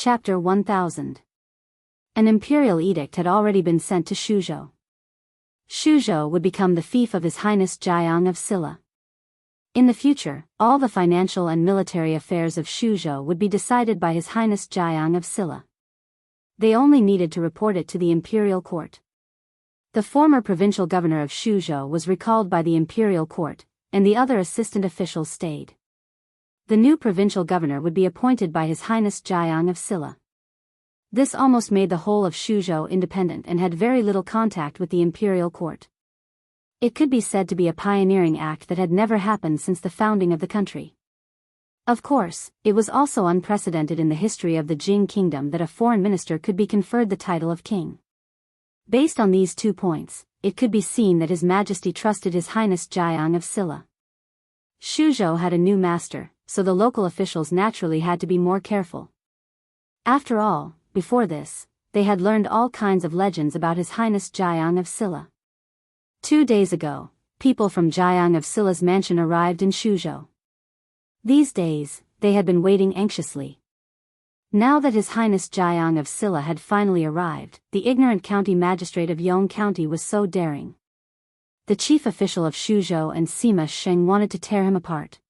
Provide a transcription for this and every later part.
Chapter 1000. An imperial edict had already been sent to Shuzhou. Shuzhou would become the fief of His Highness Jiang of Silla. In the future, all the financial and military affairs of Shuzhou would be decided by His Highness Jiang of Silla. They only needed to report it to the imperial court. The former provincial governor of Shuzhou was recalled by the imperial court, and the other assistant officials stayed. The new provincial governor would be appointed by His Highness Jiang of Silla. This almost made the whole of Shuzhou independent and had very little contact with the imperial court. It could be said to be a pioneering act that had never happened since the founding of the country. Of course, it was also unprecedented in the history of the Jing kingdom that a foreign minister could be conferred the title of king. Based on these 2 points, it could be seen that His Majesty trusted His Highness Jiang of Silla. Shuzhou had a new master, so the local officials naturally had to be more careful. After all, before this, they had learned all kinds of legends about His Highness Jiang of Silla. 2 days ago, people from Jiang of Silla's mansion arrived in Shuzhou. These days, they had been waiting anxiously. Now that His Highness Jiang of Silla had finally arrived, the ignorant county magistrate of Yong County was so daring. The chief official of Shuzhou and Sima Sheng wanted to tear him apart.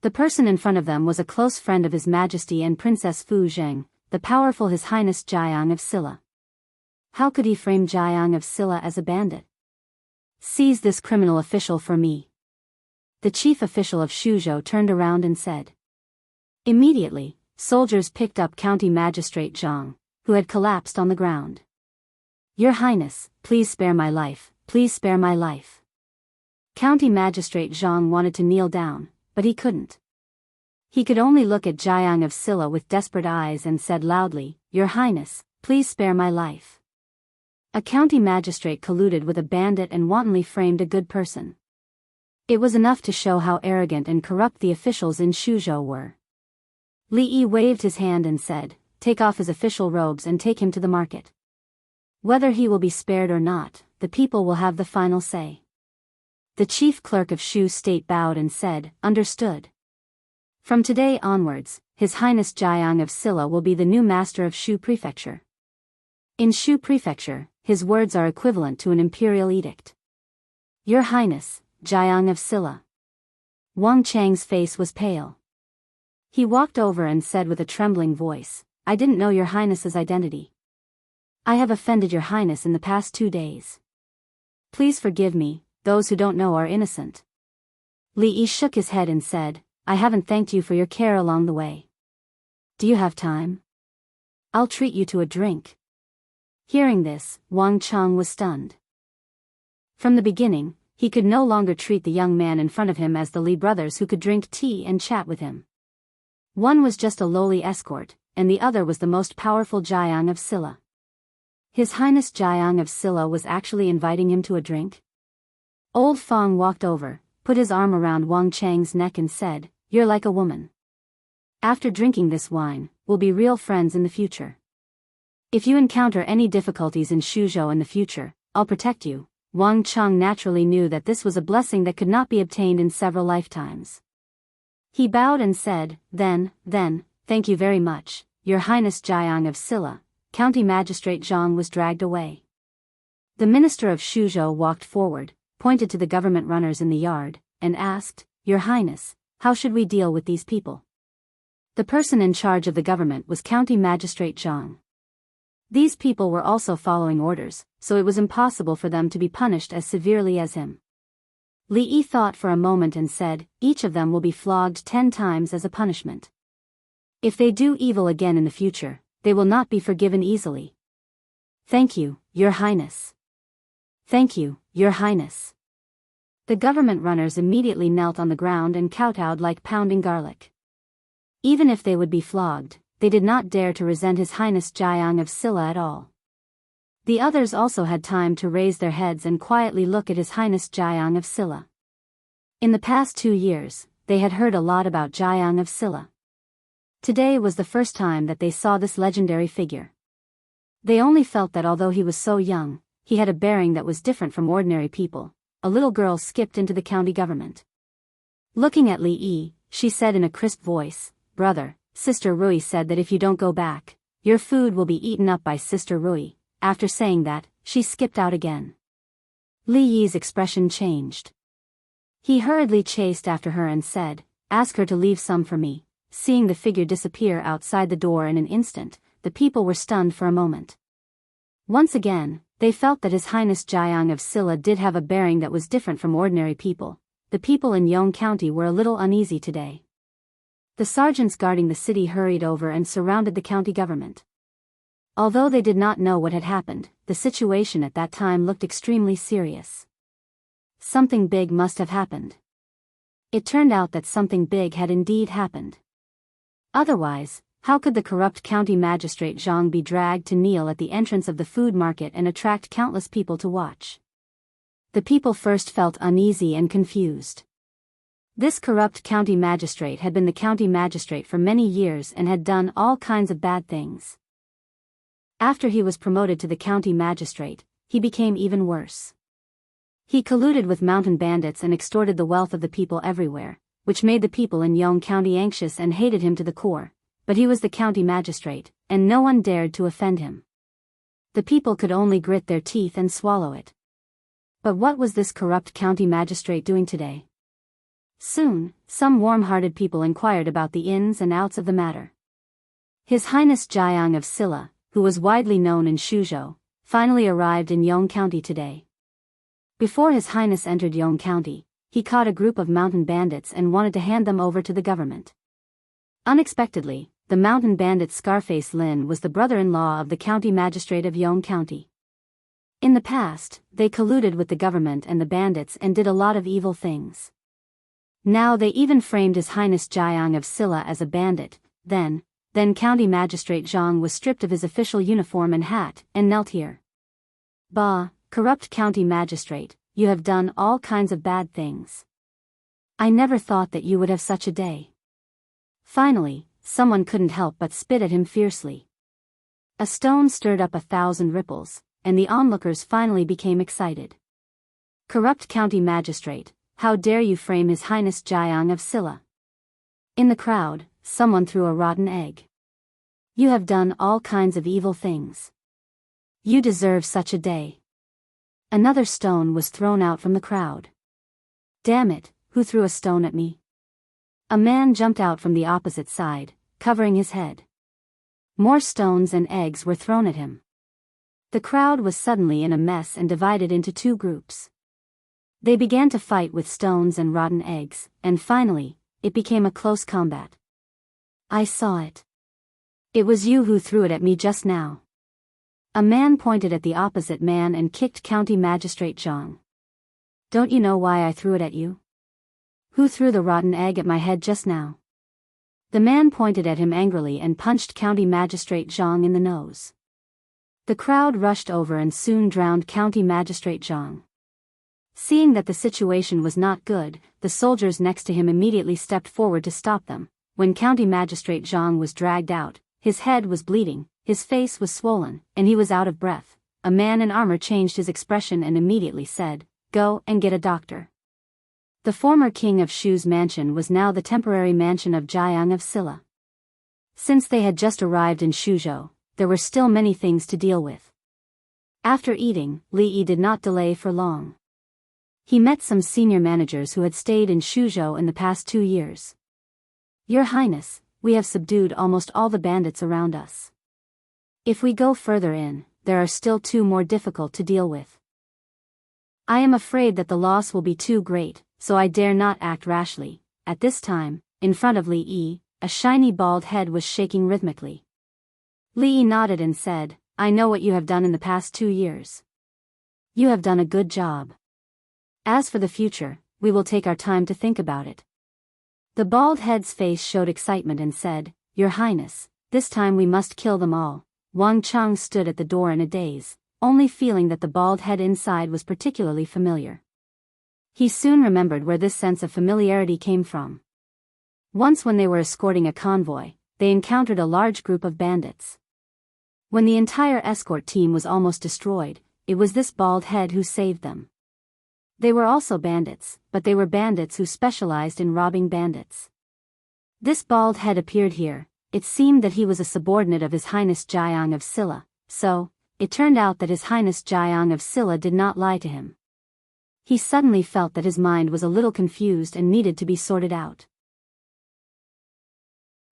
The person in front of them was a close friend of His Majesty and Princess Fu Zheng, the powerful His Highness Jiang of Silla. How could he frame Jiang of Silla as a bandit? Seize this criminal official for me. The chief official of Shuzhou turned around and said. Immediately, soldiers picked up County Magistrate Zhang, who had collapsed on the ground. Your Highness, please spare my life, please spare my life. County Magistrate Zhang wanted to kneel down, but he couldn't. He could only look at Jiang of Silla with desperate eyes and said loudly, Your Highness, please spare my life. A county magistrate colluded with a bandit and wantonly framed a good person. It was enough to show how arrogant and corrupt the officials in Shuzhou were. Li Yi waved his hand and said, Take off his official robes and take him to the market. Whether he will be spared or not, the people will have the final say. The chief clerk of Shu State bowed and said, Understood. From today onwards, His Highness Jiang of Silla will be the new master of Shu Prefecture. In Shu Prefecture, his words are equivalent to an imperial edict. Your Highness, Jiang of Silla. Wang Chang's face was pale. He walked over and said with a trembling voice, I didn't know Your Highness's identity. I have offended Your Highness in the past 2 days. Please forgive me, those who don't know are innocent. Li Yi shook his head and said, I haven't thanked you for your care along the way. Do you have time? I'll treat you to a drink. Hearing this, Wang Chang was stunned. From the beginning, he could no longer treat the young man in front of him as the Li brothers who could drink tea and chat with him. One was just a lowly escort, and the other was the most powerful Jiang of Silla. His Highness Jiang of Silla was actually inviting him to a drink? Old Fong walked over, put his arm around Wang Chang's neck and said, You're like a woman. After drinking this wine, we'll be real friends in the future. If you encounter any difficulties in Shuzhou in the future, I'll protect you. Wang Chang naturally knew that this was a blessing that could not be obtained in several lifetimes. He bowed and said, Then, thank you very much, Your Highness Jiang of Silla. County Magistrate Zhang was dragged away. The minister of Shuzhou walked forward, pointed to the government runners in the yard, and asked, Your Highness, how should we deal with these people? The person in charge of the government was County Magistrate Zhang. These people were also following orders, so it was impossible for them to be punished as severely as him. Li Yi thought for a moment and said, Each of them will be flogged 10 times as a punishment. If they do evil again in the future, they will not be forgiven easily. Thank you, Your Highness. Thank you, Your Highness. The government runners immediately knelt on the ground and kowtowed like pounding garlic. Even if they would be flogged, they did not dare to resent His Highness Jiang of Silla at all. The others also had time to raise their heads and quietly look at His Highness Jiang of Silla. In the past 2 years, they had heard a lot about Jiang of Silla. Today was the first time that they saw this legendary figure. They only felt that although he was so young, he had a bearing that was different from ordinary people. A little girl skipped into the county government. Looking at Li Yi, she said in a crisp voice, Brother, Sister Rui said that if you don't go back, your food will be eaten up by Sister Rui. After saying that, she skipped out again. Li Yi's expression changed. He hurriedly chased after her and said, "Ask her to leave some for me." Seeing the figure disappear outside the door in an instant, the people were stunned for a moment. Once again, they felt that His Highness Jiang of Silla did have a bearing that was different from ordinary people. The people in Yong County were a little uneasy today. The sergeants guarding the city hurried over and surrounded the county government. Although they did not know what had happened, the situation at that time looked extremely serious. Something big must have happened. It turned out that something big had indeed happened. Otherwise, how could the corrupt county magistrate Zhang be dragged to kneel at the entrance of the food market and attract countless people to watch? The people first felt uneasy and confused. This corrupt county magistrate had been the county magistrate for many years and had done all kinds of bad things. After he was promoted to the county magistrate, he became even worse. He colluded with mountain bandits and extorted the wealth of the people everywhere, which made the people in Yong County anxious and hated him to the core. But he was the county magistrate, and no one dared to offend him. The people could only grit their teeth and swallow it. But what was this corrupt county magistrate doing today? Soon, some warm-hearted people inquired about the ins and outs of the matter. His Highness Jiang of Silla, who was widely known in Shuzhou, finally arrived in Yong County today. Before His Highness entered Yong County, he caught a group of mountain bandits and wanted to hand them over to the government. Unexpectedly, the mountain bandit Scarface Lin was the brother-in-law of the county magistrate of Yong County. In the past, they colluded with the government and the bandits and did a lot of evil things. Now they even framed His Highness Jiang of Silla as a bandit. Then County Magistrate Zhang was stripped of his official uniform and hat and knelt here. "Bah, corrupt county magistrate, you have done all kinds of bad things. I never thought that you would have such a day." Finally, someone couldn't help but spit at him fiercely. A stone stirred up 1,000 ripples, and the onlookers finally became excited. "Corrupt county magistrate, how dare you frame His Highness Jiang of Silla?" In the crowd, someone threw a rotten egg. "You have done all kinds of evil things. You deserve such a day." Another stone was thrown out from the crowd. "Damn it, who threw a stone at me?" A man jumped out from the opposite side, covering his head. More stones and eggs were thrown at him. The crowd was suddenly in a mess and divided into two groups. They began to fight with stones and rotten eggs, and finally, it became a close combat. "I saw it. It was you who threw it at me just now." A man pointed at the opposite man and kicked County Magistrate Zhang. "Don't you know why I threw it at you? Who threw the rotten egg at my head just now?" The man pointed at him angrily and punched County Magistrate Zhang in the nose. The crowd rushed over and soon drowned County Magistrate Zhang. Seeing that the situation was not good, the soldiers next to him immediately stepped forward to stop them. When County Magistrate Zhang was dragged out, his head was bleeding, his face was swollen, and he was out of breath. A man in armor changed his expression and immediately said, "Go and get a doctor." The former king of Shu's mansion was now the temporary mansion of Jiang of Silla. Since they had just arrived in Shuzhou, there were still many things to deal with. After eating, Li Yi did not delay for long. He met some senior managers who had stayed in Shuzhou in the past 2 years. "Your Highness, we have subdued almost all the bandits around us. If we go further in, there are still 2 more difficult to deal with. I am afraid that the loss will be too great, so I dare not act rashly." At this time, in front of Li Yi, a shiny bald head was shaking rhythmically. Li Yi nodded and said, "I know what you have done in the past 2 years. You have done a good job. As for the future, we will take our time to think about it." The bald head's face showed excitement and said, "Your Highness, this time we must kill them all." Wang Chang stood at the door in a daze, only feeling that the bald head inside was particularly familiar. He soon remembered where this sense of familiarity came from. Once when they were escorting a convoy, they encountered a large group of bandits. When the entire escort team was almost destroyed, it was this bald head who saved them. They were also bandits, but they were bandits who specialized in robbing bandits. This bald head appeared here, it seemed that he was a subordinate of His Highness Jiang of Silla, so, it turned out that His Highness Jiang of Silla did not lie to him. He suddenly felt that his mind was a little confused and needed to be sorted out.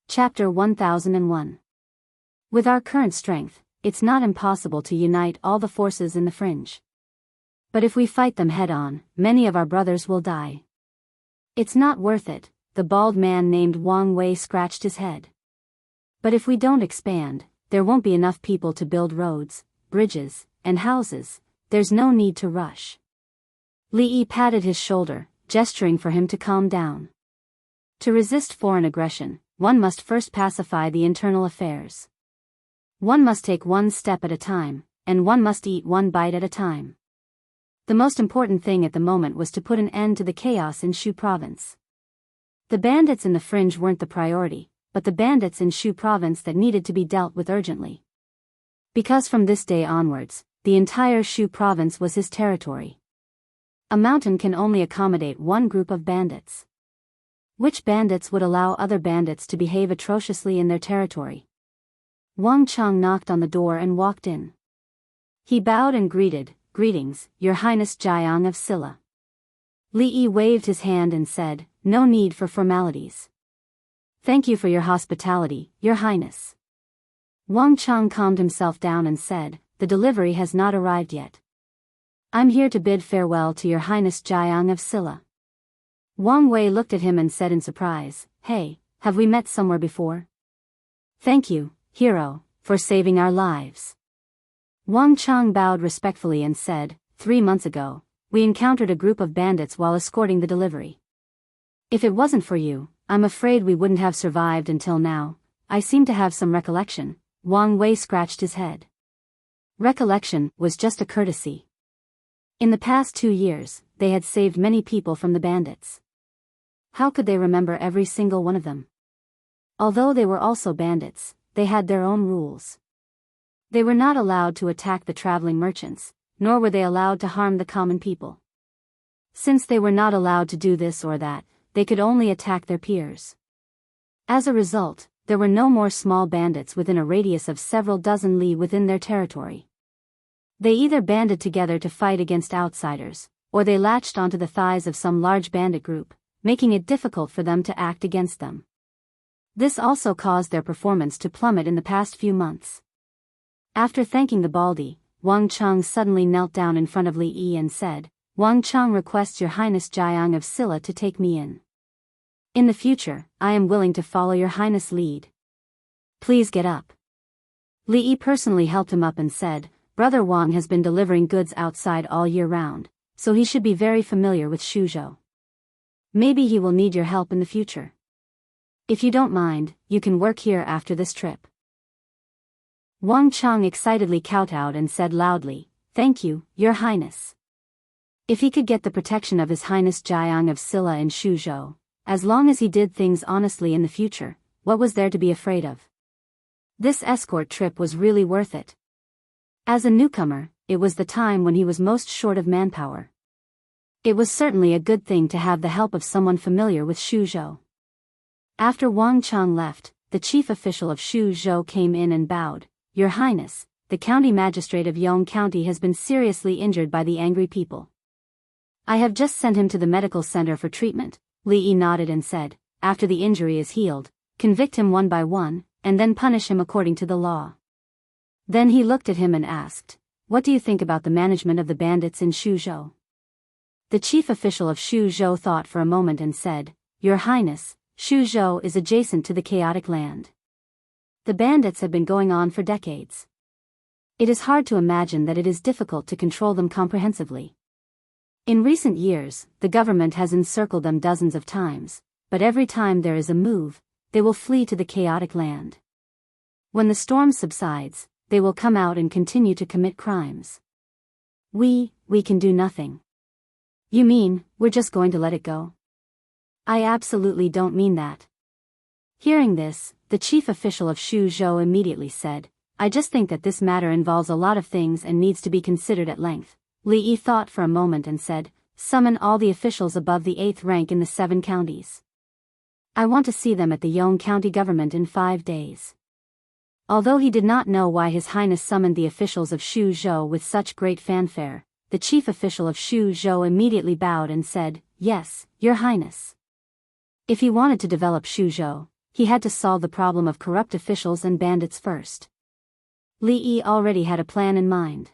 Chapter 1001. With our current strength, it's not impossible to unite all the forces in the fringe. But if we fight them head-on, many of our brothers will die. It's not worth it, the bald man named Wang Wei scratched his head. But if we don't expand, there won't be enough people to build roads, bridges, and houses. There's no need to rush. Li Yi patted his shoulder, gesturing for him to calm down. To resist foreign aggression, one must first pacify the internal affairs. One must take one step at a time, and one must eat one bite at a time. The most important thing at the moment was to put an end to the chaos in Shu province. The bandits in the fringe weren't the priority, but the bandits in Shu province that needed to be dealt with urgently. Because from this day onwards, the entire Shu province was his territory. A mountain can only accommodate one group of bandits. Which bandits would allow other bandits to behave atrociously in their territory? Wang Chang knocked on the door and walked in. He bowed and greeted, "Greetings, Your Highness Jiang of Silla." Li Yi waved his hand and said, "No need for formalities. Thank you for your hospitality, Your Highness." Wang Chang calmed himself down and said, "The delivery has not arrived yet. I'm here to bid farewell to Your Highness Jiang of Silla." Wang Wei looked at him and said in surprise, "Hey, have we met somewhere before?" "Thank you, hero, for saving our lives." Wang Chang bowed respectfully and said, 3 months ago, we encountered a group of bandits while escorting the delivery. If it wasn't for you, I'm afraid we wouldn't have survived until now. I seem to have some recollection." Wang Wei scratched his head. Recollection was just a courtesy. In the past 2 years, they had saved many people from the bandits. How could they remember every single one of them? Although they were also bandits, they had their own rules. They were not allowed to attack the traveling merchants, nor were they allowed to harm the common people. Since they were not allowed to do this or that, they could only attack their peers. As a result, there were no more small bandits within a radius of several dozen li within their territory. They either banded together to fight against outsiders, or they latched onto the thighs of some large bandit group, making it difficult for them to act against them. This also caused their performance to plummet in the past few months. After thanking the Baldi, Wang Chang suddenly knelt down in front of Li Yi and said, "Wang Chang requests Your Highness Jiang of Silla to take me in. In the future, I am willing to follow Your Highness' lead. Please get up." Li Yi personally helped him up and said, "Brother Wang has been delivering goods outside all year round, so he should be very familiar with Shuzhou. Maybe he will need your help in the future. If you don't mind, you can work here after this trip." Wang Chang excitedly kowtowed and said loudly, "Thank you, Your Highness." If he could get the protection of His Highness Jiang of Silla in Shuzhou, as long as he did things honestly in the future, what was there to be afraid of? This escort trip was really worth it. As a newcomer, it was the time when he was most short of manpower. It was certainly a good thing to have the help of someone familiar with Shuzhou. After Wang Chang left, the chief official of Shuzhou came in and bowed, "Your Highness, the county magistrate of Yong County has been seriously injured by the angry people. I have just sent him to the medical center for treatment." Li Yi nodded and said, "After the injury is healed, convict him one by one, and then punish him according to the law." Then he looked at him and asked, "What do you think about the management of the bandits in Shuzhou?" The chief official of Shuzhou thought for a moment and said, "Your Highness, Shuzhou is adjacent to the chaotic land. The bandits have been going on for decades. It is hard to imagine that it is difficult to control them comprehensively. In recent years, the government has encircled them dozens of times, but every time there is a move, they will flee to the chaotic land. When the storm subsides, they will come out and continue to commit crimes. We can do nothing." "You mean, we're just going to let it go?" "I absolutely don't mean that." Hearing this, the chief official of Shuzhou immediately said, "I just think that this matter involves a lot of things and needs to be considered at length." Li Yi thought for a moment and said, "Summon all the officials above the 8th rank in the 7 counties." I want to see them at the Yong County government in 5 days. Although he did not know why His Highness summoned the officials of Shuzhou with such great fanfare, the chief official of Shuzhou immediately bowed and said, "Yes, Your Highness." If he wanted to develop Shuzhou, he had to solve the problem of corrupt officials and bandits first. Li Yi already had a plan in mind.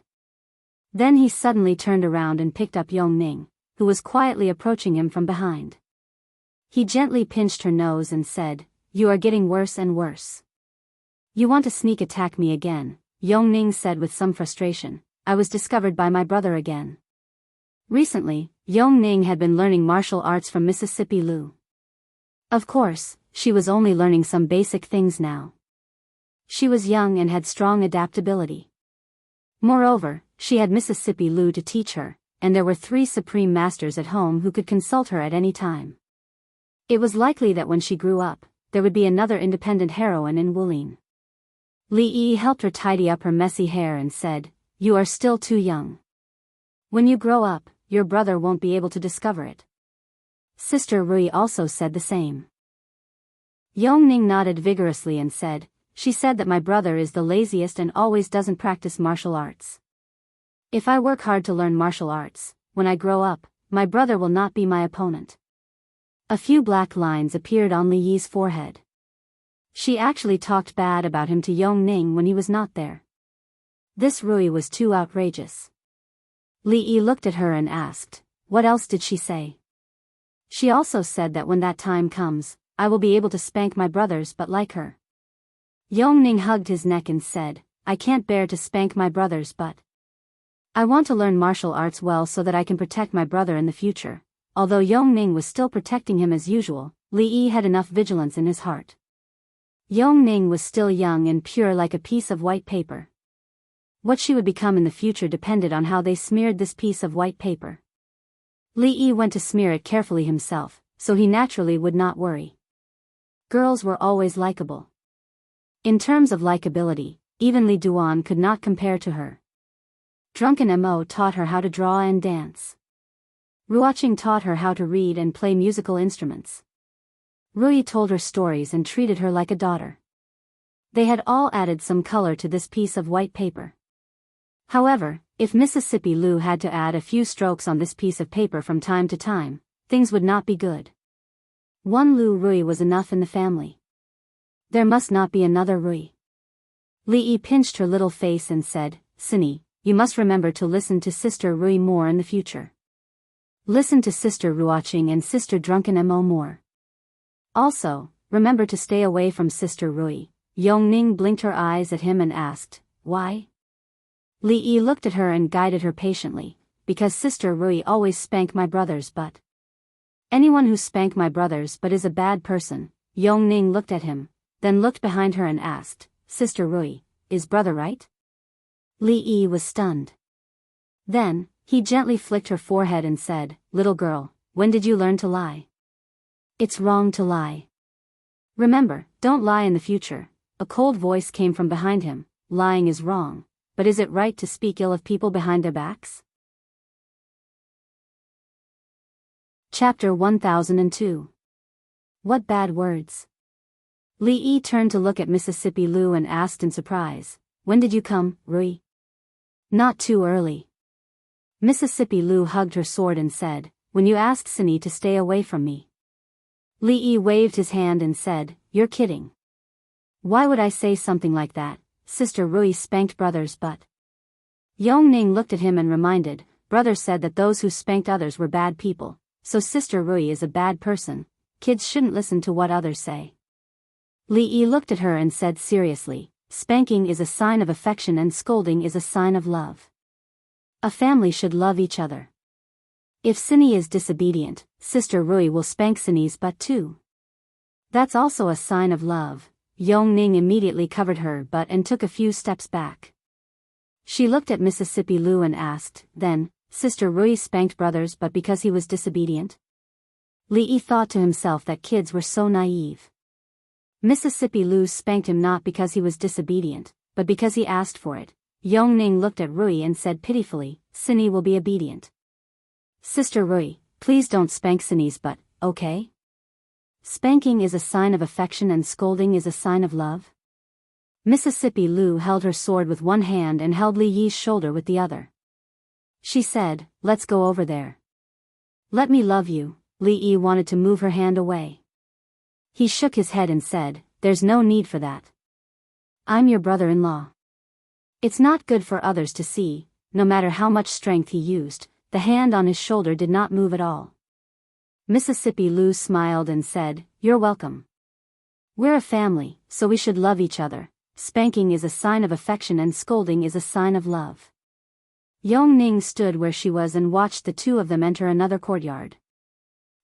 Then he suddenly turned around and picked up Yong Ning, who was quietly approaching him from behind. He gently pinched her nose and said, "You are getting worse and worse. You want to sneak attack me again," Yong Ning said with some frustration. "I was discovered by my brother again." Recently, Yong Ning had been learning martial arts from Mississippi Lu. Of course, she was only learning some basic things now. She was young and had strong adaptability. Moreover, she had Mississippi Lu to teach her, and there were 3 supreme masters at home who could consult her at any time. It was likely that when she grew up, there would be another independent heroine in Wulin. Li Yi helped her tidy up her messy hair and said, "You are still too young. When you grow up, your brother won't be able to discover it." Sister Rui also said the same. Yong Ning nodded vigorously and said, "She said that my brother is the laziest and always doesn't practice martial arts. If I work hard to learn martial arts, when I grow up, my brother will not be my opponent." A few black lines appeared on Li Yi's forehead. She actually talked bad about him to Yong Ning when he was not there. This Rui was too outrageous. Li Yi looked at her and asked, "What else did she say?" "She also said that when that time comes, I will be able to spank my brothers but like her." Yong Ning hugged his neck and said, "I can't bear to spank my brothers but I want to learn martial arts well so that I can protect my brother in the future." Although Yong Ning was still protecting him as usual, Li Yi had enough vigilance in his heart. Yong Ning was still young and pure like a piece of white paper. What she would become in the future depended on how they smeared this piece of white paper. Li Yi went to smear it carefully himself, so he naturally would not worry. Girls were always likable. In terms of likability, even Li Duan could not compare to her. Drunken Mo taught her how to draw and dance. Ruoqing taught her how to read and play musical instruments. Rui told her stories and treated her like a daughter. They had all added some color to this piece of white paper. However, if Mississippi Lu had to add a few strokes on this piece of paper from time to time, things would not be good. One Lu Rui was enough in the family. There must not be another Rui. Li Yi pinched her little face and said, "Cindy, you must remember to listen to Sister Rui more in the future. Listen to Sister Ruoqing and Sister Drunken Mo more. Also, remember to stay away from Sister Rui." Yong Ning blinked her eyes at him and asked, "Why?" Li Yi looked at her and guided her patiently, "Because Sister Rui always spank my brothers but anyone who spank my brothers but is a bad person." Yong Ning looked at him, then looked behind her and asked, "Sister Rui, is brother right?" Li Yi was stunned. Then, he gently flicked her forehead and said, "Little girl, when did you learn to lie? It's wrong to lie. Remember, don't lie in the future." A cold voice came from behind him, "Lying is wrong, but is it right to speak ill of people behind their backs?" Chapter 1002. What bad words? Li Yi turned to look at Mississippi Lu and asked in surprise, "When did you come, Rui?" "Not too early." Mississippi Lu hugged her sword and said, "When you asked Cindy to stay away from me." Li Yi waved his hand and said, "You're kidding. Why would I say something like that? Sister Rui spanked brothers but..." Yong Ning looked at him and reminded, "Brother said that those who spanked others were bad people, so Sister Rui is a bad person. Kids shouldn't listen to what others say." Li Yi looked at her and said seriously, "Spanking is a sign of affection and scolding is a sign of love. A family should love each other. If Cindy is disobedient, Sister Rui will spank Cindy's butt too. That's also a sign of love." Yong Ning immediately covered her butt and took a few steps back. She looked at Mississippi Lu and asked, "Then, Sister Rui spanked brothers but because he was disobedient?" Li Yi thought to himself that kids were so naive. Mississippi Lu spanked him not because he was disobedient, but because he asked for it. Yong Ning looked at Rui and said pitifully, "Cindy will be obedient. Sister Rui, please don't spank Cindy's butt, okay?" Spanking is a sign of affection and scolding is a sign of love? Mississippi Lou held her sword with one hand and held Li Yi's shoulder with the other. She said, "Let's go over there." "Let me love you." Li Yi wanted to move her hand away. He shook his head and said, "There's no need for that. I'm your brother-in-law." It's not good for others to see. No matter how much strength he used, the hand on his shoulder did not move at all. Mississippi Lou smiled and said, "You're welcome. We're a family, so we should love each other. Spanking is a sign of affection and scolding is a sign of love." Yong Ning stood where she was and watched the two of them enter another courtyard.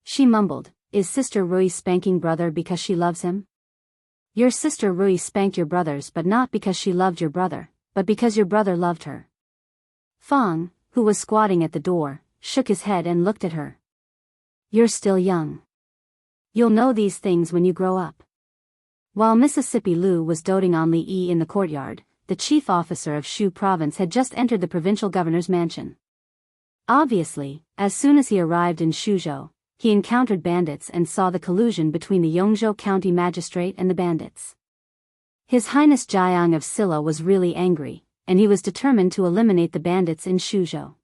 She mumbled, "Is Sister Rui spanking brother because she loves him?" "Your sister Rui spanked your brothers but not because she loved your brother, but because your brother loved her." Fang, who was squatting at the door, shook his head and looked at her. "You're still young. You'll know these things when you grow up." While Mississippi Lou was doting on Li Yi in the courtyard, the chief officer of Shu province had just entered the provincial governor's mansion. Obviously, as soon as he arrived in Shuzhou, he encountered bandits and saw the collusion between the Yongzhou county magistrate and the bandits. His Highness Jiang of Silla was really angry, and he was determined to eliminate the bandits in Shuzhou.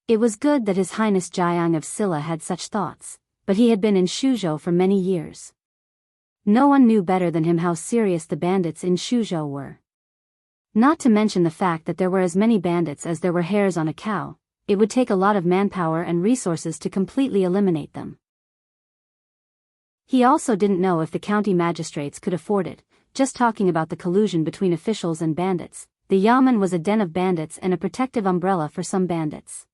It was good that His Highness Jiang of Silla had such thoughts, but he had been in Shuzhou for many years. No one knew better than him how serious the bandits in Shuzhou were. Not to mention the fact that there were as many bandits as there were hairs on a cow, it would take a lot of manpower and resources to completely eliminate them. He also didn't know if the county magistrates could afford it. Just talking about the collusion between officials and bandits, the yamen was a den of bandits and a protective umbrella for some bandits.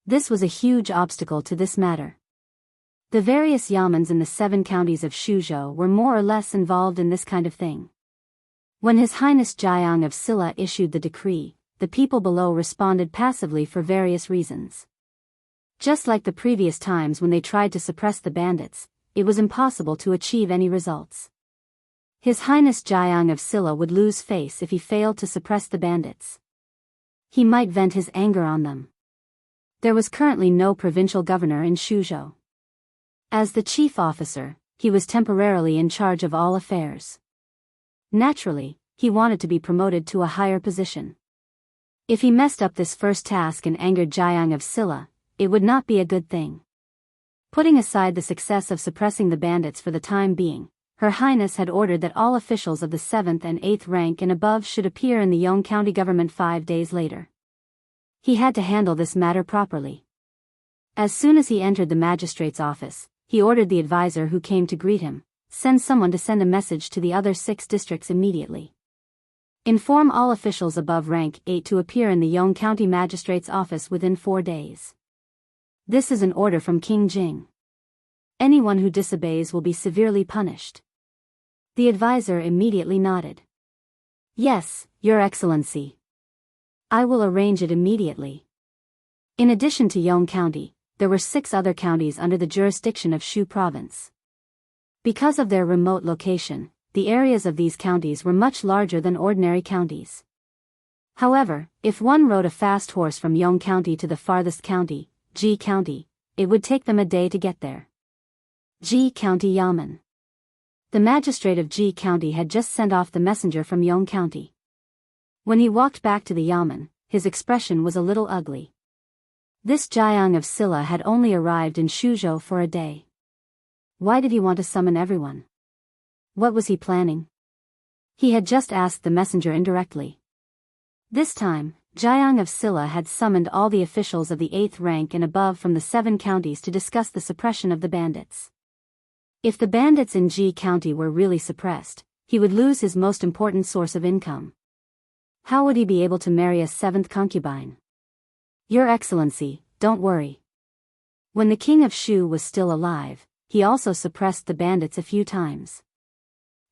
This was a huge obstacle to this matter. The various yamens in the 7 counties of Shuzhou were more or less involved in this kind of thing. When His Highness Jiang of Silla issued the decree, the people below responded passively for various reasons. Just like the previous times when they tried to suppress the bandits, it was impossible to achieve any results. His Highness Jiang of Silla would lose face if he failed to suppress the bandits. He might vent his anger on them. There was currently no provincial governor in Shuzhou. As the chief officer, he was temporarily in charge of all affairs. Naturally, he wanted to be promoted to a higher position. If he messed up this first task and angered Jiang of Silla, it would not be a good thing. Putting aside the success of suppressing the bandits for the time being, Her Highness had ordered that all officials of the 7th and 8th rank and above should appear in the Yong County government 5 days later. He had to handle this matter properly. As soon as he entered the magistrate's office, he ordered the advisor who came to greet him, "Send someone to send a message to the other 6 districts immediately. Inform all officials above rank 8 to appear in the Yong County magistrate's office within 4 days. This is an order from King Jing. Anyone who disobeys will be severely punished." The advisor immediately nodded. "Yes, Your Excellency. I will arrange it immediately." In addition to Yong County, there were 6 other counties under the jurisdiction of Shu Province. Because of their remote location, the areas of these counties were much larger than ordinary counties. However, if one rode a fast horse from Yong County to the farthest county, Ji County, it would take them a day to get there. Ji County Yamen. The magistrate of Ji County had just sent off the messenger from Yong County. When he walked back to the yamen, his expression was a little ugly. This Jiang of Silla had only arrived in Shuzhou for a day. Why did he want to summon everyone? What was he planning? He had just asked the messenger indirectly. This time, Jiang of Silla had summoned all the officials of the 8th rank and above from the 7 counties to discuss the suppression of the bandits. If the bandits in Ji County were really suppressed, he would lose his most important source of income. How would he be able to marry a 7th concubine? "Your Excellency, don't worry. When the king of Shu was still alive, he also suppressed the bandits a few times.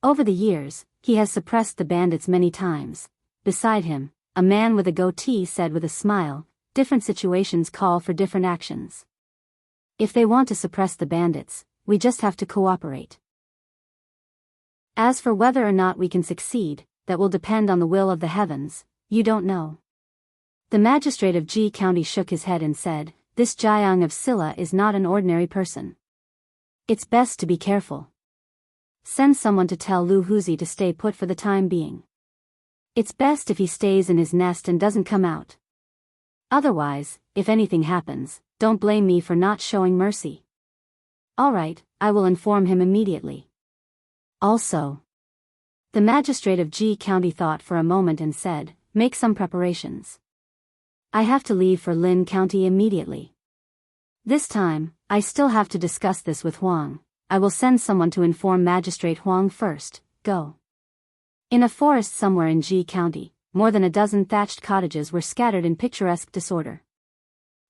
Over the years, he has suppressed the bandits many times." Beside him, a man with a goatee said with a smile, "Different situations call for different actions. If they want to suppress the bandits, we just have to cooperate. As for whether or not we can succeed, that will depend on the will of the heavens, you don't know." The magistrate of Ji County shook his head and said, "This Jiang of Silla is not an ordinary person. It's best to be careful. Send someone to tell Lu Huzi to stay put for the time being. It's best if he stays in his nest and doesn't come out. Otherwise, if anything happens, don't blame me for not showing mercy. All right, I will inform him immediately. Also, the magistrate of G County thought for a moment and said, make some preparations. I have to leave for Lin County immediately. This time, I still have to discuss this with Huang. I will send someone to inform Magistrate Huang first. Go. In a forest somewhere in G County, more than a dozen thatched cottages were scattered in picturesque disorder.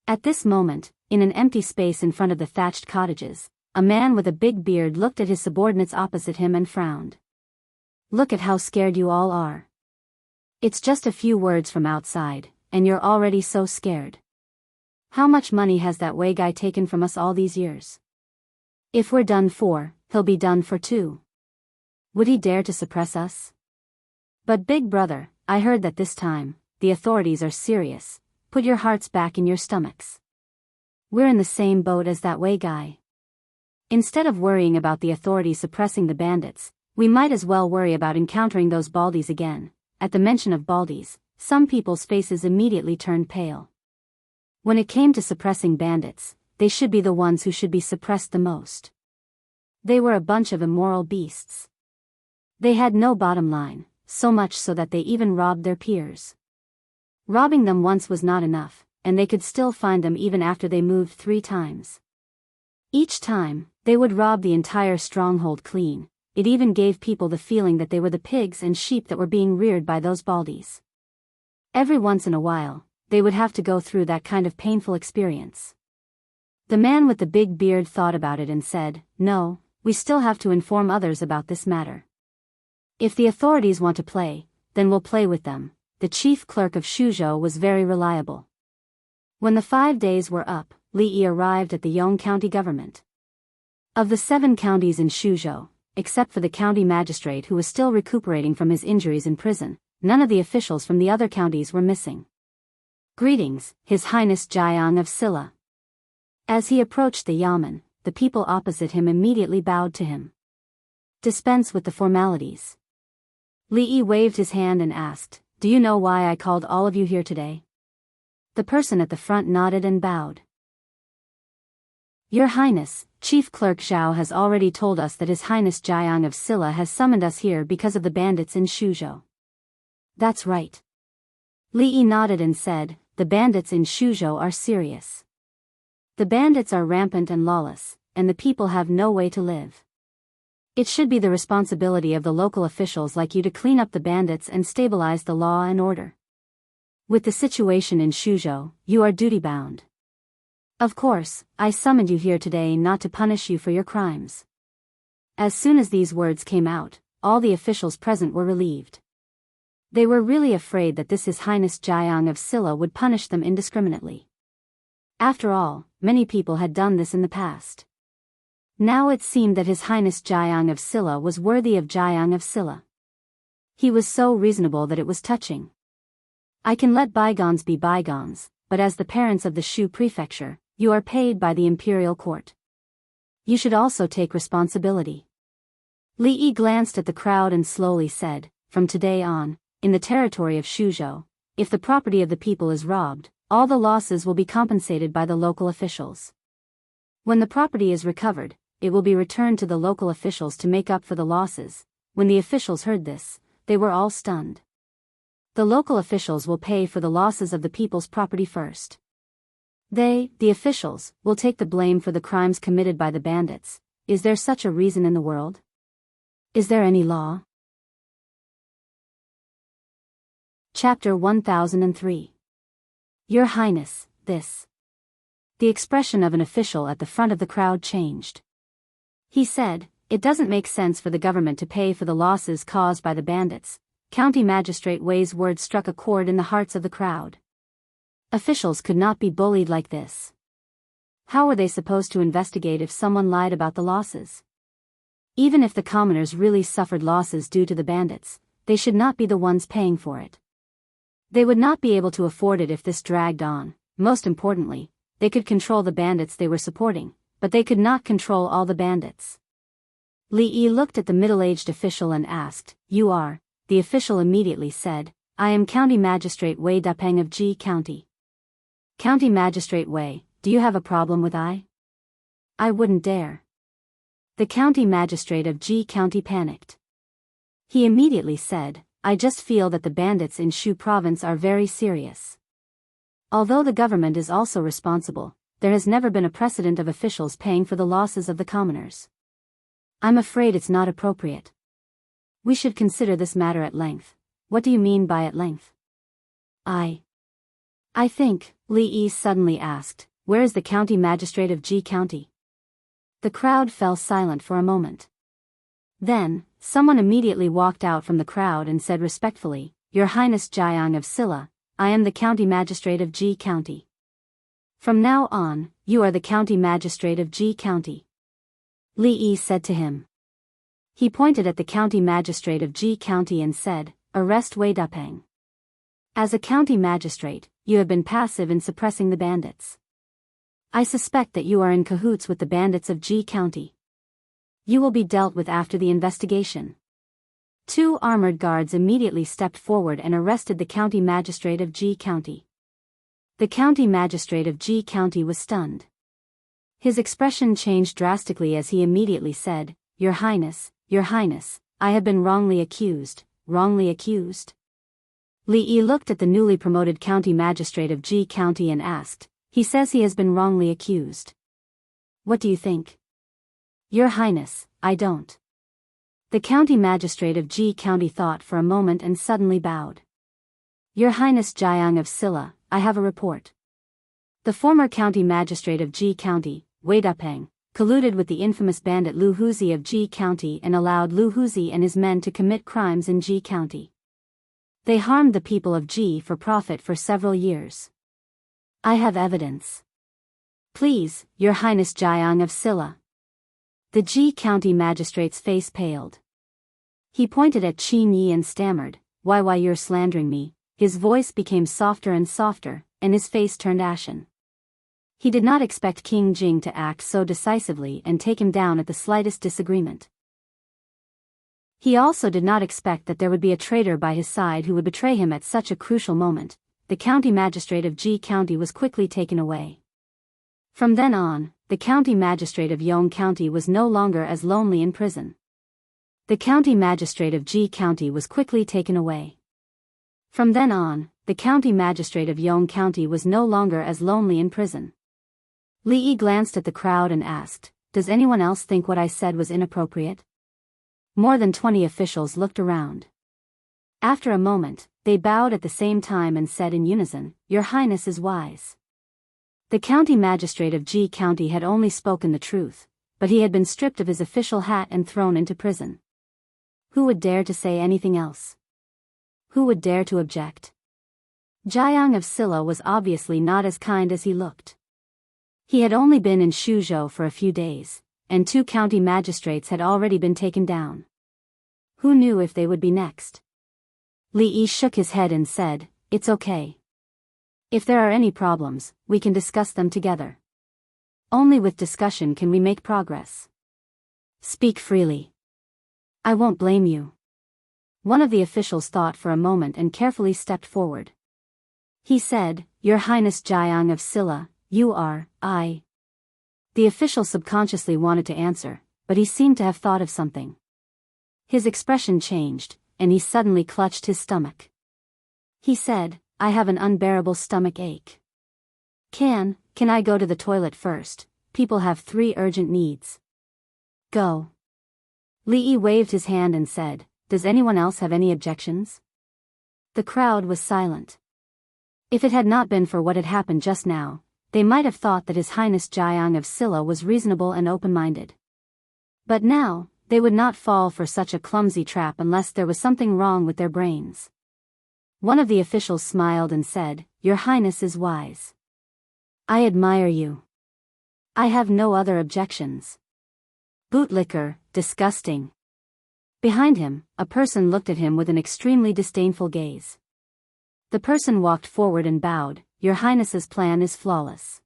At this moment, in an empty space in front of the thatched cottages, a man with a big beard looked at his subordinates opposite him and frowned. Look at how scared you all are. It's just a few words from outside, and you're already so scared. How much money has that Wei guy taken from us all these years? If we're done for, he'll be done for too. Would he dare to suppress us? But big brother, I heard that this time, the authorities are serious. Put your hearts back in your stomachs. We're in the same boat as that Wei guy. Instead of worrying about the authorities suppressing the bandits, we might as well worry about encountering those Baldies again. At the mention of Baldies, some people's faces immediately turned pale. When it came to suppressing bandits, they should be the ones who should be suppressed the most. They were a bunch of immoral beasts. They had no bottom line, so much so that they even robbed their peers. Robbing them once was not enough, and they could still find them even after they moved 3 times. Each time, they would rob the entire stronghold clean. It even gave people the feeling that they were the pigs and sheep that were being reared by those Baldies. Every once in a while, they would have to go through that kind of painful experience. The man with the big beard thought about it and said, no, we still have to inform others about this matter. If the authorities want to play, then we'll play with them. The chief clerk of Shuzhou was very reliable. When the 5 days were up, Li Yi arrived at the Yong County government. Of the 7 counties in Shuzhou, except for the county magistrate who was still recuperating from his injuries in prison, none of the officials from the other counties were missing. Greetings, His Highness Jiang of Silla. As he approached the yamen, the people opposite him immediately bowed to him. Dispense with the formalities. Li Yi waved his hand and asked, do you know why I called all of you here today? The person at the front nodded and bowed. Your Highness, Chief Clerk Zhao has already told us that His Highness Jiang of Silla has summoned us here because of the bandits in Shuzhou. That's right. Li Yi nodded and said, the bandits in Shuzhou are serious. The bandits are rampant and lawless, and the people have no way to live. It should be the responsibility of the local officials like you to clean up the bandits and stabilize the law and order. With the situation in Shuzhou, you are duty-bound. Of course, I summoned you here today not to punish you for your crimes. As soon as these words came out, all the officials present were relieved. They were really afraid that this His Highness Jiang of Silla would punish them indiscriminately. After all, many people had done this in the past. Now it seemed that His Highness Jiang of Silla was worthy of Jiang of Silla. He was so reasonable that it was touching. I can let bygones be bygones, but as the parents of the Shu prefecture, you are paid by the imperial court. You should also take responsibility. Li Yi glanced at the crowd and slowly said, from today on, in the territory of Shuzhou, if the property of the people is robbed, all the losses will be compensated by the local officials. When the property is recovered, it will be returned to the local officials to make up for the losses. When the officials heard this, they were all stunned. The local officials will pay for the losses of the people's property first. They, the officials, will take the blame for the crimes committed by the bandits. Is there such a reason in the world? Is there any law? Chapter 1003. Your Highness, this. The expression of an official at the front of the crowd changed. He said, it doesn't make sense for the government to pay for the losses caused by the bandits. County Magistrate Wei's words struck a chord in the hearts of the crowd. Officials could not be bullied like this. How were they supposed to investigate if someone lied about the losses? Even if the commoners really suffered losses due to the bandits, they should not be the ones paying for it. They would not be able to afford it if this dragged on. Most importantly, they could control the bandits they were supporting. but they could not control all the bandits. Li Yi looked at the middle-aged official and asked, "You are?" The official immediately said, "I am County Magistrate Wei Dapeng of Ji County." "County Magistrate Wei, do you have a problem with I?" "I wouldn't dare." The County Magistrate of Ji County panicked. He immediately said, "I just feel that the bandits in Shu Province are very serious. Although the government is also responsible, there has never been a precedent of officials paying for the losses of the commoners. I'm afraid it's not appropriate. We should consider this matter at length." "What do you mean by at length?" I think," Li Yi suddenly asked, "where is the County Magistrate of Ji County?" The crowd fell silent for a moment. Then, someone immediately walked out from the crowd and said respectfully, "Your Highness Jiang of Silla, I am the County Magistrate of Ji County. From now on, you are the County Magistrate of Ji County," Li Yi said to him. He pointed at the County Magistrate of Ji County and said, "Arrest Wei Dapeng. As a County Magistrate, you have been passive in suppressing the bandits. I suspect that you are in cahoots with the bandits of Ji County. You will be dealt with after the investigation." 2 armored guards immediately stepped forward and arrested the County Magistrate of Ji County. The County Magistrate of Ji County was stunned. His expression changed drastically as he immediately said, Your Highness, I have been wrongly accused." "Wrongly accused?" Li Yi looked at the newly promoted County Magistrate of Ji County and asked, "He says he has been wrongly accused. What do you think?" "Your Highness, I don't." The County Magistrate of Ji County thought for a moment and suddenly bowed. "Your Highness Jiang of Silla, I have a report. The former County Magistrate of Ji County, Wei Dapeng, colluded with the infamous bandit Lu Huzi of Ji County and allowed Lu Huzi and his men to commit crimes in Ji County. They harmed the people of Ji for profit for several years. I have evidence. Please, Your Highness Jiang of Silla." The Ji County Magistrate's face paled. He pointed at Qin Yi and stammered, Why you're slandering me?" His voice became softer and softer, and his face turned ashen. He did not expect King Jing to act so decisively and take him down at the slightest disagreement. He also did not expect that there would be a traitor by his side who would betray him at such a crucial moment. The County Magistrate of Ji County was quickly taken away. From then on, the County Magistrate of Yong County was no longer as lonely in prison. The County Magistrate of Ji County was quickly taken away. From then on, the County Magistrate of Yong County was no longer as lonely in prison. Li Yi glanced at the crowd and asked, "Does anyone else think what I said was inappropriate?" More than 20 officials looked around. After a moment, they bowed at the same time and said in unison, "Your Highness is wise." The County Magistrate of Ji County had only spoken the truth, but he had been stripped of his official hat and thrown into prison. Who would dare to say anything else? Who would dare to object? Jiang of Silla was obviously not as kind as he looked. He had only been in Shuzhou for a few days, and 2 county magistrates had already been taken down. Who knew if they would be next? Li Yi shook his head and said, "It's okay. If there are any problems, we can discuss them together. Only with discussion can we make progress. Speak freely. I won't blame you." One of the officials thought for a moment and carefully stepped forward. He said, "Your Highness Jiang of Silla, you are, I." The official subconsciously wanted to answer, but he seemed to have thought of something. His expression changed, and he suddenly clutched his stomach. He said, "I have an unbearable stomach ache. Can I go to the toilet first? People have 3 urgent needs." "Go." Li Yi waved his hand and said, "Does anyone else have any objections?" The crowd was silent. If it had not been for what had happened just now, they might have thought that His Highness Jiang of Silla was reasonable and open-minded. But now, they would not fall for such a clumsy trap unless there was something wrong with their brains. One of the officials smiled and said, "Your Highness is wise. I admire you. I have no other objections." Bootlicker, disgusting. Behind him, a person looked at him with an extremely disdainful gaze. The person walked forward and bowed, "Your Highness's plan is flawless.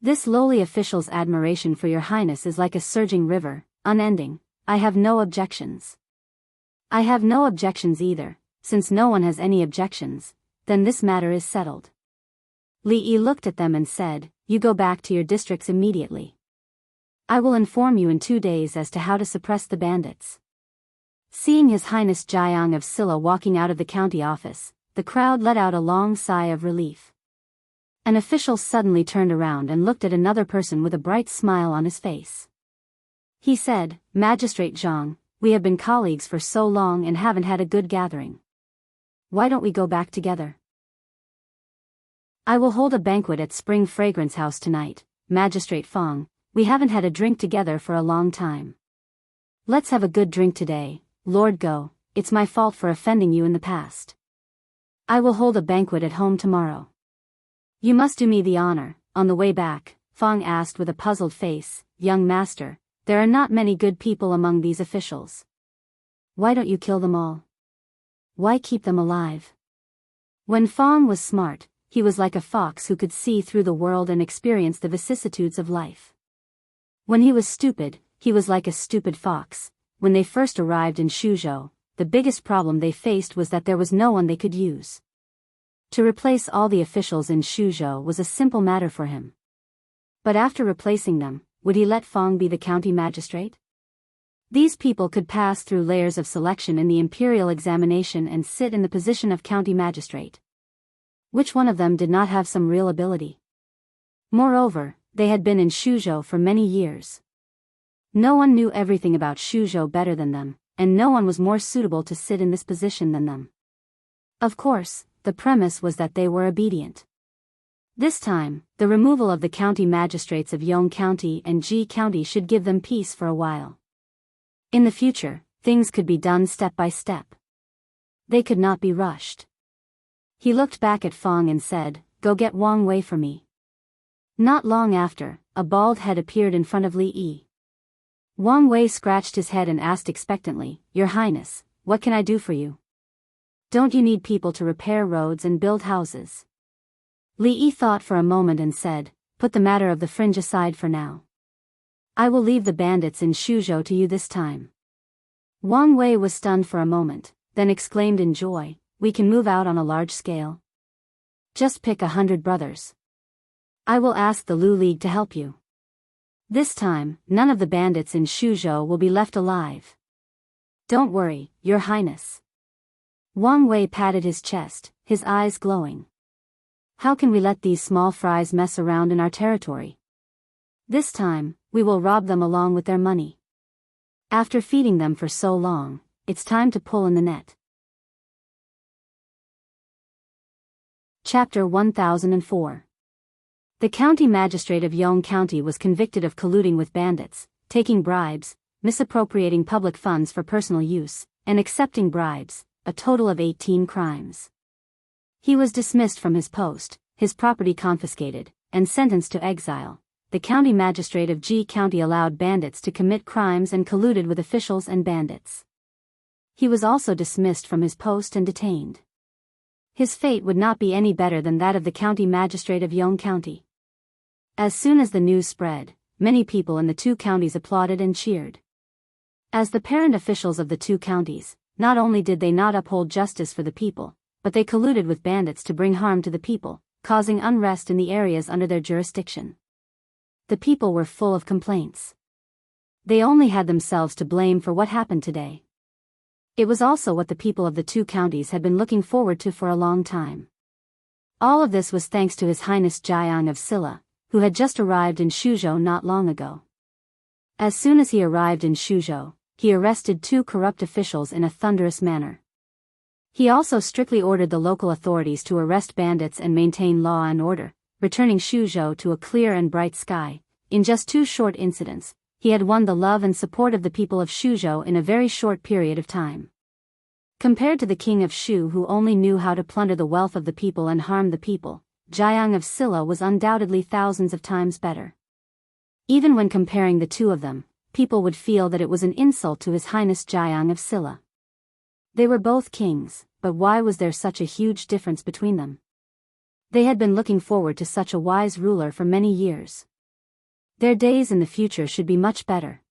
This lowly official's admiration for your highness is like a surging river, unending. I have no objections. I have no objections either. Since no one has any objections, then this matter is settled. Li Yi looked at them and said, you go back to your districts immediately. I will inform you in 2 days as to how to suppress the bandits. Seeing His Highness Jiang of Silla walking out of the county office, the crowd let out a long sigh of relief. An official suddenly turned around and looked at another person with a bright smile on his face. He said, Magistrate Zhang, we have been colleagues for so long and haven't had a good gathering. Why don't we go back together? I will hold a banquet at Spring Fragrance House tonight, Magistrate Fong. We haven't had a drink together for a long time. Let's have a good drink today, Lord Go. It's my fault for offending you in the past. I will hold a banquet at home tomorrow. You must do me the honor. On the way back, Fong asked with a puzzled face, Young master, there are not many good people among these officials. Why don't you kill them all? Why keep them alive? When Fong was smart, he was like a fox who could see through the world and experience the vicissitudes of life. When he was stupid, he was like a stupid fox. When they first arrived in Shuzhou, the biggest problem they faced was that there was no one they could use. To replace all the officials in Shuzhou was a simple matter for him. But after replacing them, would he let Fong be the county magistrate? These people could pass through layers of selection in the imperial examination and sit in the position of county magistrate. Which one of them did not have some real ability? Moreover, they had been in Shuzhou for many years. No one knew everything about Shuzhou better than them, and no one was more suitable to sit in this position than them. Of course, the premise was that they were obedient. This time, the removal of the county magistrates of Yong County and Ji County should give them peace for a while. In the future, things could be done step by step. They could not be rushed. He looked back at Fong and said, Go get Wang Wei for me. Not long after, a bald head appeared in front of Li Yi. Wang Wei scratched his head and asked expectantly, Your Highness, what can I do for you? Don't you need people to repair roads and build houses? Li Yi thought for a moment and said, Put the matter of the fringe aside for now. I will leave the bandits in Shuzhou to you this time. Wang Wei was stunned for a moment, then exclaimed in joy, We can move out on a large scale. Just pick 100 brothers. I will ask the Lu League to help you. This time, none of the bandits in Shuzhou will be left alive. Don't worry, Your Highness. Wang Wei patted his chest, his eyes glowing. How can we let these small fries mess around in our territory? This time, we will rob them along with their money. After feeding them for so long, it's time to pull in the net. Chapter 1004. The county magistrate of Yong County was convicted of colluding with bandits, taking bribes, misappropriating public funds for personal use, and accepting bribes, a total of 18 crimes. He was dismissed from his post, his property confiscated, and sentenced to exile. The county magistrate of Ji County allowed bandits to commit crimes and colluded with officials and bandits. He was also dismissed from his post and detained. His fate would not be any better than that of the county magistrate of Yong County. As soon as the news spread, many people in the 2 counties applauded and cheered. As the parent officials of the 2 counties, not only did they not uphold justice for the people, but they colluded with bandits to bring harm to the people, causing unrest in the areas under their jurisdiction. The people were full of complaints. They only had themselves to blame for what happened today. It was also what the people of the 2 counties had been looking forward to for a long time. All of this was thanks to His Highness Jiang of Silla, who had just arrived in Shuzhou not long ago. As soon as he arrived in Shuzhou, he arrested 2 corrupt officials in a thunderous manner. He also strictly ordered the local authorities to arrest bandits and maintain law and order, returning Shuzhou to a clear and bright sky. In just 2 short incidents, he had won the love and support of the people of Shuzhou in a very short period of time. Compared to the king of Shu who only knew how to plunder the wealth of the people and harm the people, Jiang of Silla was undoubtedly thousands of times better. Even when comparing the 2 of them, people would feel that it was an insult to His Highness Jiang of Silla. They were both kings, but why was there such a huge difference between them? They had been looking forward to such a wise ruler for many years. Their days in the future should be much better.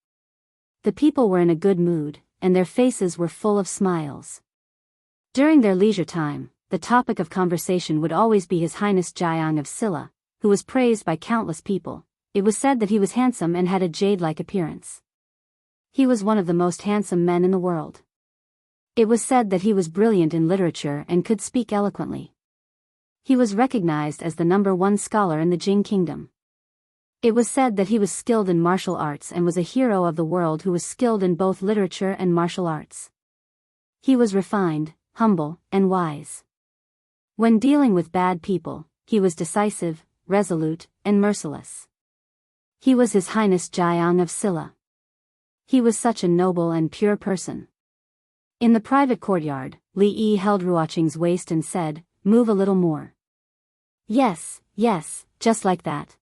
The people were in a good mood, and their faces were full of smiles. During their leisure time, the topic of conversation would always be His Highness Jiang of Silla, who was praised by countless people. It was said that he was handsome and had a jade-like appearance. He was one of the most handsome men in the world. It was said that he was brilliant in literature and could speak eloquently. He was recognized as the #1 scholar in the Jing kingdom. It was said that he was skilled in martial arts and was a hero of the world who was skilled in both literature and martial arts. He was refined, humble, and wise. When dealing with bad people, he was decisive, resolute, and merciless. He was His Highness Jiang of Silla. He was such a noble and pure person. In the private courtyard, Li Yi held Ruoqing's waist and said, "Move a little more." "Yes, yes, just like that."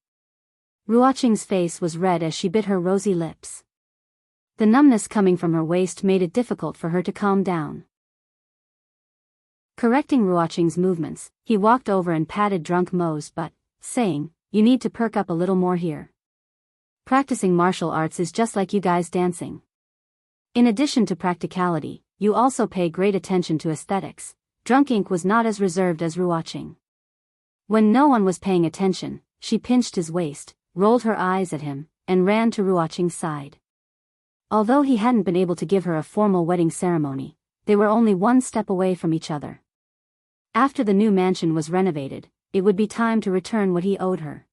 Ruoqing's face was red as she bit her rosy lips. The numbness coming from her waist made it difficult for her to calm down. Correcting Ruoqing's movements, he walked over and patted drunk Mo's butt, saying, "You need to perk up a little more here. Practicing martial arts is just like you guys dancing. In addition to practicality, you also pay great attention to aesthetics." Drunk Ink was not as reserved as Ruoqing. When no one was paying attention, she pinched his waist, rolled her eyes at him, and ran to Ruoqing's side. Although he hadn't been able to give her a formal wedding ceremony, they were only one step away from each other. After the new mansion was renovated, it would be time to return what he owed her.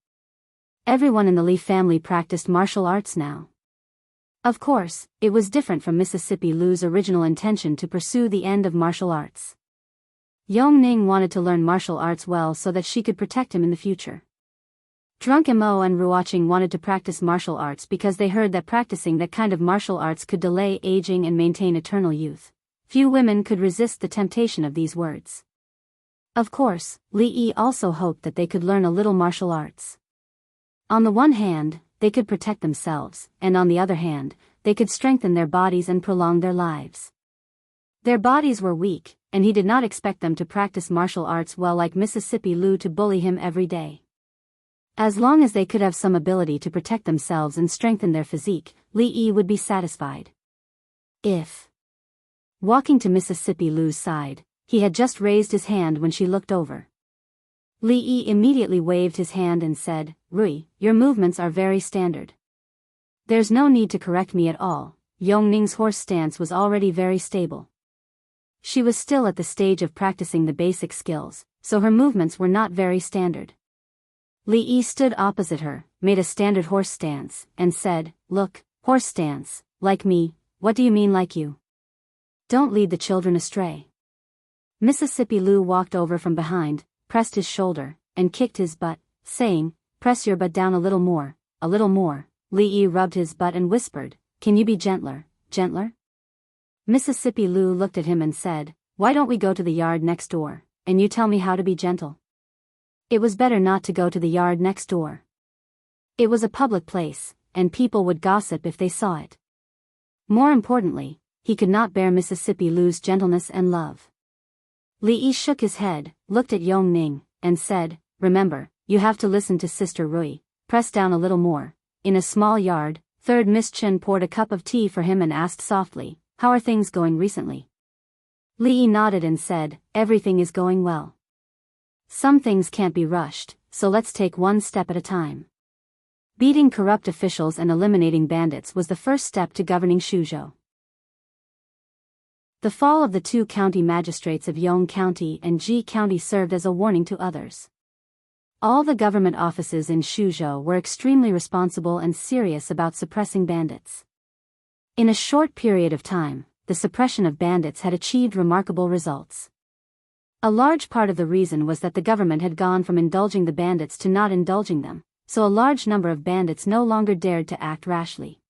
Everyone in the Li family practiced martial arts now. Of course, it was different from Mississippi Lu's original intention to pursue the end of martial arts. Yongning wanted to learn martial arts well so that she could protect him in the future. Drunk Mo and Ruoqing wanted to practice martial arts because they heard that practicing that kind of martial arts could delay aging and maintain eternal youth. Few women could resist the temptation of these words. Of course, Li Yi also hoped that they could learn a little martial arts. On the one hand, they could protect themselves, and on the other hand, they could strengthen their bodies and prolong their lives. Their bodies were weak, and he did not expect them to practice martial arts well like Mississippi Lu to bully him every day. As long as they could have some ability to protect themselves and strengthen their physique, Li Yi would be satisfied. Walking to Mississippi Lu's side, he had just raised his hand when she looked over. Li Yi immediately waved his hand and said, "Rui, your movements are very standard. There's no need to correct me at all." Yongning's horse stance was already very stable. She was still at the stage of practicing the basic skills, so her movements were not very standard. Li Yi stood opposite her, made a standard horse stance, and said, "Look, horse stance, like me. What do you mean like you? Don't lead the children astray." Mississippi Lu walked over from behind, pressed his shoulder, and kicked his butt, saying, "Press your butt down a little more, a little more." Li Yi rubbed his butt and whispered, "Can you be gentler, gentler?" Mississippi Lu looked at him and said, "Why don't we go to the yard next door, and you tell me how to be gentle?" It was better not to go to the yard next door. It was a public place, and people would gossip if they saw it. More importantly, he could not bear Mississippi Lu's gentleness and love. Li Yi shook his head, looked at Yongning, and said, "Remember, you have to listen to Sister Rui. Press down a little more." In a small yard, Third Miss Chen poured a cup of tea for him and asked softly, "How are things going recently?" Li Yi nodded and said, "Everything is going well. Some things can't be rushed, so let's take one step at a time." Beating corrupt officials and eliminating bandits was the first step to governing Shuzhou. The fall of the two county magistrates of Yong County and Ji County served as a warning to others. All the government offices in Shuzhou were extremely responsible and serious about suppressing bandits. In a short period of time, the suppression of bandits had achieved remarkable results. A large part of the reason was that the government had gone from indulging the bandits to not indulging them, so a large number of bandits no longer dared to act rashly.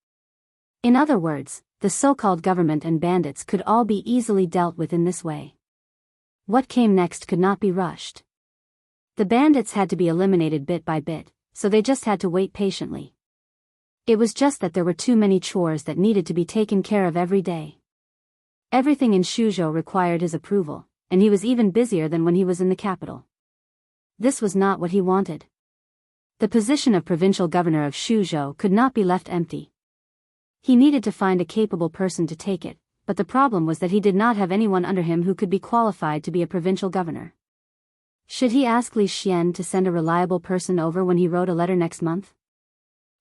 In other words, the so-called government and bandits could all be easily dealt with in this way. What came next could not be rushed. The bandits had to be eliminated bit by bit, so they just had to wait patiently. It was just that there were too many chores that needed to be taken care of every day. Everything in Shuzhou required his approval, and he was even busier than when he was in the capital. This was not what he wanted. The position of provincial governor of Shuzhou could not be left empty. He needed to find a capable person to take it, but the problem was that he did not have anyone under him who could be qualified to be a provincial governor. Should he ask Li Xian to send a reliable person over when he wrote a letter next month?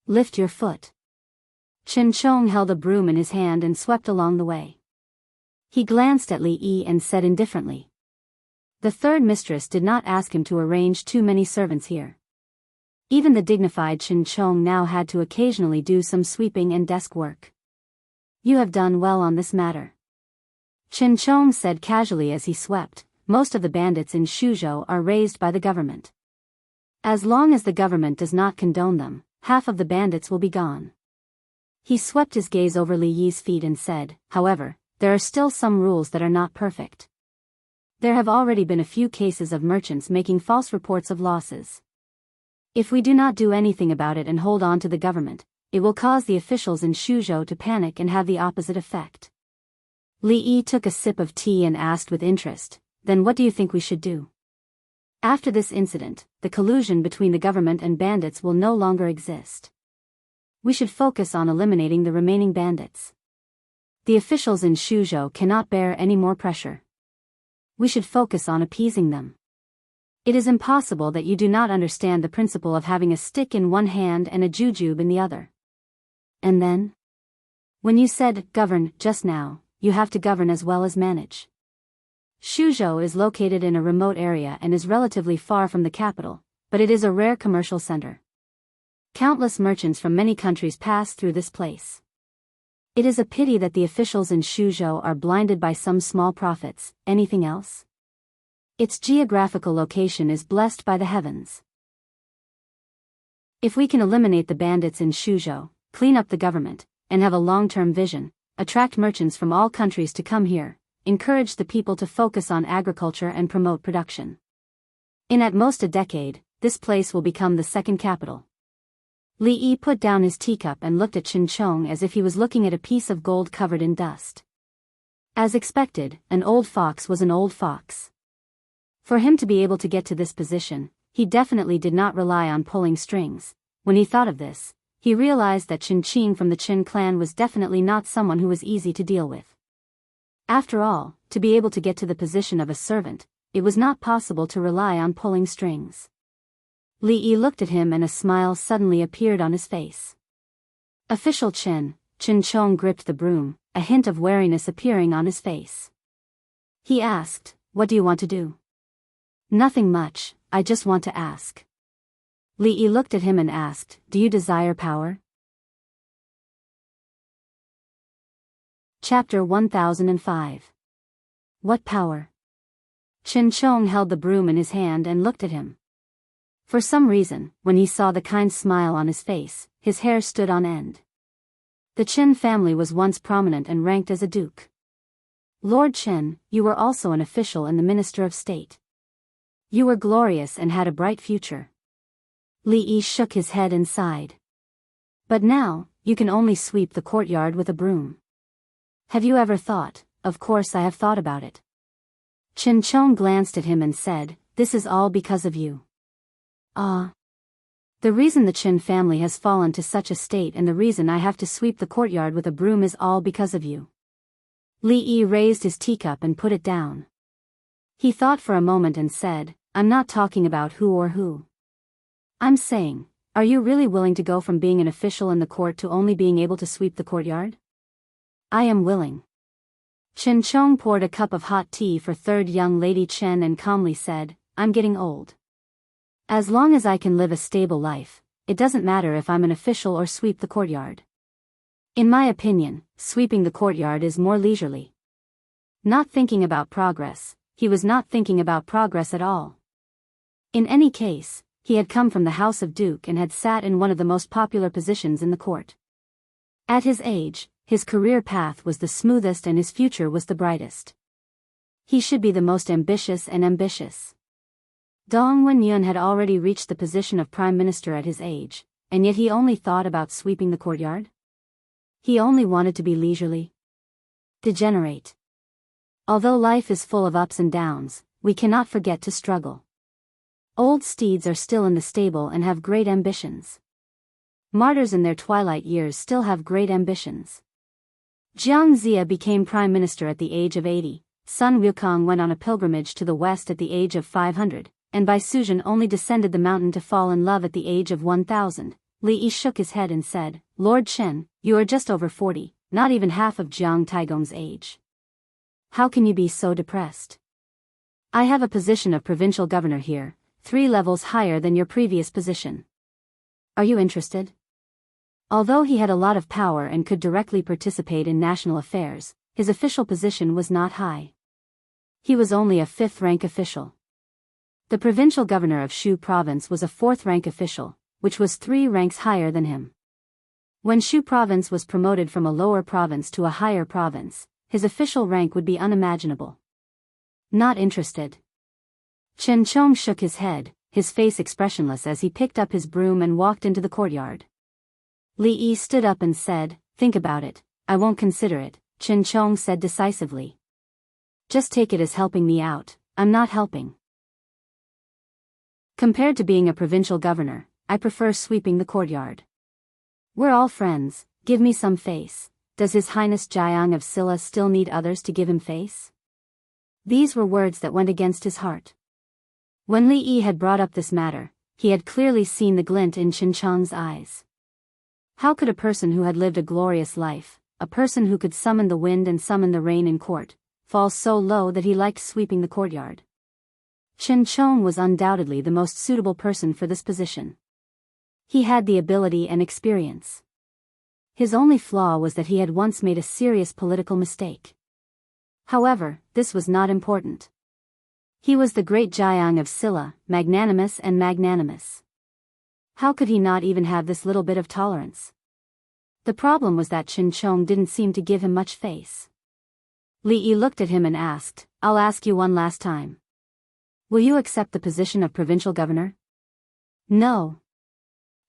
Lift your foot. Chen Chong held a broom in his hand and swept along the way. He glanced at Li Yi and said indifferently. The third mistress did not ask him to arrange too many servants here. Even the dignified Chen Chong now had to occasionally do some sweeping and desk work. You have done well on this matter. Chen Chong said casually as he swept. Most of the bandits in Shuzhou are raised by the government. As long as the government does not condone them, half of the bandits will be gone. He swept his gaze over Li Yi's feet and said, however, there are still some rules that are not perfect. There have already been a few cases of merchants making false reports of losses. If we do not do anything about it and hold on to the government, it will cause the officials in Shuzhou to panic and have the opposite effect. Li Yi took a sip of tea and asked with interest, then what do you think we should do? After this incident, the collusion between the government and bandits will no longer exist. We should focus on eliminating the remaining bandits. The officials in Shuzhou cannot bear any more pressure. We should focus on appeasing them. It is impossible that you do not understand the principle of having a stick in one hand and a jujube in the other. And then? When you said govern just now, you have to govern as well as manage. Shuzhou is located in a remote area and is relatively far from the capital, but it is a rare commercial center. Countless merchants from many countries pass through this place. It is a pity that the officials in Shuzhou are blinded by some small profits. Anything else? Its geographical location is blessed by the heavens. If we can eliminate the bandits in Shuzhou, clean up the government, and have a long-term vision, attract merchants from all countries to come here, encourage the people to focus on agriculture and promote production. In at most a decade, this place will become the second capital. Li Yi put down his teacup and looked at Chen Chong as if he was looking at a piece of gold covered in dust. As expected, an old fox was an old fox. For him to be able to get to this position, he definitely did not rely on pulling strings. When he thought of this, he realized that Chen Qing from the Qin clan was definitely not someone who was easy to deal with. After all, to be able to get to the position of a servant, it was not possible to rely on pulling strings. Li Yi looked at him and a smile suddenly appeared on his face. Official Chen Chong gripped the broom, a hint of wariness appearing on his face. He asked, "What do you want to do?" "Nothing much, I just want to ask." Li Yi looked at him and asked, "Do you desire power?" Chapter 1005. What power? Chen Chong held the broom in his hand and looked at him. For some reason, when he saw the kind smile on his face, his hair stood on end. The Chen family was once prominent and ranked as a duke. Lord Chen, you were also an official and the Minister of State. You were glorious and had a bright future. Li Yi shook his head and sighed. But now, you can only sweep the courtyard with a broom. Have you ever thought? Of course I have thought about it. Chen Chong glanced at him and said, "This is all because of you." Ah. The reason the Chen family has fallen to such a state and the reason I have to sweep the courtyard with a broom is all because of you. Li Yi raised his teacup and put it down. He thought for a moment and said, "I'm not talking about who or who. I'm saying, are you really willing to go from being an official in the court to only being able to sweep the courtyard?" "I am willing." Chen Chong poured a cup of hot tea for third young lady Chen and calmly said, "I'm getting old. As long as I can live a stable life, it doesn't matter if I'm an official or sweep the courtyard. In my opinion, sweeping the courtyard is more leisurely." Not thinking about progress, he was not thinking about progress at all. In any case, he had come from the House of Duke and had sat in one of the most popular positions in the court. At his age, his career path was the smoothest and his future was the brightest. He should be the most ambitious and ambitious. Dong Wenyun had already reached the position of Prime Minister at his age, and yet he only thought about sweeping the courtyard? He only wanted to be leisurely. Degenerate. Although life is full of ups and downs, we cannot forget to struggle. Old steeds are still in the stable and have great ambitions. Martyrs in their twilight years still have great ambitions. Jiang Zia became prime minister at the age of 80, Sun Wukong went on a pilgrimage to the west at the age of 500, and Bai Suzhen only descended the mountain to fall in love at the age of 1000. Li Yi shook his head and said, Lord Chen, you are just over 40, not even half of Jiang Taigong's age. How can you be so depressed? I have a position of provincial governor here, 3 levels higher than your previous position. Are you interested? Although he had a lot of power and could directly participate in national affairs, his official position was not high. He was only a 5th-rank official. The provincial governor of Shu province was a 4th-rank official, which was 3 ranks higher than him. When Shu province was promoted from a lower province to a higher province, his official rank would be unimaginable. Not interested. Chen Chong shook his head, his face expressionless as he picked up his broom and walked into the courtyard. Li Yi stood up and said, think about it, I won't consider it, Chen Chong said decisively. Just take it as helping me out, I'm not helping. Compared to being a provincial governor, I prefer sweeping the courtyard. We're all friends, give me some face. Does His Highness Jiang of Silla still need others to give him face? These were words that went against his heart. When Li Yi had brought up this matter, he had clearly seen the glint in Chen Chong's eyes. How could a person who had lived a glorious life, a person who could summon the wind and summon the rain in court, fall so low that he liked sweeping the courtyard? Chen Chong was undoubtedly the most suitable person for this position. He had the ability and experience. His only flaw was that he had once made a serious political mistake. However, this was not important. He was the great Jiang of Silla, magnanimous and magnanimous. How could he not even have this little bit of tolerance? The problem was that Chen Chong didn't seem to give him much face. Li Yi looked at him and asked, I'll ask you one last time. Will you accept the position of provincial governor? No.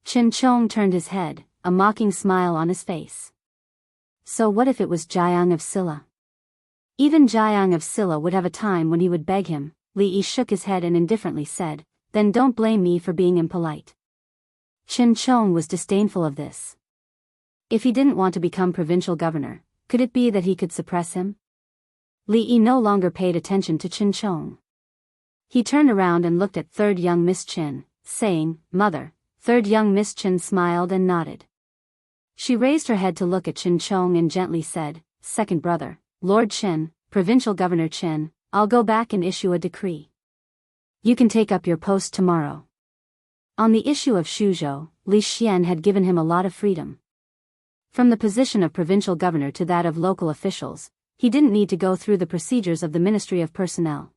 Chen Chong turned his head, a mocking smile on his face. So what if it was Jiang of Silla? Even Jiang of Silla would have a time when he would beg him. Li Yi shook his head and indifferently said, then don't blame me for being impolite. Chen Chong was disdainful of this. If he didn't want to become provincial governor, could it be that he could suppress him? Li Yi no longer paid attention to Chen Chong. He turned around and looked at 3rd young Miss Chen, saying, Mother. 3rd young Miss Chen smiled and nodded. She raised her head to look at Chen Chong and gently said, 2nd brother, Lord Chen, Provincial Governor Chen, I'll go back and issue a decree. You can take up your post tomorrow. On the issue of Shuzhou, Li Xian had given him a lot of freedom. From the position of provincial governor to that of local officials, he didn't need to go through the procedures of the Ministry of Personnel.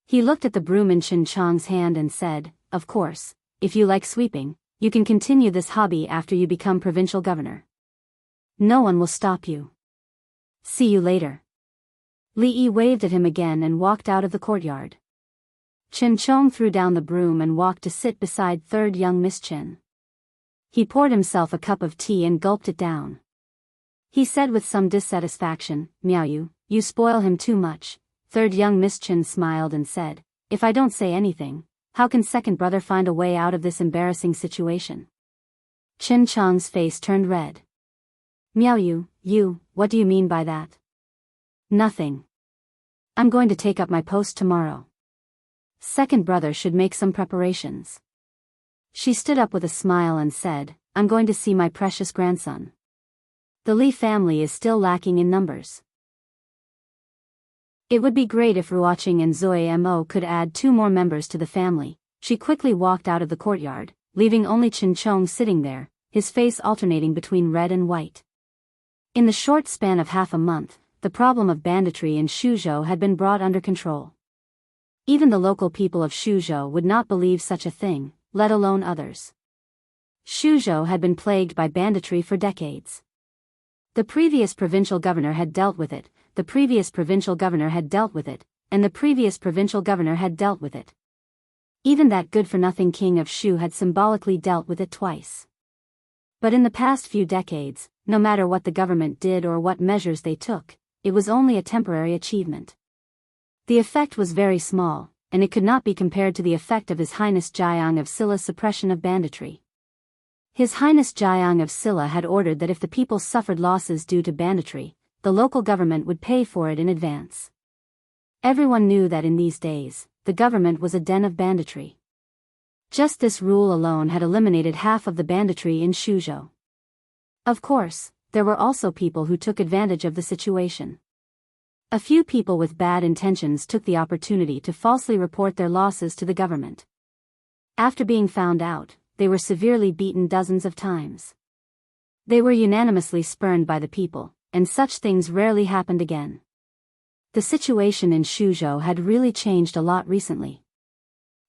He looked at the broom in Chen Chong's hand and said, of course, if you like sweeping, you can continue this hobby after you become provincial governor. No one will stop you. See you later. Li Yi waved at him again and walked out of the courtyard. Chen Chong threw down the broom and walked to sit beside 3rd young Miss Chen. He poured himself a cup of tea and gulped it down. He said with some dissatisfaction, Miao Yu, you spoil him too much. 3rd young Miss Chen smiled and said, if I don't say anything, how can 2nd brother find a way out of this embarrassing situation? Chen Chong's face turned red. Miao Yu, what do you mean by that? Nothing. I'm going to take up my post tomorrow. 2nd brother should make some preparations. She stood up with a smile and said, I'm going to see my precious grandson. The Li family is still lacking in numbers. It would be great if Ruoqing and Zoe Mo could add 2 more members to the family. She quickly walked out of the courtyard, leaving only Chen Chong sitting there, his face alternating between red and white. In the short span of half a month, the problem of banditry in Shuzhou had been brought under control. Even the local people of Shuzhou would not believe such a thing, let alone others. Shuzhou had been plagued by banditry for decades. The previous provincial governor had dealt with it, the previous provincial governor had dealt with it, and the previous provincial governor had dealt with it. Even that good-for-nothing king of Shu had symbolically dealt with it twice. But in the past few decades, no matter what the government did or what measures they took, it was only a temporary achievement. The effect was very small, and it could not be compared to the effect of His Highness Jiang of Silla's suppression of banditry. His Highness Jiang of Silla had ordered that if the people suffered losses due to banditry, the local government would pay for it in advance. Everyone knew that in these days, the government was a den of banditry. Just this rule alone had eliminated half of the banditry in Shuzhou. Of course, there were also people who took advantage of the situation. A few people with bad intentions took the opportunity to falsely report their losses to the government. After being found out, they were severely beaten dozens of times. They were unanimously spurned by the people, and such things rarely happened again. The situation in Shuzhou had really changed a lot recently.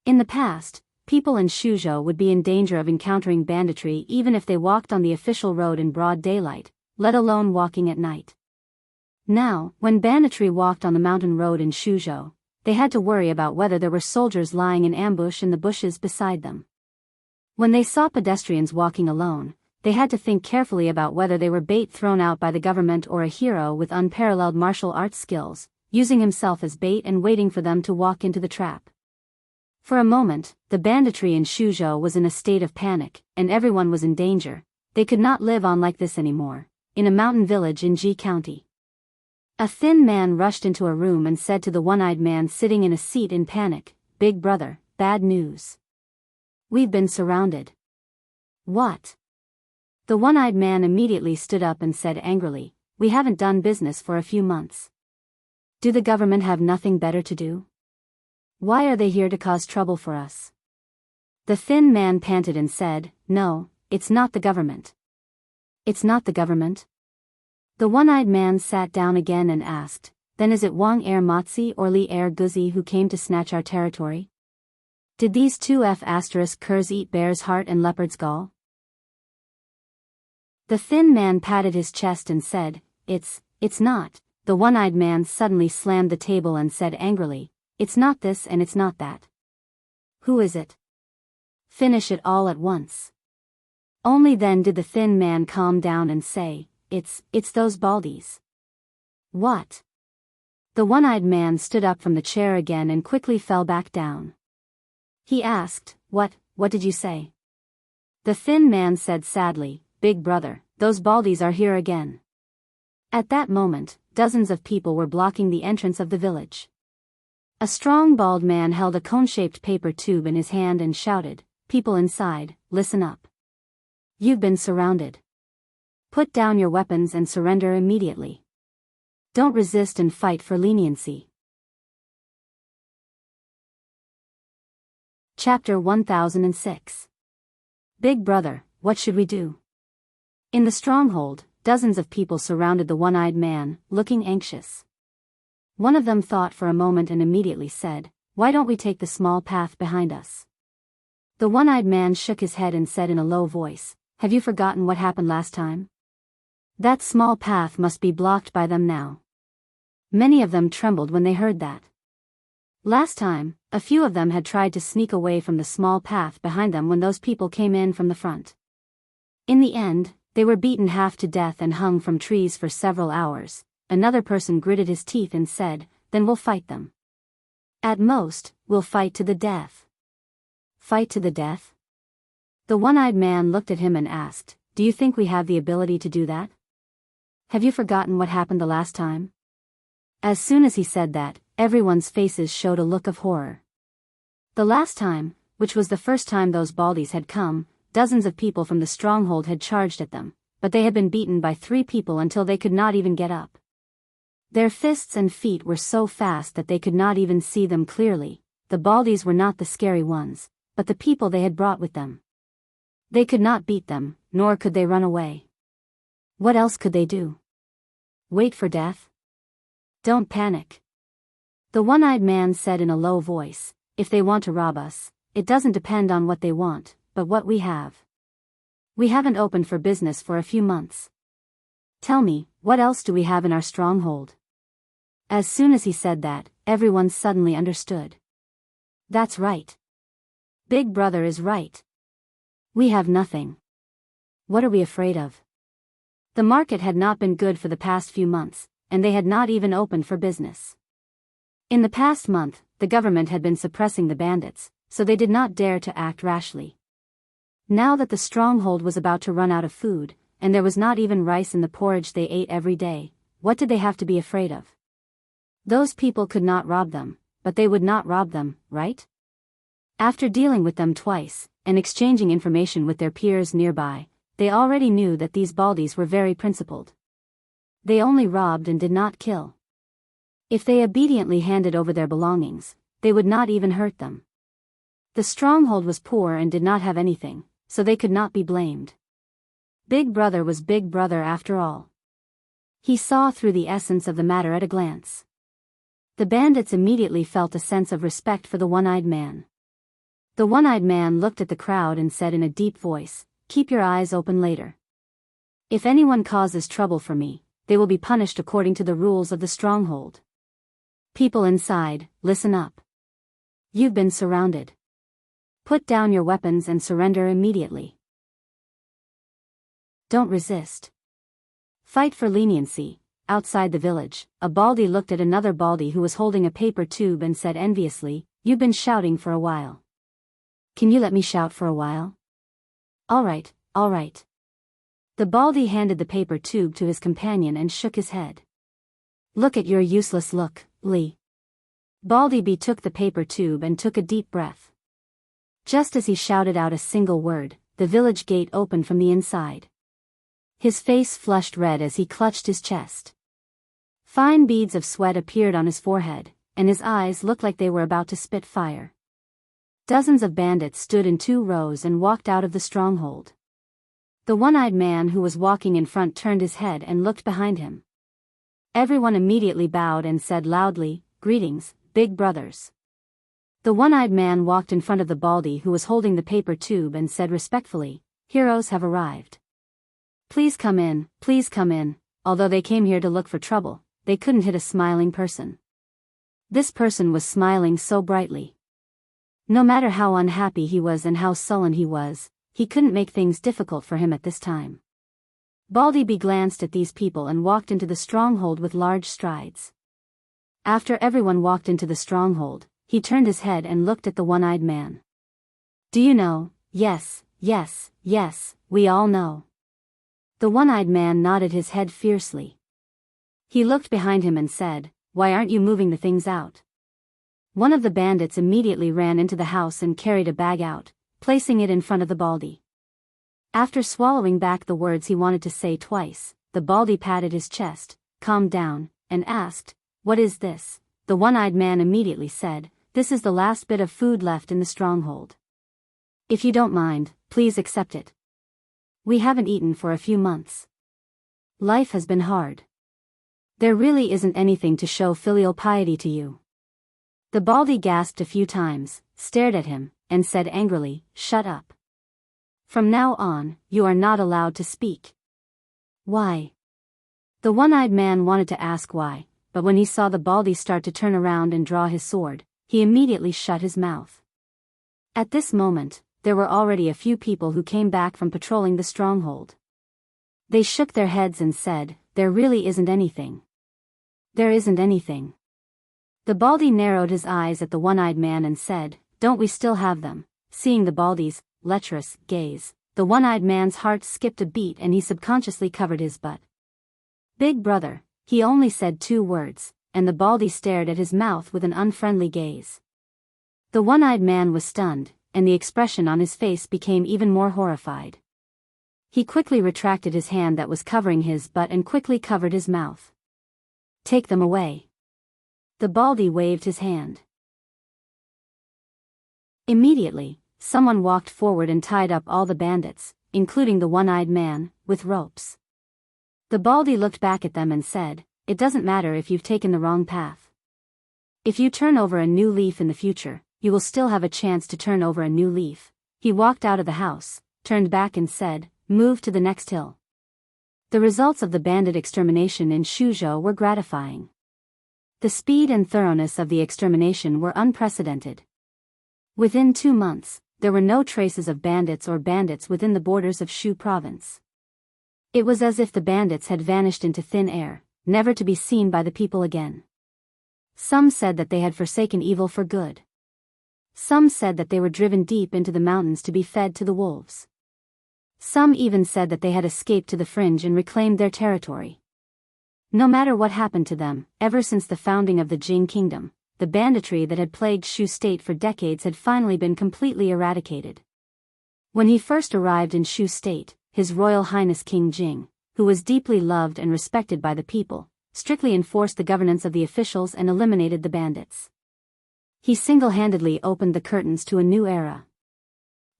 In the past, people in Shuzhou would be in danger of encountering banditry even if they walked on the official road in broad daylight, let alone walking at night. Now, when banditry walked on the mountain road in Shuzhou, they had to worry about whether there were soldiers lying in ambush in the bushes beside them. When they saw pedestrians walking alone, they had to think carefully about whether they were bait thrown out by the government or a hero with unparalleled martial arts skills, using himself as bait and waiting for them to walk into the trap. For a moment, the banditry in Shuzhou was in a state of panic, and everyone was in danger. They could not live on like this anymore, in a mountain village in Ji County. A thin man rushed into a room and said to the one-eyed man sitting in a seat in panic, "Big brother, bad news. We've been surrounded." "What?" The one-eyed man immediately stood up and said angrily, "We haven't done business for a few months. Do the government have nothing better to do? Why are they here to cause trouble for us?" The thin man panted and said, "No, it's not the government." "It's not the government?" The one-eyed man sat down again and asked, "Then is it Wang Matzi or Li Guzi who came to snatch our territory? Did these two curs eat bear's heart and leopard's gall?" The thin man patted his chest and said, It's not." The one-eyed man suddenly slammed the table and said angrily, "It's not this and it's not that. Who is it? Finish it all at once." Only then did the thin man calm down and say, It's those baldies." "What?" The one-eyed man stood up from the chair again and quickly fell back down. He asked, What did you say?" The thin man said sadly, "Big brother, those baldies are here again." At that moment, dozens of people were blocking the entrance of the village. A strong bald man held a cone-shaped paper tube in his hand and shouted, "People inside, listen up. You've been surrounded. Put down your weapons and surrender immediately. Don't resist and fight for leniency." Chapter 1006. Big brother, what should we do? In the stronghold, dozens of people surrounded the one-eyed man, looking anxious. One of them thought for a moment and immediately said, "Why don't we take the small path behind us?" The one-eyed man shook his head and said in a low voice, "Have you forgotten what happened last time? That small path must be blocked by them now." Many of them trembled when they heard that. Last time, a few of them had tried to sneak away from the small path behind them when those people came in from the front. In the end, they were beaten half to death and hung from trees for several hours. Another person gritted his teeth and said, "Then we'll fight them. At most, we'll fight to the death." "Fight to the death?" The one-eyed man looked at him and asked, "Do you think we have the ability to do that? Have you forgotten what happened the last time?" As soon as he said that, everyone's faces showed a look of horror. The last time, which was the first time those baldies had come, dozens of people from the stronghold had charged at them, but they had been beaten by 3 people until they could not even get up. Their fists and feet were so fast that they could not even see them clearly. The baldies were not the scary ones, but the people they had brought with them. They could not beat them, nor could they run away. What else could they do? Wait for death? Don't panic. The one-eyed man said in a low voice, "If they want to rob us, it doesn't depend on what they want, but what we have. We haven't opened for business for a few months. Tell me, what else do we have in our stronghold?" As soon as he said that, everyone suddenly understood. That's right. Big brother is right. We have nothing. What are we afraid of? The market had not been good for the past few months, and they had not even opened for business. In the past month, the government had been suppressing the bandits, so they did not dare to act rashly. Now that the stronghold was about to run out of food, and there was not even rice in the porridge they ate every day, what did they have to be afraid of? Those people could not rob them, but they would not rob them, right? After dealing with them twice, and exchanging information with their peers nearby, they already knew that these Baldies were very principled. They only robbed and did not kill. If they obediently handed over their belongings, they would not even hurt them. The stronghold was poor and did not have anything, so they could not be blamed. Big Brother was Big Brother after all. He saw through the essence of the matter at a glance. The bandits immediately felt a sense of respect for the one-eyed man. The one-eyed man looked at the crowd and said in a deep voice, "Keep your eyes open later. If anyone causes trouble for me, they will be punished according to the rules of the stronghold. People inside, listen up. You've been surrounded. Put down your weapons and surrender immediately. Don't resist. Fight for leniency." Outside the village, a Baldy looked at another Baldy who was holding a paper tube and said enviously, "You've been shouting for a while. Can you let me shout for a while?" All right. The Baldy handed the paper tube to his companion and shook his head. "Look at your useless look, Lee." Baldy B took the paper tube and took a deep breath. Just as he shouted out a single word, the village gate opened from the inside. His face flushed red as he clutched his chest. Fine beads of sweat appeared on his forehead, and his eyes looked like they were about to spit fire. Dozens of bandits stood in 2 rows and walked out of the stronghold. The one-eyed man who was walking in front turned his head and looked behind him. Everyone immediately bowed and said loudly, "Greetings, big brothers." The one-eyed man walked in front of the Baldy who was holding the paper tube and said respectfully, "Heroes have arrived. Please come in." Although they came here to look for trouble, they couldn't hit a smiling person. This person was smiling so brightly. No matter how unhappy he was and how sullen he couldn't make things difficult for him at this time. Baldy B glanced at these people and walked into the stronghold with large strides. After everyone walked into the stronghold, he turned his head and looked at the one-eyed man. "Do you know?" Yes, we all know." The one-eyed man nodded his head fiercely. He looked behind him and said, "Why aren't you moving the things out?" One of the bandits immediately ran into the house and carried a bag out, placing it in front of the Baldy. After swallowing back the words he wanted to say twice, the Baldy patted his chest, calmed down, and asked, "What is this?" The one-eyed man immediately said, "This is the last bit of food left in the stronghold. If you don't mind, please accept it. We haven't eaten for a few months. Life has been hard. There really isn't anything to show filial piety to you." The Baldy gasped a few times, stared at him, and said angrily, "Shut up. From now on, you are not allowed to speak." "Why?" The one-eyed man wanted to ask why, but when he saw the Baldy start to turn around and draw his sword, he immediately shut his mouth. At this moment, there were already a few people who came back from patrolling the stronghold. They shook their heads and said, "There really isn't anything. There isn't anything." The Baldy narrowed his eyes at the one-eyed man and said, "Don't we still have them?" Seeing the Baldy's lecherous gaze, the one-eyed man's heart skipped a beat and he subconsciously covered his butt. "Big brother," he only said 2 words, and the Baldy stared at his mouth with an unfriendly gaze. The one-eyed man was stunned, and the expression on his face became even more horrified. He quickly retracted his hand that was covering his butt and quickly covered his mouth. "Take them away." The Baldy waved his hand. Immediately, someone walked forward and tied up all the bandits, including the one-eyed man, with ropes. The Baldy looked back at them and said, "It doesn't matter if you've taken the wrong path. If you turn over a new leaf in the future, you will still have a chance to turn over a new leaf." He walked out of the house, turned back and said, "Move to the next hill." The results of the bandit extermination in Shuzhou were gratifying. The speed and thoroughness of the extermination were unprecedented. Within 2 months, there were no traces of bandits within the borders of Shu province. It was as if the bandits had vanished into thin air, never to be seen by the people again. Some said that they had forsaken evil for good. Some said that they were driven deep into the mountains to be fed to the wolves. Some even said that they had escaped to the fringe and reclaimed their territory. No matter what happened to them, ever since the founding of the Jing kingdom, the banditry that had plagued Shu state for decades had finally been completely eradicated. When he first arrived in Shu state, His Royal Highness King Jing, who was deeply loved and respected by the people, strictly enforced the governance of the officials and eliminated the bandits. He single-handedly opened the curtains to a new era.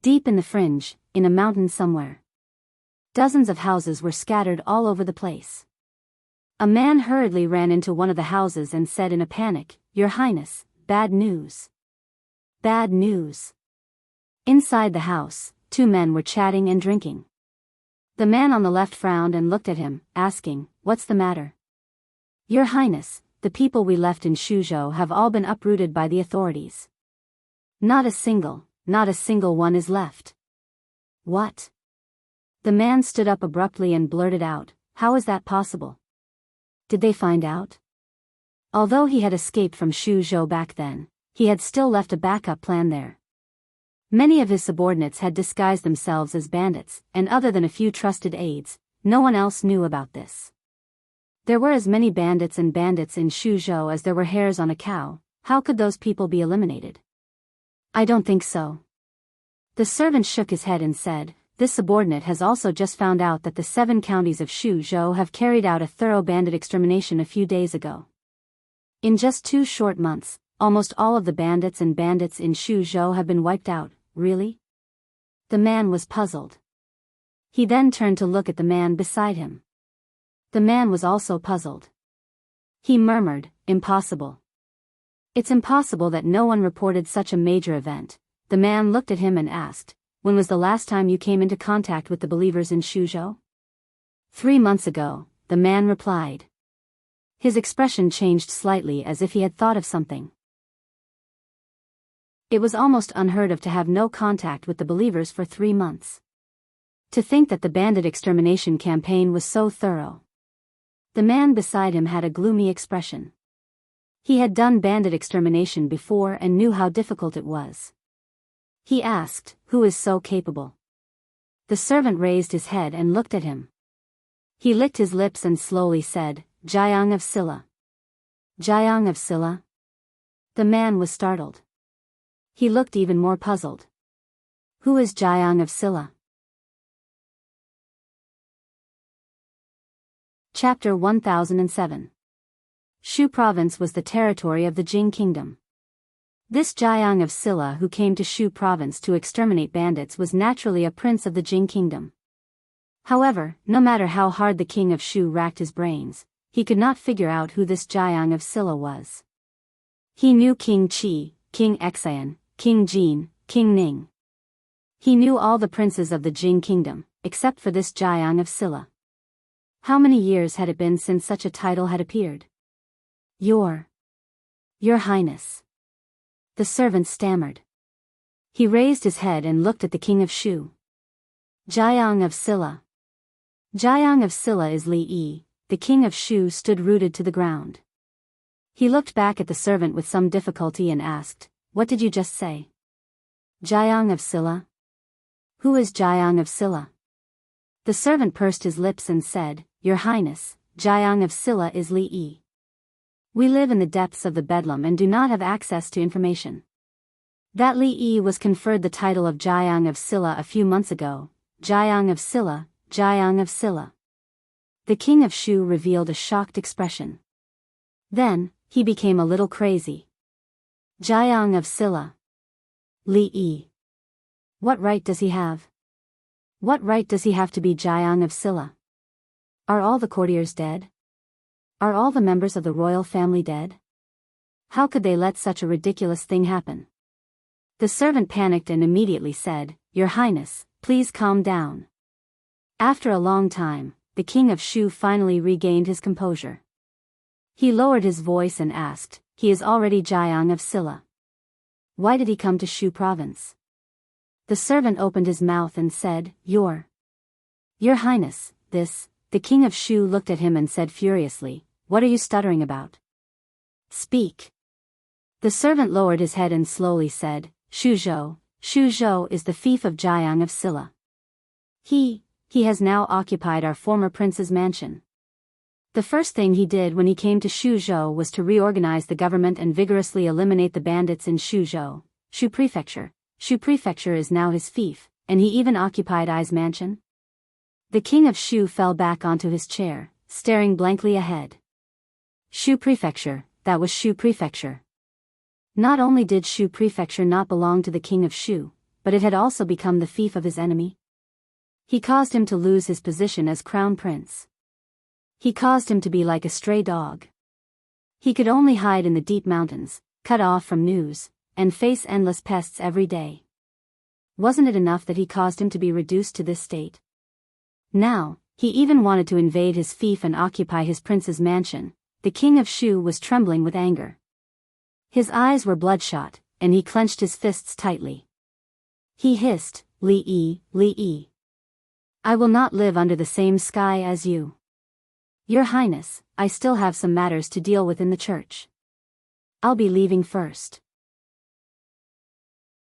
Deep in the fringe, in a mountain somewhere, dozens of houses were scattered all over the place. A man hurriedly ran into one of the houses and said in a panic, "Your Highness, bad news. Bad news." Inside the house, two men were chatting and drinking. The man on the left frowned and looked at him, asking, "What's the matter?" "Your Highness, the people we left in Shuzhou have all been uprooted by the authorities. Not a single one is left." "What?" The man stood up abruptly and blurted out, "How is that possible? Did they find out?" Although he had escaped from Shuzhou back then, he had still left a backup plan there. Many of his subordinates had disguised themselves as bandits, and other than a few trusted aides, no one else knew about this. There were as many bandits in Shuzhou as there were hairs on a cow. How could those people be eliminated? "I don't think so." The servant shook his head and said, "This subordinate has also just found out that the 7 counties of Shuzhou have carried out a thorough bandit extermination a few days ago. In just 2 short months, almost all of the bandits in Shuzhou have been wiped out." "Really?" The man was puzzled. He then turned to look at the man beside him. The man was also puzzled. He murmured, "Impossible. It's impossible that no one reported such a major event." The man looked at him and asked, "When was the last time you came into contact with the believers in Shuzhou?" 3 months ago, the man replied. His expression changed slightly as if he had thought of something. It was almost unheard of to have no contact with the believers for 3 months. To think that the bandit extermination campaign was so thorough. The man beside him had a gloomy expression. He had done bandit extermination before and knew how difficult it was. He asked, "Who is so capable?" The servant raised his head and looked at him. He licked his lips and slowly said, "Jiang of Silla." "Jiang of Silla?" The man was startled. He looked even more puzzled. "Who is Jiang of Silla?" Chapter 1007. Shu Province was the territory of the Jing Kingdom. This Jiang of Silla who came to Shu Province to exterminate bandits was naturally a prince of the Jing Kingdom. However, no matter how hard the king of Shu racked his brains, he could not figure out who this Jiang of Silla was. He knew King Qi, King Xian, King Jin, King Ning. He knew all the princes of the Jing Kingdom, except for this Jiang of Silla. How many years had it been since such a title had appeared? Your Highness." The servant stammered. He raised his head and looked at the king of Shu. "Jiang of Silla." "Jiang of Silla is Li Yi." The king of Shu stood rooted to the ground. He looked back at the servant with some difficulty and asked, "What did you just say?" "Jiang of Silla." "Who is Jiang of Silla?" The servant pursed his lips and said, "Your Highness, Jiang of Silla is Li Yi. We live in the depths of the Bedlam and do not have access to information. That Li Yi was conferred the title of Jiang of Silla a few months ago." "Jiang of Silla, Jiang of Silla." The king of Shu revealed a shocked expression. Then, he became a little crazy. "Jiang of Silla. Li Yi. What right does he have? What right does he have to be Jiang of Silla? Are all the courtiers dead? Are all the members of the royal family dead? How could they let such a ridiculous thing happen?" The servant panicked and immediately said, "Your Highness, please calm down." After a long time, the king of Shu finally regained his composure. He lowered his voice and asked, "He is already Jiang of Silla. Why did he come to Shu Province?" The servant opened his mouth and said, Your Highness, this." The king of Shu looked at him and said furiously, "What are you stuttering about? Speak. The servant lowered his head and slowly said, Shuzhou is the fief of Jiang of Silla. He has now occupied our former prince's mansion. The first thing he did when he came to Shuzhou was to reorganize the government and vigorously eliminate the bandits in Shuzhou, Shu Prefecture. Shu Prefecture is now his fief, and he even occupied Ai's mansion. The king of Shu fell back onto his chair, staring blankly ahead. Shu Prefecture, that was Shu Prefecture. Not only did Shu Prefecture not belong to the king of Shu, but it had also become the fief of his enemy. He caused him to lose his position as crown prince. He caused him to be like a stray dog. He could only hide in the deep mountains, cut off from news, and face endless pests every day. Wasn't it enough that he caused him to be reduced to this state? Now, he even wanted to invade his fief and occupy his prince's mansion. The king of Shu was trembling with anger. His eyes were bloodshot, and he clenched his fists tightly. He hissed, Li Yi. I will not live under the same sky as you. Your Highness, I still have some matters to deal with in the church. I'll be leaving first.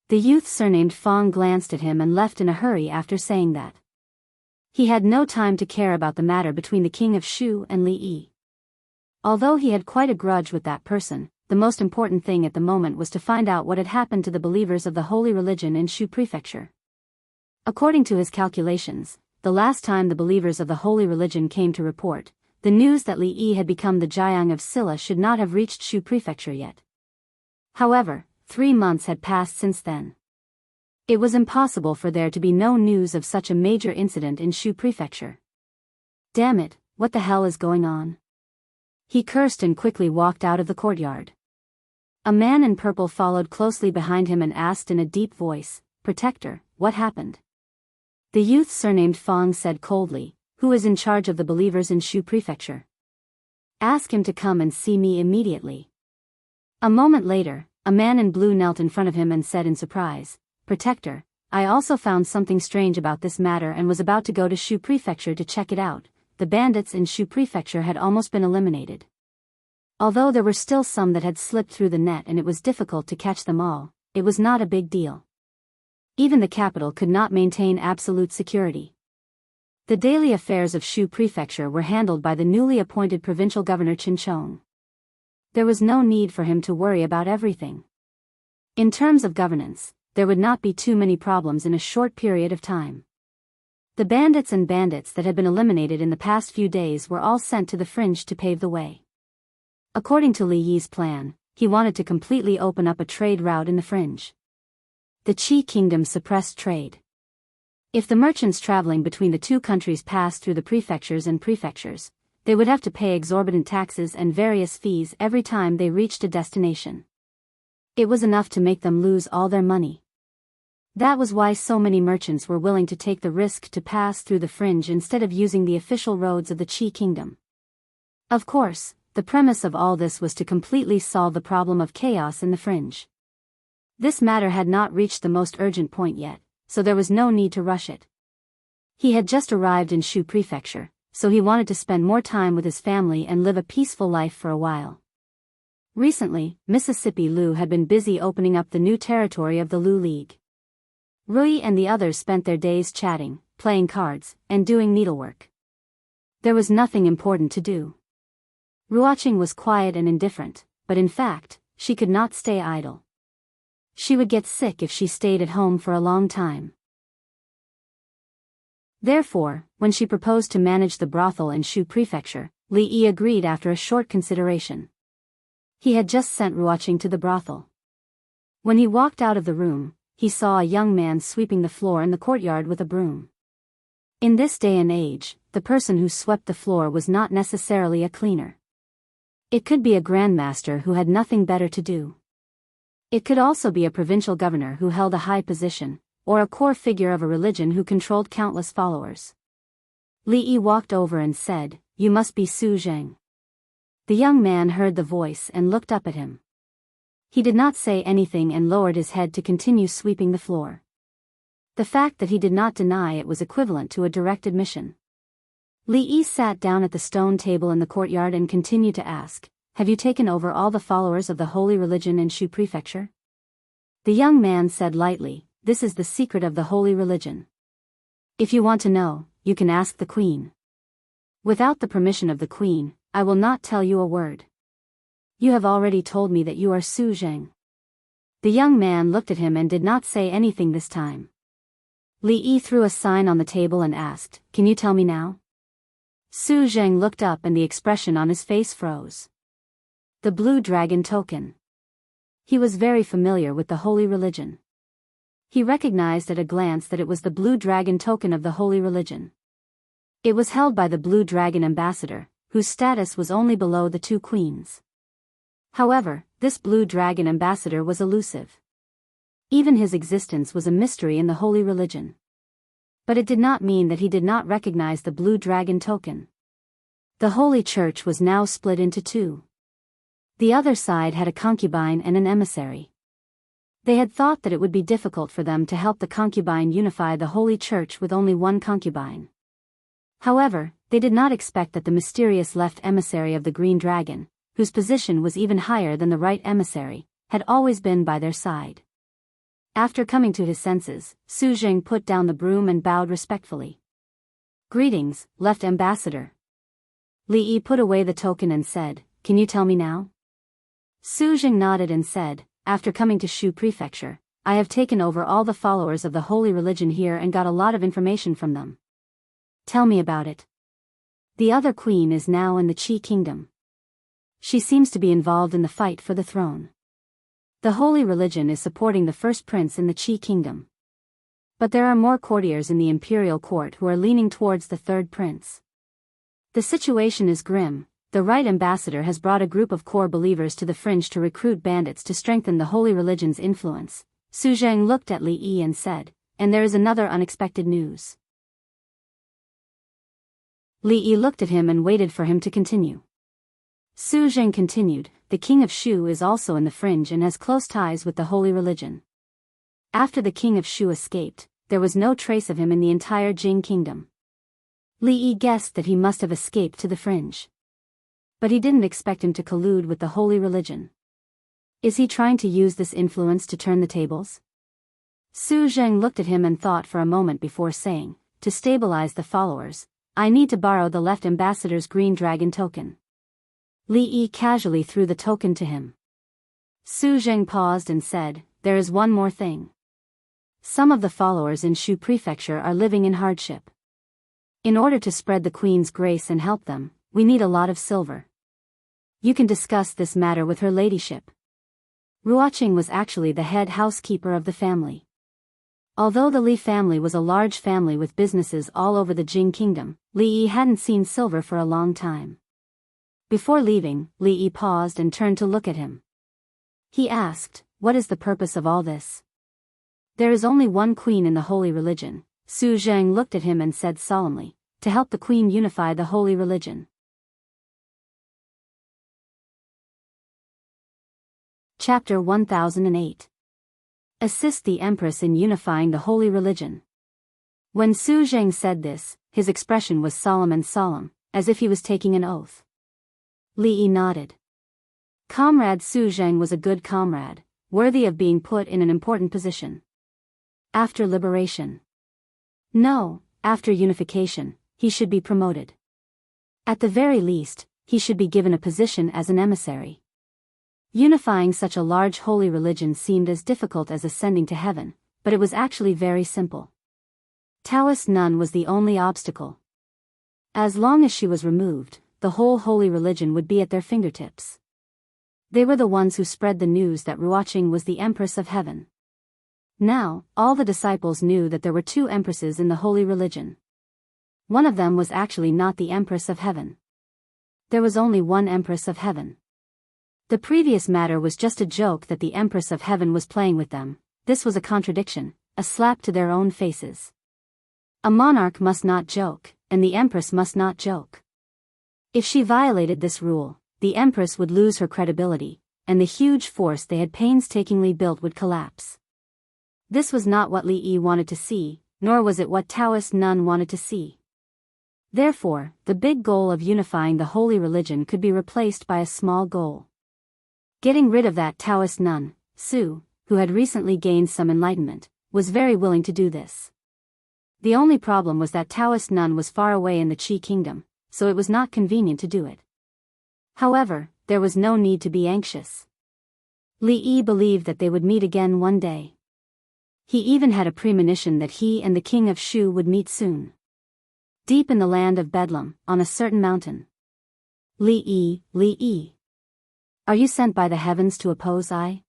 The youth surnamed Fong glanced at him and left in a hurry after saying that. He had no time to care about the matter between the king of Shu and Li Yi. Although he had quite a grudge with that person, the most important thing at the moment was to find out what had happened to the believers of the holy religion in Shu Prefecture. According to his calculations, the last time the believers of the holy religion came to report, the news that Li Yi had become the Jiang of Silla should not have reached Shu Prefecture yet. However, 3 months had passed since then. It was impossible for there to be no news of such a major incident in Shu Prefecture. Damn it, what the hell is going on? He cursed and quickly walked out of the courtyard. A man in purple followed closely behind him and asked in a deep voice, Protector, what happened? The youth surnamed Fong said coldly, Who is in charge of the believers in Shu Prefecture? Ask him to come and see me immediately. A moment later, a man in blue knelt in front of him and said in surprise, Protector, I also found something strange about this matter and was about to go to Shu Prefecture to check it out. The bandits in Shu Prefecture had almost been eliminated. Although there were still some that had slipped through the net and it was difficult to catch them all, it was not a big deal. Even the capital could not maintain absolute security. The daily affairs of Shu Prefecture were handled by the newly appointed provincial governor Chinchong. There was no need for him to worry about everything. In terms of governance, there would not be too many problems in a short period of time. The bandits that had been eliminated in the past few days were all sent to the fringe to pave the way. According to Li Yi's plan, he wanted to completely open up a trade route in the fringe. The Qi kingdom suppressed trade. If the merchants traveling between the two countries passed through the prefectures, they would have to pay exorbitant taxes and various fees every time they reached a destination. It was enough to make them lose all their money. That was why so many merchants were willing to take the risk to pass through the fringe instead of using the official roads of the Qi kingdom. Of course, the premise of all this was to completely solve the problem of chaos in the fringe. This matter had not reached the most urgent point yet, so there was no need to rush it. He had just arrived in Shu Prefecture, so he wanted to spend more time with his family and live a peaceful life for a while. Recently, Mississippi Lu had been busy opening up the new territory of the Lu League. Rui and the others spent their days chatting, playing cards, and doing needlework. There was nothing important to do. Ruoqing was quiet and indifferent, but in fact, she could not stay idle. She would get sick if she stayed at home for a long time. Therefore, when she proposed to manage the brothel in Shu Prefecture, Li Yi agreed after a short consideration. He had just sent Ruoqing to the brothel. When he walked out of the room, he saw a young man sweeping the floor in the courtyard with a broom. In this day and age, the person who swept the floor was not necessarily a cleaner. It could be a grandmaster who had nothing better to do. It could also be a provincial governor who held a high position, or a core figure of a religion who controlled countless followers. Li Yi walked over and said, You must be Su Zheng. The young man heard the voice and looked up at him. He did not say anything and lowered his head to continue sweeping the floor. The fact that he did not deny it was equivalent to a direct admission. Li Yi sat down at the stone table in the courtyard and continued to ask, have you taken over all the followers of the holy religion in Shu Prefecture? The young man said lightly, this is the secret of the holy religion. If you want to know, you can ask the queen. Without the permission of the queen, I will not tell you a word. You have already told me that you are Su Zheng. The young man looked at him and did not say anything this time. Li Yi threw a sign on the table and asked, can you tell me now? Su Zheng looked up and the expression on his face froze. The blue dragon token. He was very familiar with the holy religion. He recognized at a glance that it was the blue dragon token of the holy religion. It was held by the blue dragon ambassador, whose status was only below the two queens. However, this blue dragon ambassador was elusive. Even his existence was a mystery in the holy religion. But it did not mean that he did not recognize the blue dragon token. The holy church was now split into two. The other side had a concubine and an emissary. They had thought that it would be difficult for them to help the concubine unify the holy church with only one concubine. However, they did not expect that the mysterious left emissary of the green dragon, whose position was even higher than the right emissary, had always been by their side. After coming to his senses, Su Zheng put down the broom and bowed respectfully. Greetings, left ambassador. Li Yi put away the token and said, can you tell me now? Su Zheng nodded and said, after coming to Shu Prefecture, I have taken over all the followers of the holy religion here and got a lot of information from them. Tell me about it. The other queen is now in the Qi kingdom. She seems to be involved in the fight for the throne. The holy religion is supporting the first prince in the Qi kingdom. But there are more courtiers in the imperial court who are leaning towards the third prince. The situation is grim. The right ambassador has brought a group of core believers to the fringe to recruit bandits to strengthen the holy religion's influence. Su Zheng looked at Li Yi and said, and there is another unexpected news. Li Yi looked at him and waited for him to continue. Su Zheng continued, the king of Shu is also in the fringe and has close ties with the holy religion. After the king of Shu escaped, there was no trace of him in the entire Jing kingdom. Li Yi guessed that he must have escaped to the fringe. But he didn't expect him to collude with the holy religion. Is he trying to use this influence to turn the tables? Su Zheng looked at him and thought for a moment before saying, to stabilize the followers, I need to borrow the left ambassador's green dragon token. Li Yi casually threw the token to him. Su Zheng paused and said, there is one more thing. Some of the followers in Shu Prefecture are living in hardship. In order to spread the queen's grace and help them, we need a lot of silver. You can discuss this matter with her ladyship. Ruoqing was actually the head housekeeper of the family. Although the Li family was a large family with businesses all over the Jing kingdom, Li Yi hadn't seen silver for a long time. Before leaving, Li Yi paused and turned to look at him. He asked, what is the purpose of all this? There is only one queen in the holy religion. Su Zheng looked at him and said solemnly, to help the queen unify the holy religion. Chapter 1008. Assist the Empress in unifying the holy religion. When Su Zheng said this, his expression was solemn, as if he was taking an oath. Li Yi nodded. Comrade Su Zheng was a good comrade, worthy of being put in an important position. After liberation. No, after unification, he should be promoted. At the very least, he should be given a position as an emissary. Unifying such a large holy religion seemed as difficult as ascending to heaven, but it was actually very simple. Taoist nun was the only obstacle. As long as she was removed, the whole holy religion would be at their fingertips. They were the ones who spread the news that Ruoqing was the Empress of Heaven. Now, all the disciples knew that there were two empresses in the holy religion. One of them was actually not the Empress of Heaven. There was only one Empress of Heaven. The previous matter was just a joke that the Empress of Heaven was playing with them. This was a contradiction, a slap to their own faces. A monarch must not joke, and the Empress must not joke. If she violated this rule, the Empress would lose her credibility, and the huge force they had painstakingly built would collapse. This was not what Li Yi wanted to see, nor was it what Taoist nun wanted to see. Therefore, the big goal of unifying the holy religion could be replaced by a small goal. Getting rid of that Taoist nun, Su, who had recently gained some enlightenment, was very willing to do this. The only problem was that Taoist nun was far away in the Qi kingdom, so it was not convenient to do it. However, there was no need to be anxious. Li Yi believed that they would meet again one day. He even had a premonition that he and the king of Shu would meet soon. Deep in the land of Bedlam, on a certain mountain. Li Yi. Are you sent by the heavens to oppose I?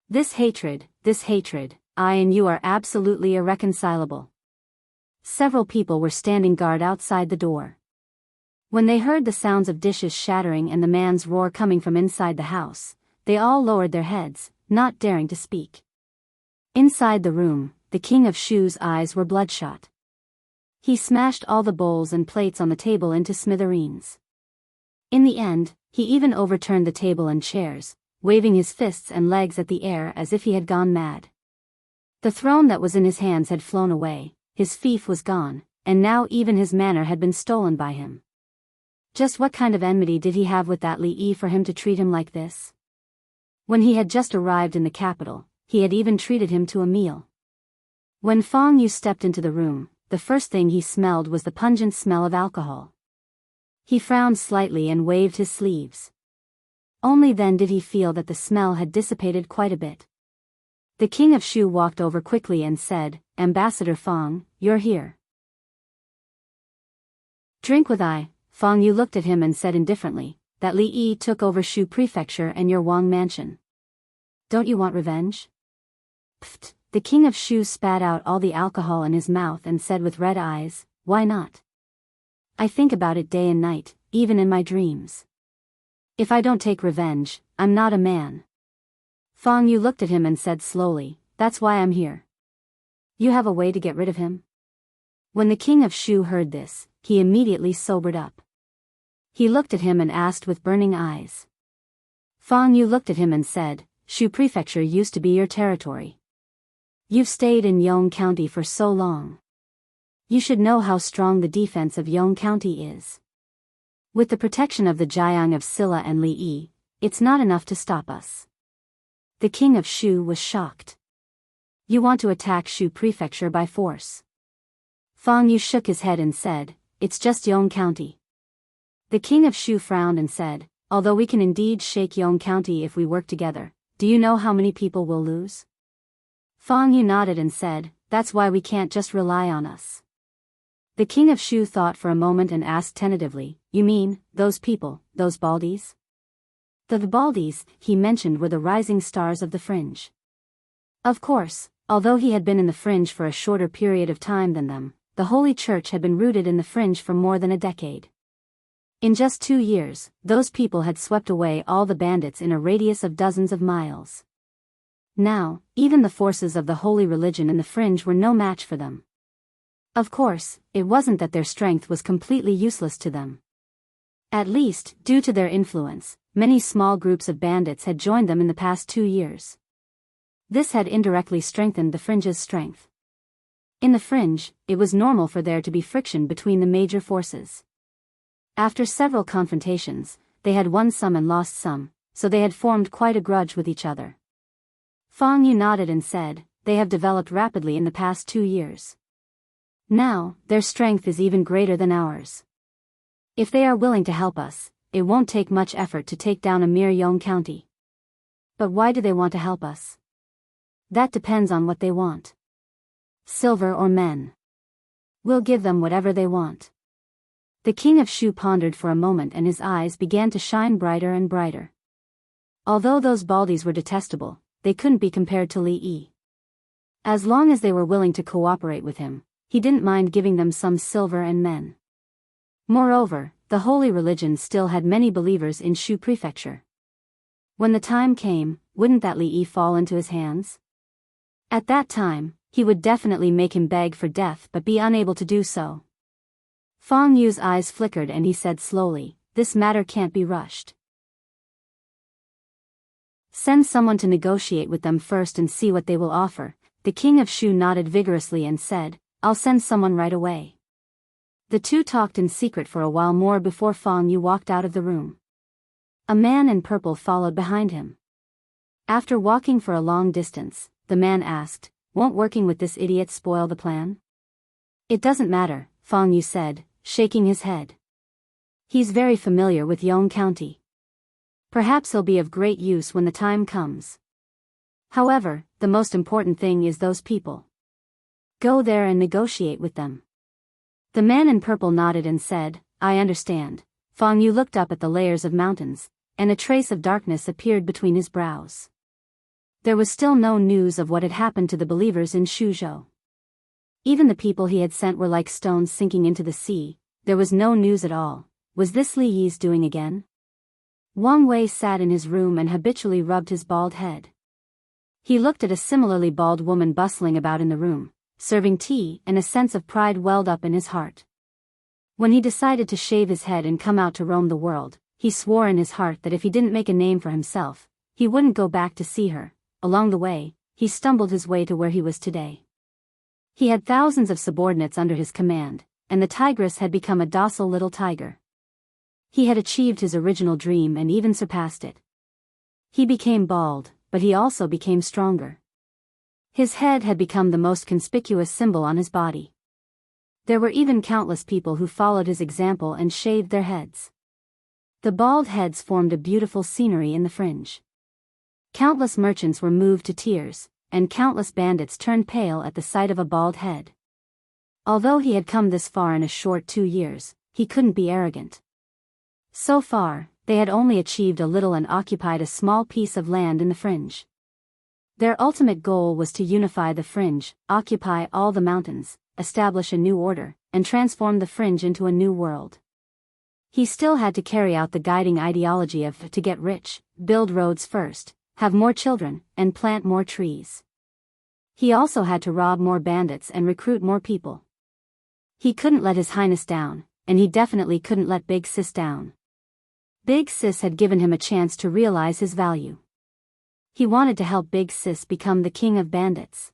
This hatred, I and you are absolutely irreconcilable. Several people were standing guard outside the door. When they heard the sounds of dishes shattering and the man's roar coming from inside the house, they all lowered their heads, not daring to speak. Inside the room, the king of Shu's eyes were bloodshot. He smashed all the bowls and plates on the table into smithereens. In the end, he even overturned the table and chairs, waving his fists and legs at the air as if he had gone mad. The throne that was in his hands had flown away, his fief was gone, and now even his manor had been stolen by him. Just what kind of enmity did he have with that Li Yi for him to treat him like this? When he had just arrived in the capital, he had even treated him to a meal. When Fang Yu stepped into the room, the first thing he smelled was the pungent smell of alcohol. He frowned slightly and waved his sleeves. Only then did he feel that the smell had dissipated quite a bit. The king of Shu walked over quickly and said, "Ambassador Fang, you're here. Drink with I." Fang Yu looked at him and said indifferently, "That Li Yi took over Shu Prefecture and your Wang mansion. Don't you want revenge?" Pfft. The king of Shu spat out all the alcohol in his mouth and said with red eyes, "Why not? I think about it day and night, even in my dreams. If I don't take revenge, I'm not a man." Fang Yu looked at him and said slowly, "That's why I'm here. You have a way to get rid of him?" When the king of Shu heard this, he immediately sobered up. He looked at him and asked with burning eyes. Fang Yu looked at him and said, "Shu Prefecture used to be your territory. You've stayed in Yong County for so long. You should know how strong the defense of Yong County is. With the protection of the Jiang of Silla and Li Yi, it's not enough to stop us." The king of Shu was shocked. "You want to attack Shu Prefecture by force?" Fang Yu shook his head and said, "It's just Yong County." The king of Shu frowned and said, "Although we can indeed shake Yong County if we work together, do you know how many people we'll lose?" Fang Yu nodded and said, "That's why we can't just rely on us." The king of Shu thought for a moment and asked tentatively, "You mean, those people, those Baldies?" The Baldies, he mentioned, were the rising stars of the fringe. Of course, although he had been in the fringe for a shorter period of time than them, the Holy Church had been rooted in the fringe for more than a decade. In just 2 years, those people had swept away all the bandits in a radius of dozens of miles. Now, even the forces of the holy religion in the fringe were no match for them. Of course, it wasn't that their strength was completely useless to them. At least, due to their influence, many small groups of bandits had joined them in the past 2 years. This had indirectly strengthened the fringe's strength. In the fringe, it was normal for there to be friction between the major forces. After several confrontations, they had won some and lost some, so they had formed quite a grudge with each other. Fang Yu nodded and said, "They have developed rapidly in the past 2 years. Now, their strength is even greater than ours. If they are willing to help us, it won't take much effort to take down a mere Yong County." "But why do they want to help us?" "That depends on what they want. Silver or men. We'll give them whatever they want." The king of Shu pondered for a moment and his eyes began to shine brighter and brighter. Although those Baldies were detestable, they couldn't be compared to Li Yi. As long as they were willing to cooperate with him, he didn't mind giving them some silver and men. Moreover, the holy religion still had many believers in Shu Prefecture. When the time came, wouldn't that Li Yi fall into his hands? At that time, he would definitely make him beg for death but be unable to do so. Fang Yu's eyes flickered and he said slowly, "This matter can't be rushed. Send someone to negotiate with them first and see what they will offer." The king of Shu nodded vigorously and said, "I'll send someone right away." The two talked in secret for a while more before Fang Yu walked out of the room. A man in purple followed behind him. After walking for a long distance, the man asked, "Won't working with this idiot spoil the plan?" "It doesn't matter," Fang Yu said, shaking his head. "He's very familiar with Yong County. Perhaps he'll be of great use when the time comes. However, the most important thing is those people. Go there and negotiate with them." The man in purple nodded and said, "I understand." Fang Yu looked up at the layers of mountains, and a trace of darkness appeared between his brows. There was still no news of what had happened to the believers in Shuzhou. Even the people he had sent were like stones sinking into the sea. There was no news at all. Was this Li Yi's doing again? Wang Wei sat in his room and habitually rubbed his bald head. He looked at a similarly bald woman bustling about in the room, serving tea, and a sense of pride welled up in his heart. When he decided to shave his head and come out to roam the world, he swore in his heart that if he didn't make a name for himself, he wouldn't go back to see her. Along the way, he stumbled his way to where he was today. He had thousands of subordinates under his command, and the tigress had become a docile little tiger. He had achieved his original dream and even surpassed it. He became bald, but he also became stronger. His head had become the most conspicuous symbol on his body. There were even countless people who followed his example and shaved their heads. The bald heads formed a beautiful scenery in the fringe. Countless merchants were moved to tears, and countless bandits turned pale at the sight of a bald head. Although he had come this far in a short 2 years, he couldn't be arrogant. So far, they had only achieved a little and occupied a small piece of land in the fringe. Their ultimate goal was to unify the fringe, occupy all the mountains, establish a new order, and transform the fringe into a new world. He still had to carry out the guiding ideology of to get rich, build roads first, have more children, and plant more trees. He also had to rob more bandits and recruit more people. He couldn't let His Highness down, and he definitely couldn't let Big Sis down. Big Sis had given him a chance to realize his value. He wanted to help Big Sis become the king of bandits.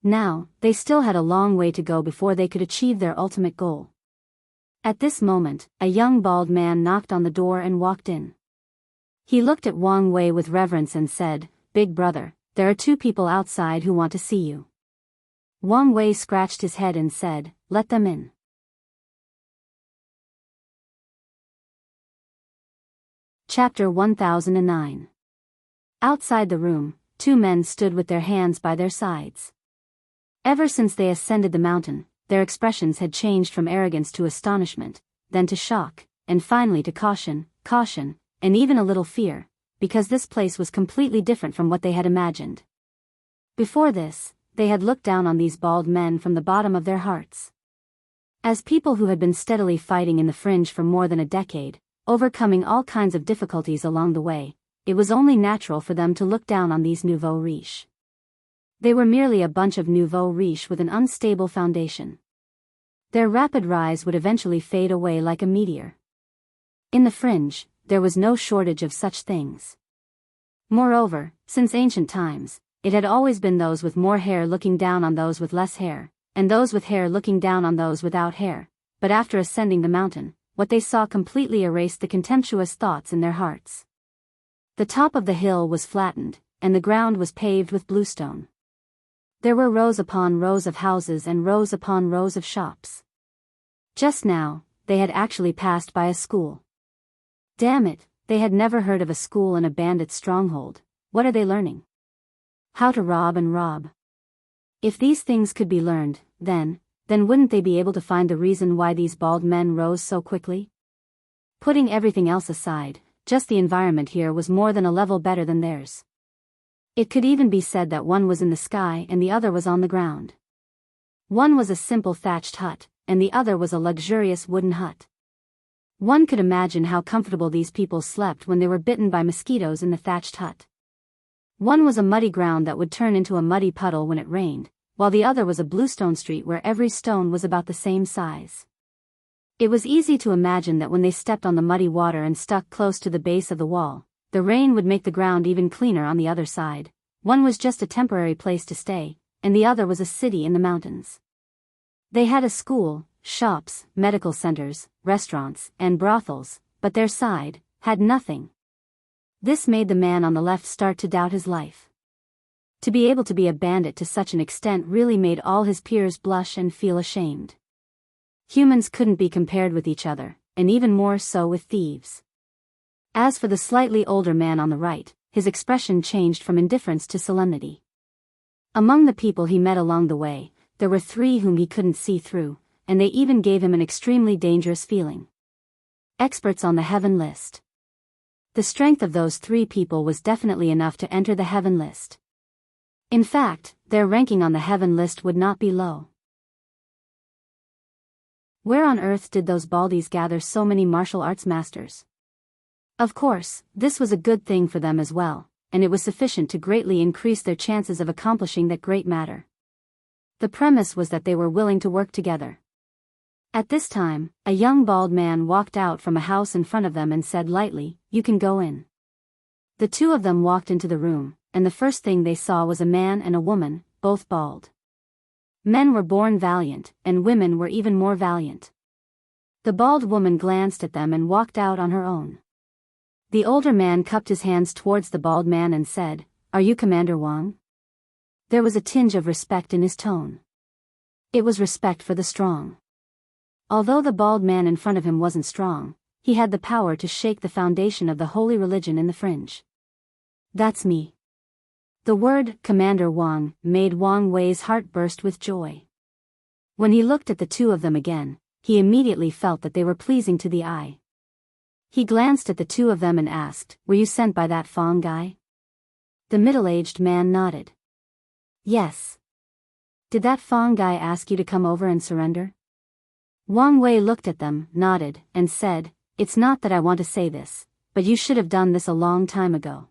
Now, they still had a long way to go before they could achieve their ultimate goal. At this moment, a young bald man knocked on the door and walked in. He looked at Wang Wei with reverence and said, "Big brother, there are 2 people outside who want to see you." Wang Wei scratched his head and said, "Let them in." Chapter 1009. Outside the room, 2 men stood with their hands by their sides. Ever since they ascended the mountain, their expressions had changed from arrogance to astonishment, then to shock, and finally to caution, and even a little fear, because this place was completely different from what they had imagined. Before this, they had looked down on these bald men from the bottom of their hearts. As people who had been steadily fighting in the fringe for more than a decade, overcoming all kinds of difficulties along the way, it was only natural for them to look down on these nouveaux riches. They were merely a bunch of nouveaux riches with an unstable foundation. Their rapid rise would eventually fade away like a meteor. In the fringe, there was no shortage of such things. Moreover, since ancient times, it had always been those with more hair looking down on those with less hair, and those with hair looking down on those without hair, but after ascending the mountain, what they saw completely erased the contemptuous thoughts in their hearts. The top of the hill was flattened, and the ground was paved with bluestone. There were rows upon rows of houses and rows upon rows of shops. Just now, they had actually passed by a school. Damn it, they had never heard of a school in a bandit stronghold. What are they learning? How to rob and rob. If these things could be learned, then wouldn't they be able to find the reason why these bald men rose so quickly? Putting everything else aside, just the environment here was more than a level better than theirs. It could even be said that one was in the sky and the other was on the ground. One was a simple thatched hut, and the other was a luxurious wooden hut. One could imagine how comfortable these people slept when they were bitten by mosquitoes in the thatched hut. One was a muddy ground that would turn into a muddy puddle when it rained, while the other was a bluestone street where every stone was about the same size. It was easy to imagine that when they stepped on the muddy water and stuck close to the base of the wall, the rain would make the ground even cleaner on the other side. One was just a temporary place to stay, and the other was a city in the mountains. They had a school, shops, medical centers, restaurants, and brothels, but their side had nothing. This made the man on the left start to doubt his life. To be able to be a bandit to such an extent really made all his peers blush and feel ashamed. Humans couldn't be compared with each other, and even more so with thieves. As for the slightly older man on the right, his expression changed from indifference to solemnity. Among the people he met along the way, there were 3 whom he couldn't see through, and they even gave him an extremely dangerous feeling. Experts on the heaven list. The strength of those 3 people was definitely enough to enter the heaven list. In fact, their ranking on the heaven list would not be low. Where on earth did those baldies gather so many martial arts masters? Of course, this was a good thing for them as well, and it was sufficient to greatly increase their chances of accomplishing that great matter. The premise was that they were willing to work together. At this time, a young bald man walked out from a house in front of them and said lightly, "You can go in." The 2 of them walked into the room, and the first thing they saw was a man and a woman, both bald. Men were born valiant, and women were even more valiant. The bald woman glanced at them and walked out on her own. The older man cupped his hands towards the bald man and said, "Are you Commander Wang?" There was a tinge of respect in his tone. It was respect for the strong. Although the bald man in front of him wasn't strong, he had the power to shake the foundation of the holy religion in the fringe. "That's me." The word Commander Wang made Wang Wei's heart burst with joy. When he looked at the 2 of them again, he immediately felt that they were pleasing to the eye. He glanced at the 2 of them and asked, "Were you sent by that Fong guy?" The middle-aged man nodded. "Yes." "Did that Fong guy ask you to come over and surrender?" Wang Wei looked at them, nodded, and said, "It's not that I want to say this, but you should have done this a long time ago.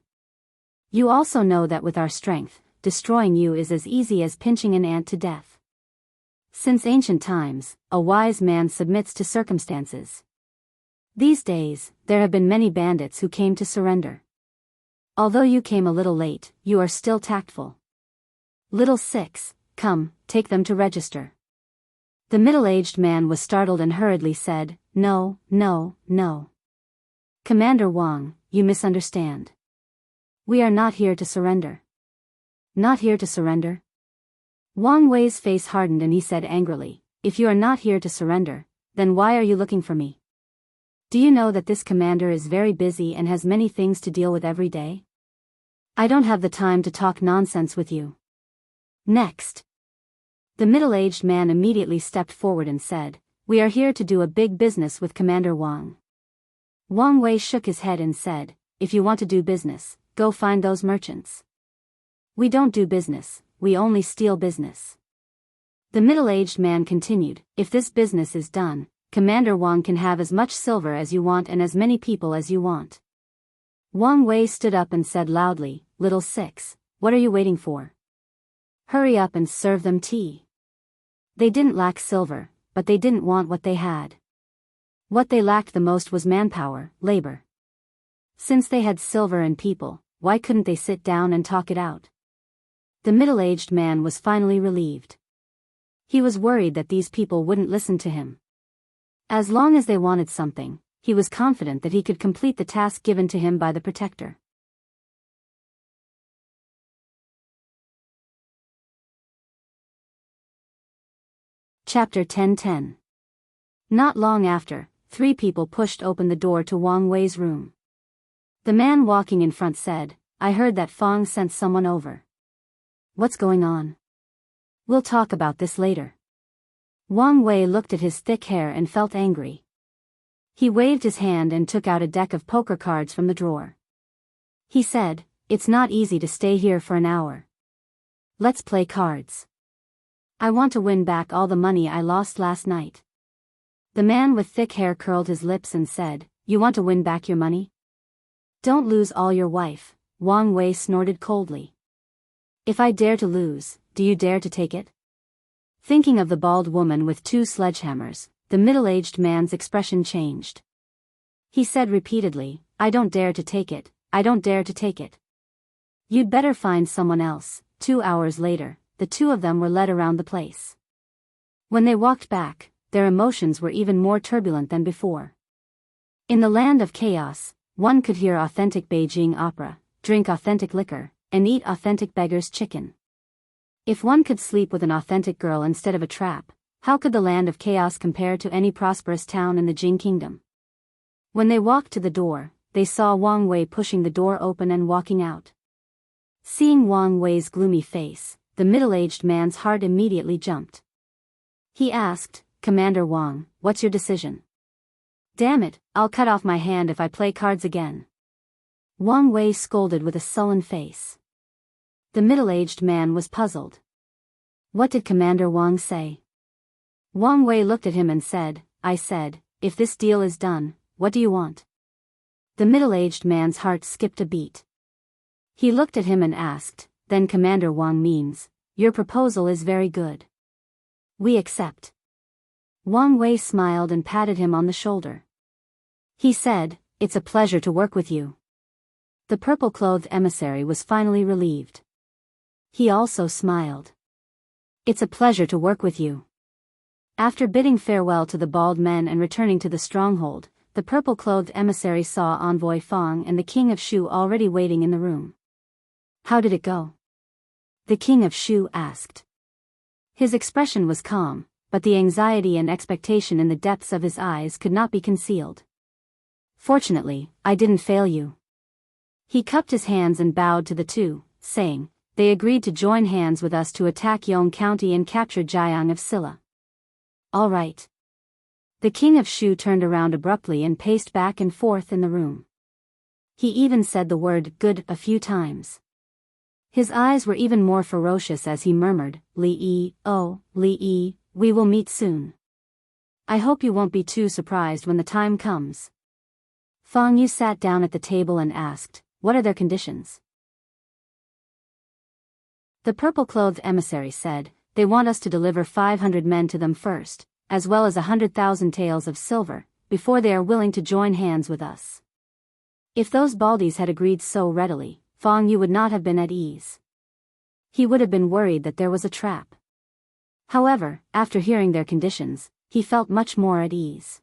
You also know that with our strength, destroying you is as easy as pinching an ant to death. Since ancient times, a wise man submits to circumstances. These days, there have been many bandits who came to surrender. Although you came a little late, you are still tactful. Little 6, come, take them to register." The middle-aged man was startled and hurriedly said, "No, no, no. Commander Wang, you misunderstand. We are not here to surrender." "Not here to surrender?" Wang Wei's face hardened and he said angrily, "If you are not here to surrender, then why are you looking for me? Do you know that this commander is very busy and has many things to deal with every day? I don't have the time to talk nonsense with you. Next." The middle-aged man immediately stepped forward and said, "We are here to do a big business with Commander Wang." Wang Wei shook his head and said, "If you want to do business, go find those merchants. We don't do business, we only steal business." The middle-aged man continued, "If this business is done, Commander Wang can have as much silver as you want and as many people as you want." Wang Wei stood up and said loudly, "Little 6, what are you waiting for? Hurry up and serve them tea." They didn't lack silver, but they didn't want what they had. What they lacked the most was manpower, labor. Since they had silver and people, why couldn't they sit down and talk it out? The middle-aged man was finally relieved. He was worried that these people wouldn't listen to him. As long as they wanted something, he was confident that he could complete the task given to him by the protector. Chapter 10:10. Not long after, 3 people pushed open the door to Wang Wei's room. The man walking in front said, "I heard that Fong sent someone over. What's going on? We'll talk about this later." Wang Wei looked at his thick hair and felt angry. He waved his hand and took out a deck of poker cards from the drawer. He said, "It's not easy to stay here for an hour. Let's play cards. I want to win back all the money I lost last night." The man with thick hair curled his lips and said, "You want to win back your money? Don't lose all your wife," Wang Wei snorted coldly. "If I dare to lose, do you dare to take it?" Thinking of the bald woman with 2 sledgehammers, the middle-aged man's expression changed. He said repeatedly, "I don't dare to take it, I don't dare to take it." "You'd better find someone else." 2 hours later, the 2 of them were led around the place. When they walked back, their emotions were even more turbulent than before. In the land of chaos, one could hear authentic Beijing opera, drink authentic liquor, and eat authentic beggar's chicken. If one could sleep with an authentic girl instead of a trap, how could the land of chaos compare to any prosperous town in the Jing kingdom? When they walked to the door, they saw Wang Wei pushing the door open and walking out. Seeing Wang Wei's gloomy face, the middle-aged man's heart immediately jumped. He asked, "Commander Wang, what's your decision?" "Damn it, I'll cut off my hand if I play cards again," Wang Wei scolded with a sullen face. The middle-aged man was puzzled. What did Commander Wang say? Wang Wei looked at him and said, "I said, if this deal is done, what do you want?" The middle-aged man's heart skipped a beat. He looked at him and asked, "Then Commander Wang means, your proposal is very good. We accept." Wang Wei smiled and patted him on the shoulder. He said, "It's a pleasure to work with you." The purple-clothed emissary was finally relieved. He also smiled. "It's a pleasure to work with you." After bidding farewell to the bald men and returning to the stronghold, the purple-clothed emissary saw Envoy Fang and the King of Shu already waiting in the room. "How did it go?" the King of Shu asked. His expression was calm, but the anxiety and expectation in the depths of his eyes could not be concealed. "Fortunately, I didn't fail you." He cupped his hands and bowed to the two, saying, "They agreed to join hands with us to attack Yong County and capture Jiang of Silla." "All right." The King of Shu turned around abruptly and paced back and forth in the room. He even said the word "good" a few times. His eyes were even more ferocious as he murmured, "Li Yi, oh, Li Yi, we will meet soon. I hope you won't be too surprised when the time comes." Fang Yu sat down at the table and asked, "What are their conditions?" The purple-clothed emissary said, "They want us to deliver 500 men to them first, as well as 100,000 taels of silver, before they are willing to join hands with us." If those baldies had agreed so readily, Fang Yu would not have been at ease. He would have been worried that there was a trap. However, after hearing their conditions, he felt much more at ease.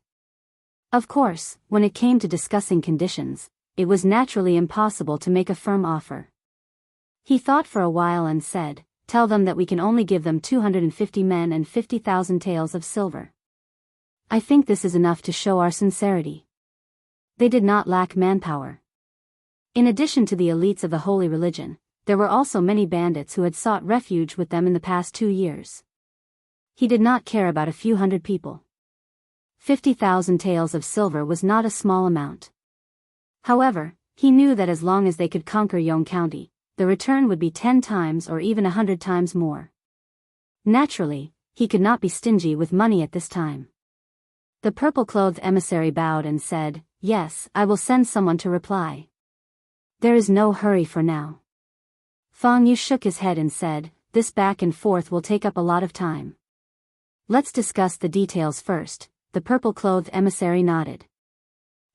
Of course, when it came to discussing conditions, it was naturally impossible to make a firm offer. He thought for a while and said, "Tell them that we can only give them 250 men and 50,000 taels of silver. I think this is enough to show our sincerity." They did not lack manpower. In addition to the elites of the holy religion, there were also many bandits who had sought refuge with them in the past 2 years. He did not care about a few hundred people. 50,000 taels of silver was not a small amount. However, he knew that as long as they could conquer Yong County, the return would be 10 times or even 100 times more. Naturally, he could not be stingy with money at this time. The purple-clothed emissary bowed and said, "Yes, I will send someone to reply. There is no hurry for now." Fang Yu shook his head and said, "This back and forth will take up a lot of time. Let's discuss the details first." The purple-clothed emissary nodded.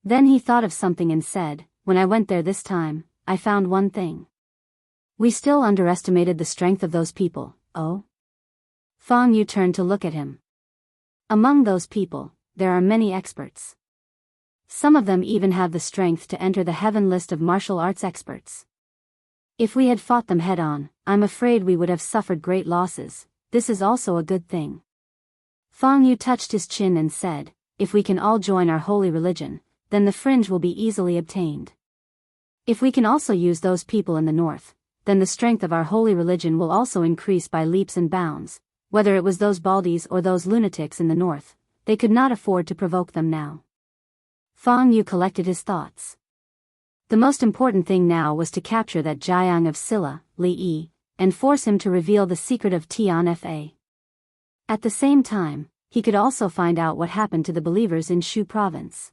Then he thought of something and said, "When I went there this time, I found one thing. We still underestimated the strength of those people." "Oh?" Fang Yu turned to look at him. "Among those people, there are many experts. Some of them even have the strength to enter the heaven list of martial arts experts. If we had fought them head-on, I'm afraid we would have suffered great losses. This is also a good thing." Fang Yu touched his chin and said, "If we can all join our holy religion, then the fringe will be easily obtained. If we can also use those people in the north, then the strength of our holy religion will also increase by leaps and bounds. Whether it was those baldies or those lunatics in the north, they could not afford to provoke them now." Fang Yu collected his thoughts. The most important thing now was to capture that Jiang of Silla, Li Yi, and force him to reveal the secret of Tian Fa. At the same time, he could also find out what happened to the believers in Shu province.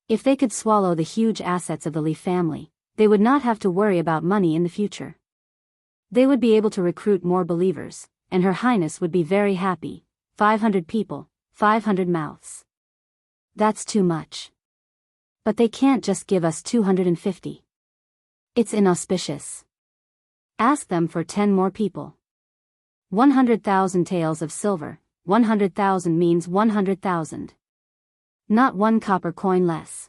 If they could swallow the huge assets of the Li family, they would not have to worry about money in the future. They would be able to recruit more believers, and Her Highness would be very happy. 500 people, 500 mouths. That's too much. But they can't just give us 250. It's inauspicious. Ask them for 10 more people. 100,000 taels of silver, 100,000 means 100,000. Not one copper coin less.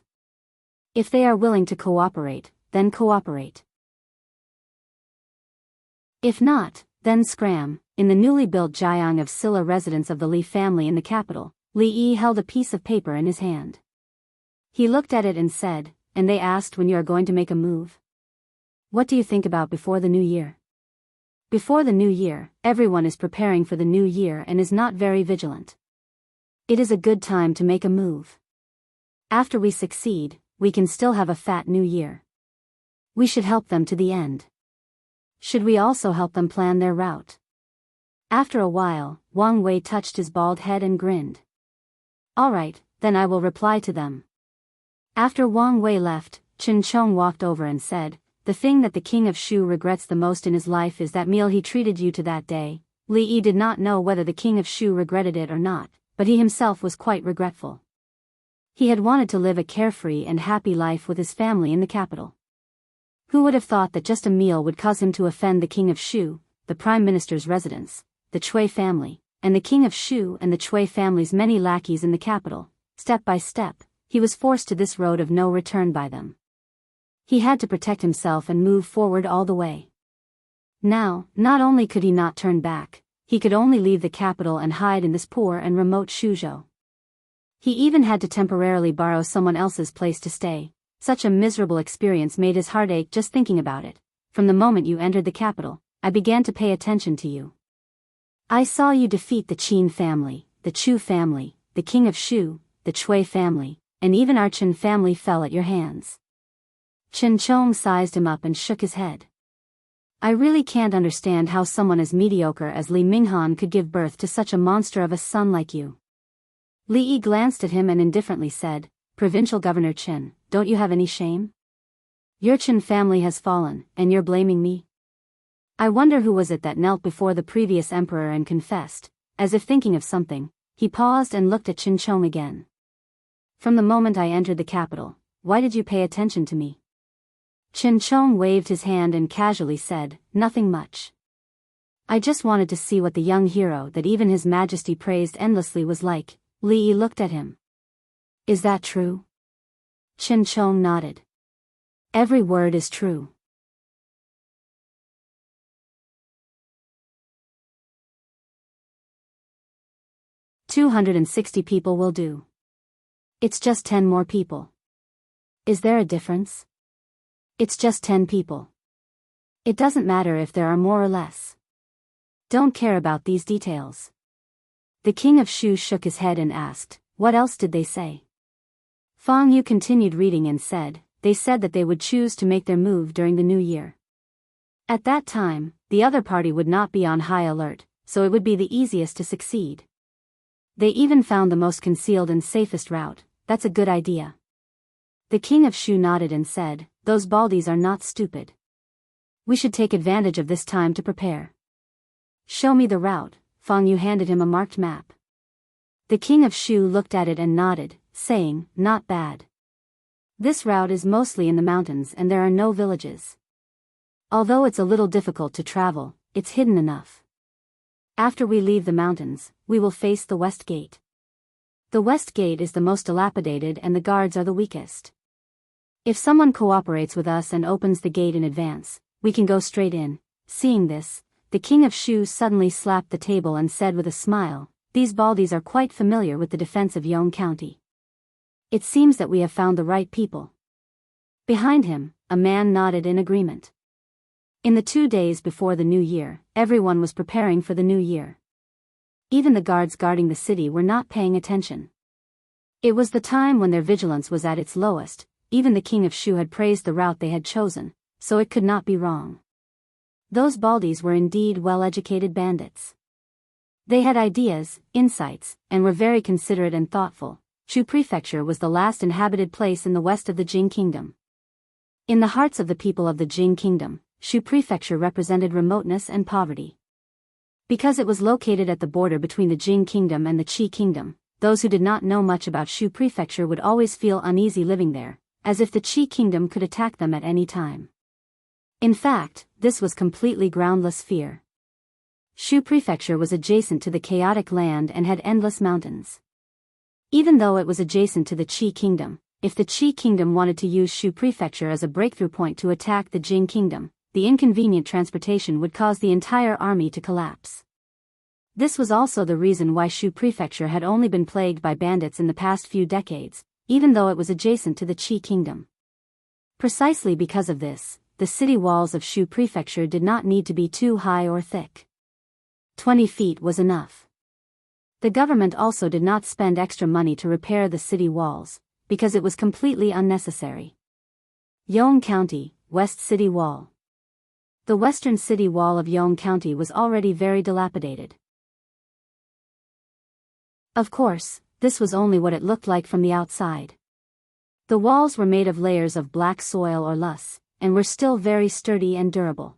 If they are willing to cooperate, then cooperate. If not, then scram. In the newly built Jiang of Silla residence of the Li family in the capital, Li Yi held a piece of paper in his hand. He looked at it and said, "And they asked when you are going to make a move? What do you think about before the new year?" Before the new year, everyone is preparing for the new year and is not very vigilant. It is a good time to make a move. After we succeed, we can still have a fat new year. We should help them to the end. Should we also help them plan their route? After a while, Wang Wei touched his bald head and grinned. "All right, then I will reply to them." After Wang Wei left, Chen Chong walked over and said, "The thing that the king of Shu regrets the most in his life is that meal he treated you to that day." Li Yi did not know whether the king of Shu regretted it or not, but he himself was quite regretful. He had wanted to live a carefree and happy life with his family in the capital. Who would have thought that just a meal would cause him to offend the king of Shu, the prime minister's residence, the Cui family, and the king of Shu and the Cui family's many lackeys in the capital? Step by step, he was forced to this road of no return by them. He had to protect himself and move forward all the way. Now, not only could he not turn back, he could only leave the capital and hide in this poor and remote Shuzhou. He even had to temporarily borrow someone else's place to stay. Such a miserable experience made his heart ache just thinking about it. "From the moment you entered the capital, I began to pay attention to you. I saw you defeat the Qin family, the Chu family, the king of Shu, the Cui family, and even our Chen family fell at your hands." Chen Chong sized him up and shook his head. "I really can't understand how someone as mediocre as Li Minghan could give birth to such a monster of a son like you." Li Yi glanced at him and indifferently said, "Provincial Governor Chen, don't you have any shame? Your Chen family has fallen, and you're blaming me? I wonder who was it that knelt before the previous emperor and confessed." As if thinking of something, he paused and looked at Chen Chong again. "From the moment I entered the capital, why did you pay attention to me?" Chen Chong waved his hand and casually said, "Nothing much. I just wanted to see what the young hero that even His Majesty praised endlessly was like." Li Yi looked at him. "Is that true?" Chen Chong nodded. "Every word is true." "260 people will do. It's just 10 more people. Is there a difference? It's just 10 people. It doesn't matter if there are more or less. Don't care about these details." The king of Shu shook his head and asked, "What else did they say?" Fang Yu continued reading and said, "They said that they would choose to make their move during the new year. At that time, the other party would not be on high alert, so it would be the easiest to succeed. They even found the most concealed and safest route. That's a good idea." The king of Shu nodded and said, "Those baldies are not stupid. We should take advantage of this time to prepare." "Show me the route." Fang Yu handed him a marked map. The king of Shu looked at it and nodded, saying, "Not bad. This route is mostly in the mountains and there are no villages. Although it's a little difficult to travel, it's hidden enough. After we leave the mountains, we will face the west gate. The west gate is the most dilapidated and the guards are the weakest. If someone cooperates with us and opens the gate in advance, we can go straight in." Seeing this, the king of Shu suddenly slapped the table and said with a smile, "These baldies are quite familiar with the defense of Yong County. It seems that we have found the right people." Behind him, a man nodded in agreement. In the 2 days before the new year, everyone was preparing for the new year. Even the guards guarding the city were not paying attention. It was the time when their vigilance was at its lowest. Even the king of Shu had praised the route they had chosen, so it could not be wrong. Those baldies were indeed well-educated bandits. They had ideas, insights, and were very considerate and thoughtful. Shu Prefecture was the last inhabited place in the west of the Jing Kingdom. In the hearts of the people of the Jing Kingdom, Shu Prefecture represented remoteness and poverty. Because it was located at the border between the Jing Kingdom and the Qi Kingdom, those who did not know much about Shu Prefecture would always feel uneasy living there, as if the Qi Kingdom could attack them at any time. In fact, this was completely groundless fear. Shu Prefecture was adjacent to the chaotic land and had endless mountains. Even though it was adjacent to the Qi Kingdom, if the Qi Kingdom wanted to use Shu Prefecture as a breakthrough point to attack the Jing Kingdom, the inconvenient transportation would cause the entire army to collapse. This was also the reason why Shu Prefecture had only been plagued by bandits in the past few decades, even though it was adjacent to the Qi Kingdom. Precisely because of this, the city walls of Shu Prefecture did not need to be too high or thick. 20 feet was enough. The government also did not spend extra money to repair the city walls, because it was completely unnecessary. Yong County, West City Wall. The western city wall of Yong County was already very dilapidated. Of course, this was only what it looked like from the outside. The walls were made of layers of black soil or loess, and were still very sturdy and durable.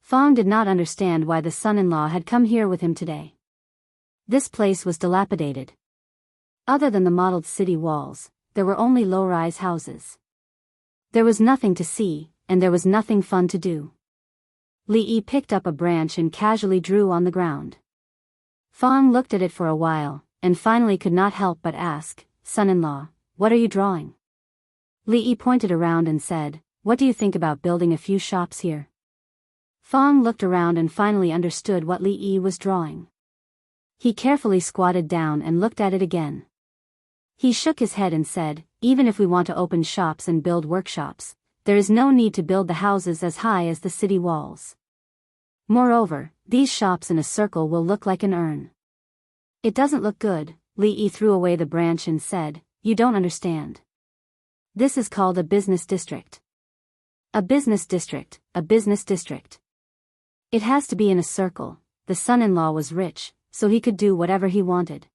Fong did not understand why the son-in-law had come here with him today. This place was dilapidated. Other than the modeled city walls, there were only low-rise houses. There was nothing to see, and there was nothing fun to do. Li Yi picked up a branch and casually drew on the ground. Fong looked at it for a while, and finally could not help but ask, "Son-in-law, what are you drawing?" Li Yi pointed around and said, "What do you think about building a few shops here?" Fong looked around and finally understood what Li Yi was drawing. He carefully squatted down and looked at it again. He shook his head and said, "Even if we want to open shops and build workshops, there is no need to build the houses as high as the city walls. Moreover, these shops in a circle will look like an urn." "It doesn't look good." Li Yi threw away the branch and said, "You don't understand. This is called a business district. A business district, a business district. It has to be in a circle." The son-in-law was rich, so he could do whatever he wanted.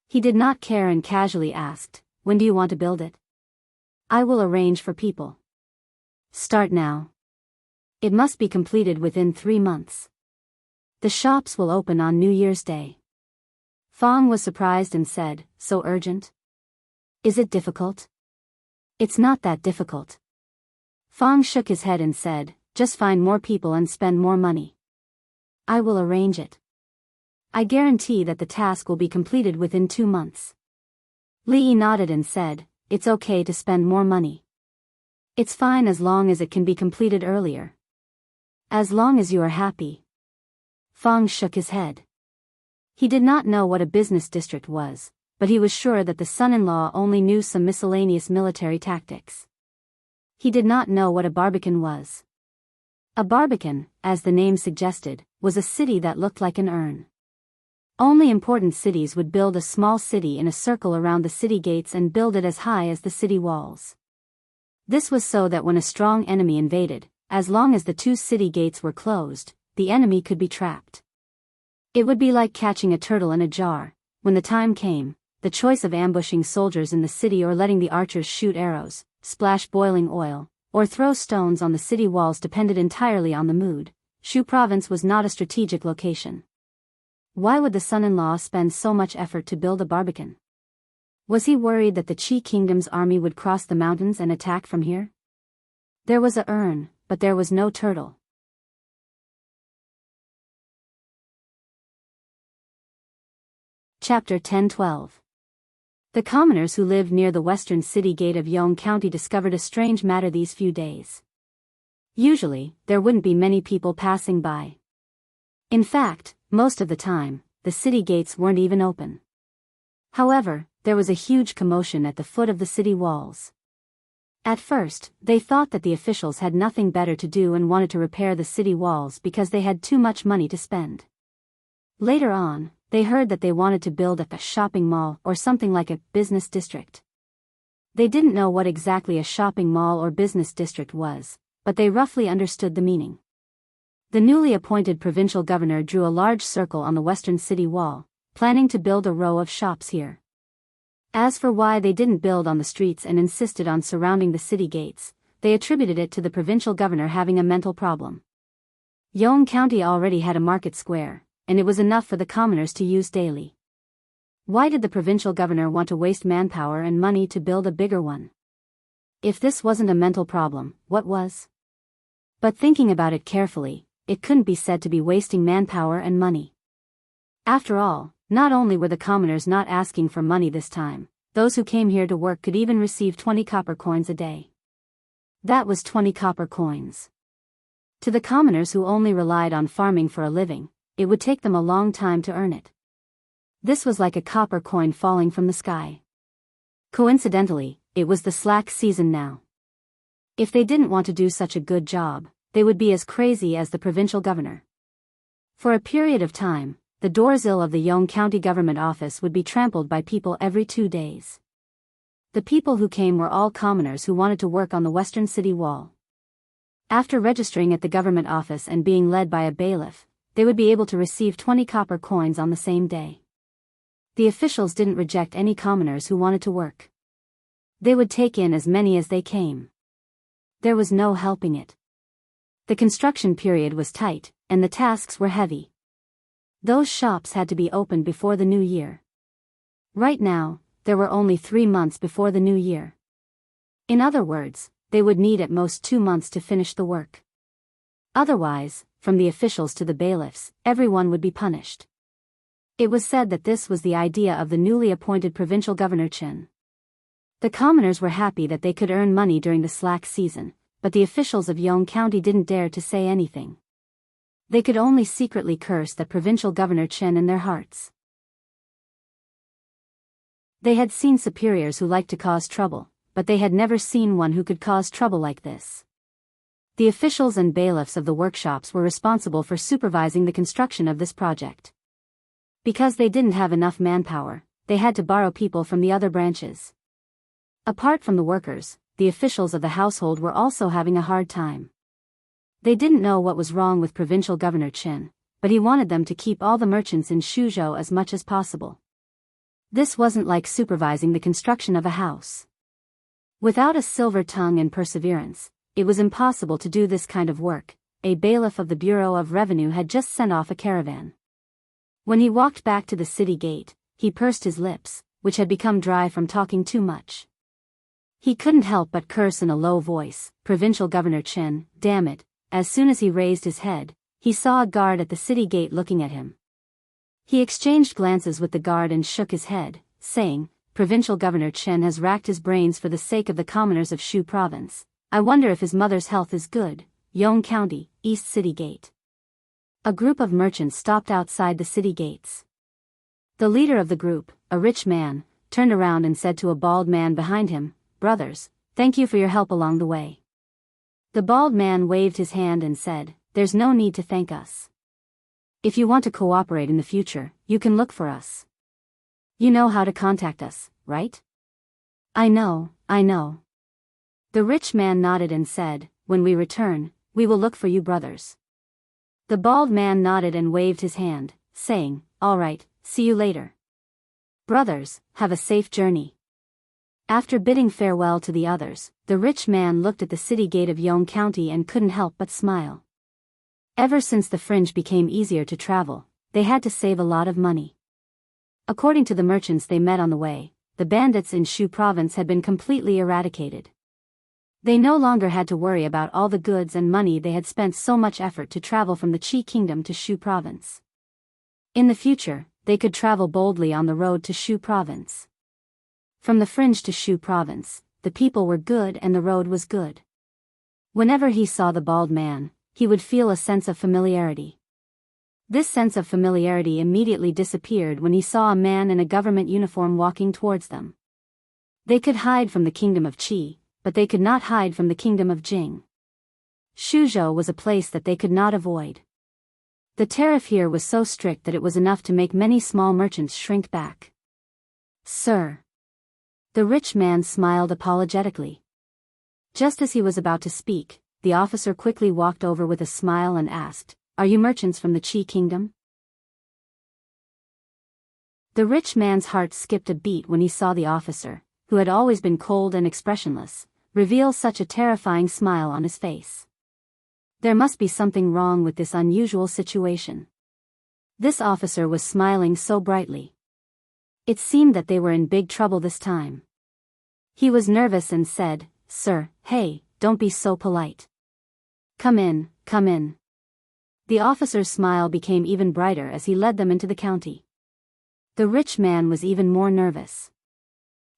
He did not care and casually asked, "When do you want to build it?" "I will arrange for people. Start now. It must be completed within 3 months. The shops will open on New Year's Day." Fong was surprised and said, "So urgent? Is it difficult?" "It's not that difficult." Fong shook his head and said, "Just find more people and spend more money. I will arrange it. I guarantee that the task will be completed within 2 months." Li Yi nodded and said, "It's okay to spend more money. It's fine as long as it can be completed earlier. As long as you are happy." Fong shook his head. He did not know what a business district was, but he was sure that the son-in-law only knew some miscellaneous military tactics. He did not know what a barbican was. A barbican, as the name suggested, was a city that looked like an urn. Only important cities would build a small city in a circle around the city gates and build it as high as the city walls. This was so that when a strong enemy invaded, as long as the 2 city gates were closed, the enemy could be trapped. It would be like catching a turtle in a jar. When the time came, the choice of ambushing soldiers in the city or letting the archers shoot arrows, splash boiling oil, or throw stones on the city walls depended entirely on the mood. Shu Province was not a strategic location. Why would the son-in-law spend so much effort to build a barbican? Was he worried that the Qi Kingdom's army would cross the mountains and attack from here? There was a urn, but there was no turtle. Chapter 10-12. The commoners who lived near the western city gate of Yong County discovered a strange matter these few days. Usually, there wouldn't be many people passing by. In fact, most of the time, the city gates weren't even open. However, there was a huge commotion at the foot of the city walls. At first, they thought that the officials had nothing better to do and wanted to repair the city walls because they had too much money to spend. Later on, they heard that they wanted to build a shopping mall or something like a business district. They didn't know what exactly a shopping mall or business district was, but they roughly understood the meaning. The newly appointed provincial governor drew a large circle on the western city wall, planning to build a row of shops here. As for why they didn't build on the streets and insisted on surrounding the city gates, they attributed it to the provincial governor having a mental problem. Yong County already had a market square, and it was enough for the commoners to use daily. Why did the provincial governor want to waste manpower and money to build a bigger one? If this wasn't a mental problem, what was? But thinking about it carefully, it couldn't be said to be wasting manpower and money. After all, not only were the commoners not asking for money this time, those who came here to work could even receive 20 copper coins a day. That was 20 copper coins. To the commoners who only relied on farming for a living, it would take them a long time to earn it. This was like a copper coin falling from the sky. Coincidentally, it was the slack season now. If they didn't want to do such a good job, they would be as crazy as the provincial governor. For a period of time, the doorsill of the Yonge County government office would be trampled by people every 2 days. The people who came were all commoners who wanted to work on the western city wall. After registering at the government office and being led by a bailiff, they would be able to receive 20 copper coins on the same day. The officials didn't reject any commoners who wanted to work. They would take in as many as they came. There was no helping it. The construction period was tight, and the tasks were heavy. Those shops had to be opened before the new year. Right now, there were only 3 months before the new year. In other words, they would need at most 2 months to finish the work. Otherwise, from the officials to the bailiffs, everyone would be punished. It was said that this was the idea of the newly appointed provincial governor Chen. The commoners were happy that they could earn money during the slack season, but the officials of Yonge County didn't dare to say anything. They could only secretly curse the provincial governor Chen in their hearts. They had seen superiors who liked to cause trouble, but they had never seen one who could cause trouble like this. The officials and bailiffs of the workshops were responsible for supervising the construction of this project. Because they didn't have enough manpower, they had to borrow people from the other branches. Apart from the workers, the officials of the household were also having a hard time. They didn't know what was wrong with Provincial Governor Chen, but he wanted them to keep all the merchants in Shuzhou as much as possible. This wasn't like supervising the construction of a house. Without a silver tongue and perseverance, it was impossible to do this kind of work. A bailiff of the Bureau of Revenue had just sent off a caravan. When he walked back to the city gate, he pursed his lips, which had become dry from talking too much. He couldn't help but curse in a low voice, "Provincial Governor Chen, damn it." As soon as he raised his head, he saw a guard at the city gate looking at him. He exchanged glances with the guard and shook his head, saying, "Provincial Governor Chen has racked his brains for the sake of the commoners of Shu Province. I wonder if his mother's health is good." Yonge County, East City Gate. A group of merchants stopped outside the city gates. The leader of the group, a rich man, turned around and said to a bald man behind him, "Brothers, thank you for your help along the way." The bald man waved his hand and said, "There's no need to thank us. If you want to cooperate in the future, you can look for us. You know how to contact us, right?" I know. The rich man nodded and said, "When we return, we will look for you brothers." The bald man nodded and waved his hand, saying, "All right, see you later. Brothers, have a safe journey." After bidding farewell to the others, the rich man looked at the city gate of Yonge County and couldn't help but smile. Ever since the fringe became easier to travel, they had to save a lot of money. According to the merchants they met on the way, the bandits in Shu Province had been completely eradicated. They no longer had to worry about all the goods and money they had spent so much effort to travel from the Qi Kingdom to Shu Province. In the future, they could travel boldly on the road to Shu Province. From the fringe to Shu Province, the people were good and the road was good. Whenever he saw the bald man, he would feel a sense of familiarity. This sense of familiarity immediately disappeared when he saw a man in a government uniform walking towards them. They could hide from the kingdom of Qi, but they could not hide from the kingdom of Jing. Shuzhou was a place that they could not avoid. The tariff here was so strict that it was enough to make many small merchants shrink back. "Sir." The rich man smiled apologetically. Just as he was about to speak, the officer quickly walked over with a smile and asked, "Are you merchants from the Qi Kingdom?" The rich man's heart skipped a beat when he saw the officer, who had always been cold and expressionless, reveal such a terrifying smile on his face. There must be something wrong with this unusual situation. This officer was smiling so brightly. It seemed that they were in big trouble this time. He was nervous and said, "Sir, hey, don't be so polite. Come in, come in." The officer's smile became even brighter as he led them into the county. The rich man was even more nervous.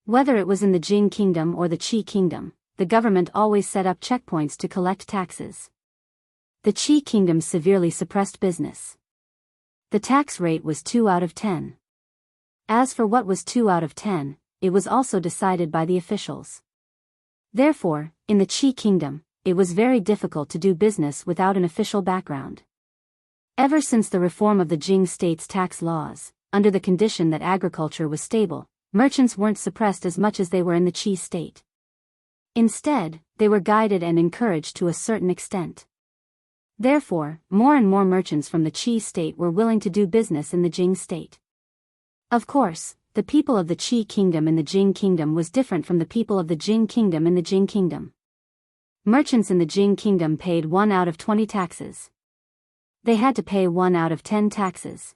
Whether it was in the Jing kingdom or the Qi kingdom, the government always set up checkpoints to collect taxes. The Qi kingdom severely suppressed business. The tax rate was 2 out of 10. As for what was 2 out of 10, it was also decided by the officials. Therefore, in the Qi kingdom, it was very difficult to do business without an official background. Ever since the reform of the Jing state's tax laws, under the condition that agriculture was stable, merchants weren't suppressed as much as they were in the Qi state. Instead, they were guided and encouraged to a certain extent. Therefore, more and more merchants from the Qi state were willing to do business in the Jing state. Of course, the people of the Qi kingdom in the Jing kingdom was different from the people of the Jing kingdom in the Jing kingdom. Merchants in the Jing kingdom paid 1 out of 20 taxes. They had to pay 1 out of 10 taxes.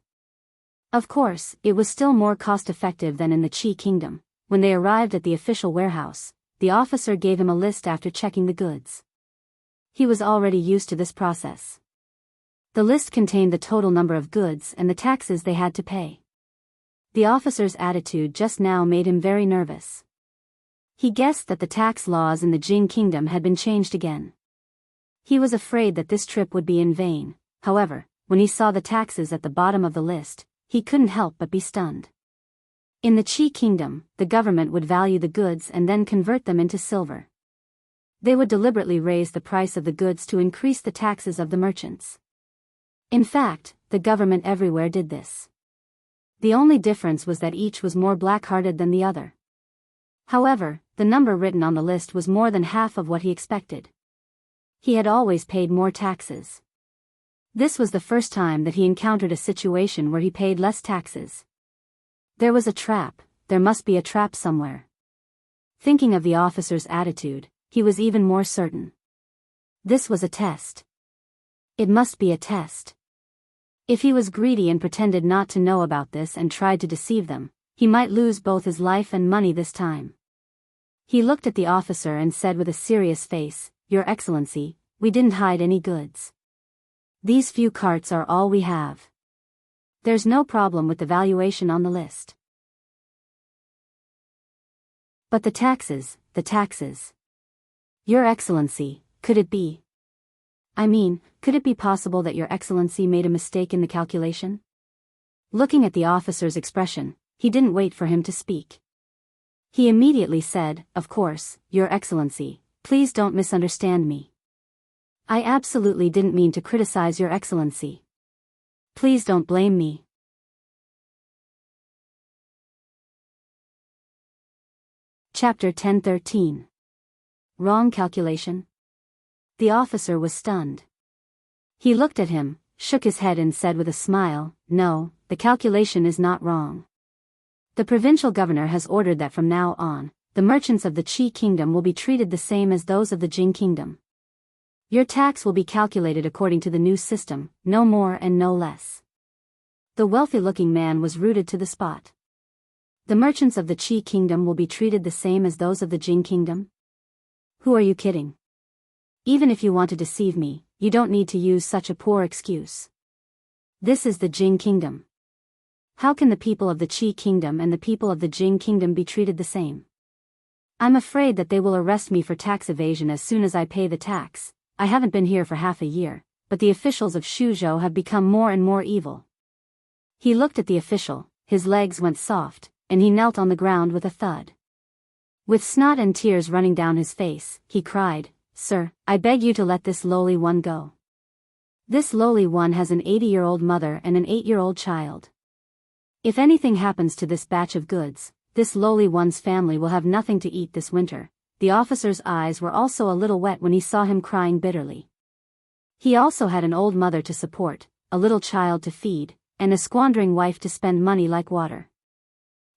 Of course, it was still more cost-effective than in the Qi kingdom. When they arrived at the official warehouse, the officer gave him a list after checking the goods. He was already used to this process. The list contained the total number of goods and the taxes they had to pay. The officer's attitude just now made him very nervous. He guessed that the tax laws in the Jing kingdom had been changed again. He was afraid that this trip would be in vain. However, when he saw the taxes at the bottom of the list, he couldn't help but be stunned. In the Qi kingdom, the government would value the goods and then convert them into silver. They would deliberately raise the price of the goods to increase the taxes of the merchants. In fact, the government everywhere did this. The only difference was that each was more black-hearted than the other. However, the number written on the list was more than half of what he expected. He had always paid more taxes. This was the first time that he encountered a situation where he paid less taxes. There was a trap. There must be a trap somewhere. Thinking of the officer's attitude, he was even more certain. This was a test. It must be a test. If he was greedy and pretended not to know about this and tried to deceive them, he might lose both his life and money this time. He looked at the officer and said with a serious face, "Your Excellency, we didn't hide any goods. These few carts are all we have. There's no problem with the valuation on the list. But the taxes. Your Excellency, could it be? Could it be possible that Your Excellency made a mistake in the calculation?" Looking at the officer's expression, he didn't wait for him to speak. He immediately said, "Of course, Your Excellency, please don't misunderstand me. I absolutely didn't mean to criticize Your Excellency. Please don't blame me." Chapter 10:13. Wrong calculation? The officer was stunned. He looked at him, shook his head and said with a smile, "No, the calculation is not wrong. The provincial governor has ordered that from now on, the merchants of the Qi kingdom will be treated the same as those of the Jing kingdom. Your tax will be calculated according to the new system, no more and no less." The wealthy-looking man was rooted to the spot. The merchants of the Qi kingdom will be treated the same as those of the Jing kingdom? Who are you kidding? Even if you want to deceive me, you don't need to use such a poor excuse. This is the Jing kingdom. How can the people of the Qi kingdom and the people of the Jing kingdom be treated the same? I'm afraid that they will arrest me for tax evasion as soon as I pay the tax. I haven't been here for half a year, but the officials of Shuzhou have become more and more evil. He looked at the official, his legs went soft, and he knelt on the ground with a thud. With snot and tears running down his face, he cried, "Sir, I beg you to let this lowly one go. This lowly one has an 80-year-old mother and an 8-year-old child. If anything happens to this batch of goods, this lowly one's family will have nothing to eat this winter." The officer's eyes were also a little wet when he saw him crying bitterly. He also had an old mother to support, a little child to feed, and a squandering wife to spend money like water.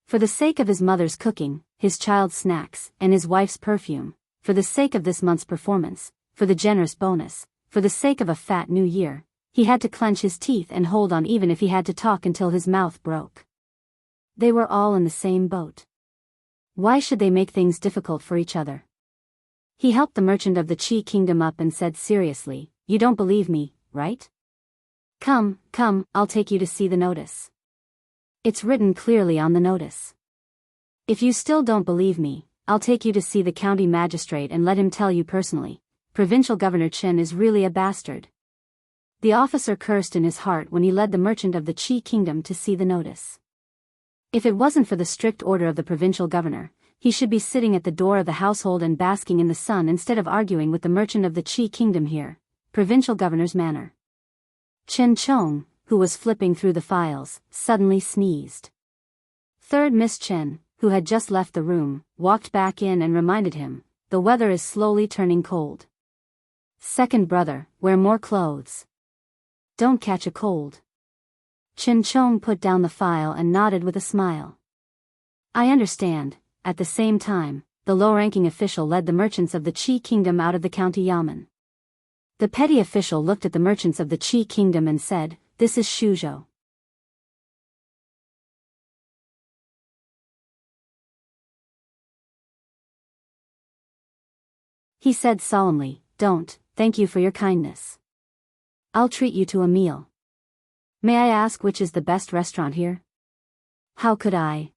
For the sake of his mother's cooking, his child's snacks, and his wife's perfume, for the sake of this month's performance, for the generous bonus, for the sake of a fat new year, he had to clench his teeth and hold on even if he had to talk until his mouth broke. They were all in the same boat. Why should they make things difficult for each other? He helped the merchant of the Qi kingdom up and said seriously, "You don't believe me, right? Come, come, I'll take you to see the notice. It's written clearly on the notice. If you still don't believe me, I'll take you to see the county magistrate and let him tell you personally. Provincial Governor Chen is really a bastard. The officer cursed in his heart when he led the merchant of the Qi kingdom to see the notice. If it wasn't for the strict order of the provincial governor, he should be sitting at the door of the household and basking in the sun instead of arguing with the merchant of the Qi kingdom here. Provincial governor's manner. Chen Chong, who was flipping through the files, suddenly sneezed. Third Miss Chen, who had just left the room, walked back in and reminded him, the weather is slowly turning cold. Second brother, wear more clothes. Don't catch a cold. Chen Chong put down the file and nodded with a smile. I understand. At the same time, the low-ranking official led the merchants of the Qi kingdom out of the county yamen. The petty official looked at the merchants of the Qi kingdom and said, "This is Shuzhou." He said solemnly, "Don't, thank you for your kindness. I'll treat you to a meal. May I ask which is the best restaurant here?" How could I?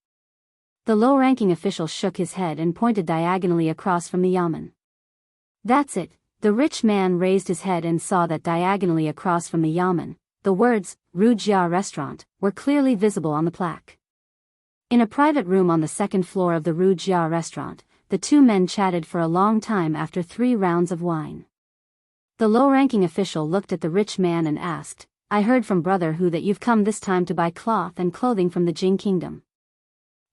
The low-ranking official shook his head and pointed diagonally across from the yamen. That's it. The rich man raised his head and saw that diagonally across from the yamen, the words, Rujia Restaurant, were clearly visible on the plaque. In a private room on the second floor of the Rujia Restaurant, the two men chatted for a long time after 3 rounds of wine. The low-ranking official looked at the rich man and asked, I heard from Brother Hu that you've come this time to buy cloth and clothing from the Jing Kingdom.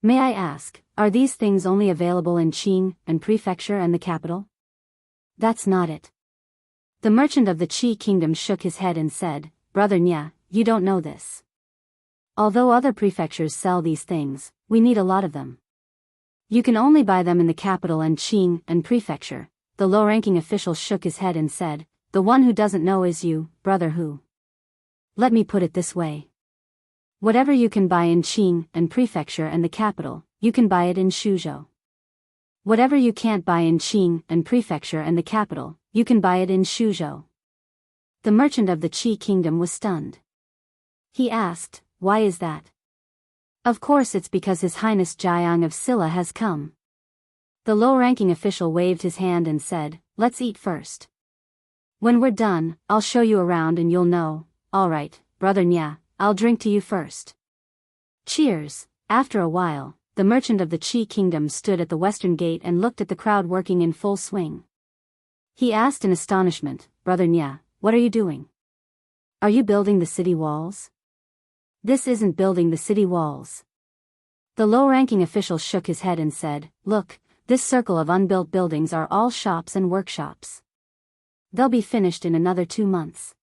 May I ask, are these things only available in Qing and Prefecture and the capital? That's not it. The merchant of the Qi Kingdom shook his head and said, Brother Nya, you don't know this. Although other prefectures sell these things, we need a lot of them. You can only buy them in the capital and Qing and Prefecture. The low-ranking official shook his head and said, the one who doesn't know is you, Brother Hu. Let me put it this way. Whatever you can buy in Qing and Prefecture and the capital, you can buy it in Shuzhou. Whatever you can't buy in Qing and Prefecture and the capital, you can buy it in Shuzhou. The merchant of the Qi Kingdom was stunned. He asked, why is that? Of course it's because His Highness Jiang of Silla has come. The low-ranking official waved his hand and said, let's eat first. When we're done, I'll show you around and you'll know. All right, Brother Nya, I'll drink to you first. Cheers. After a while, the merchant of the Qi Kingdom stood at the western gate and looked at the crowd working in full swing. He asked in astonishment, Brother Nya, what are you doing? Are you building the city walls? This isn't building the city walls. The low-ranking official shook his head and said, look, this circle of unbuilt buildings are all shops and workshops. They'll be finished in another 2 months.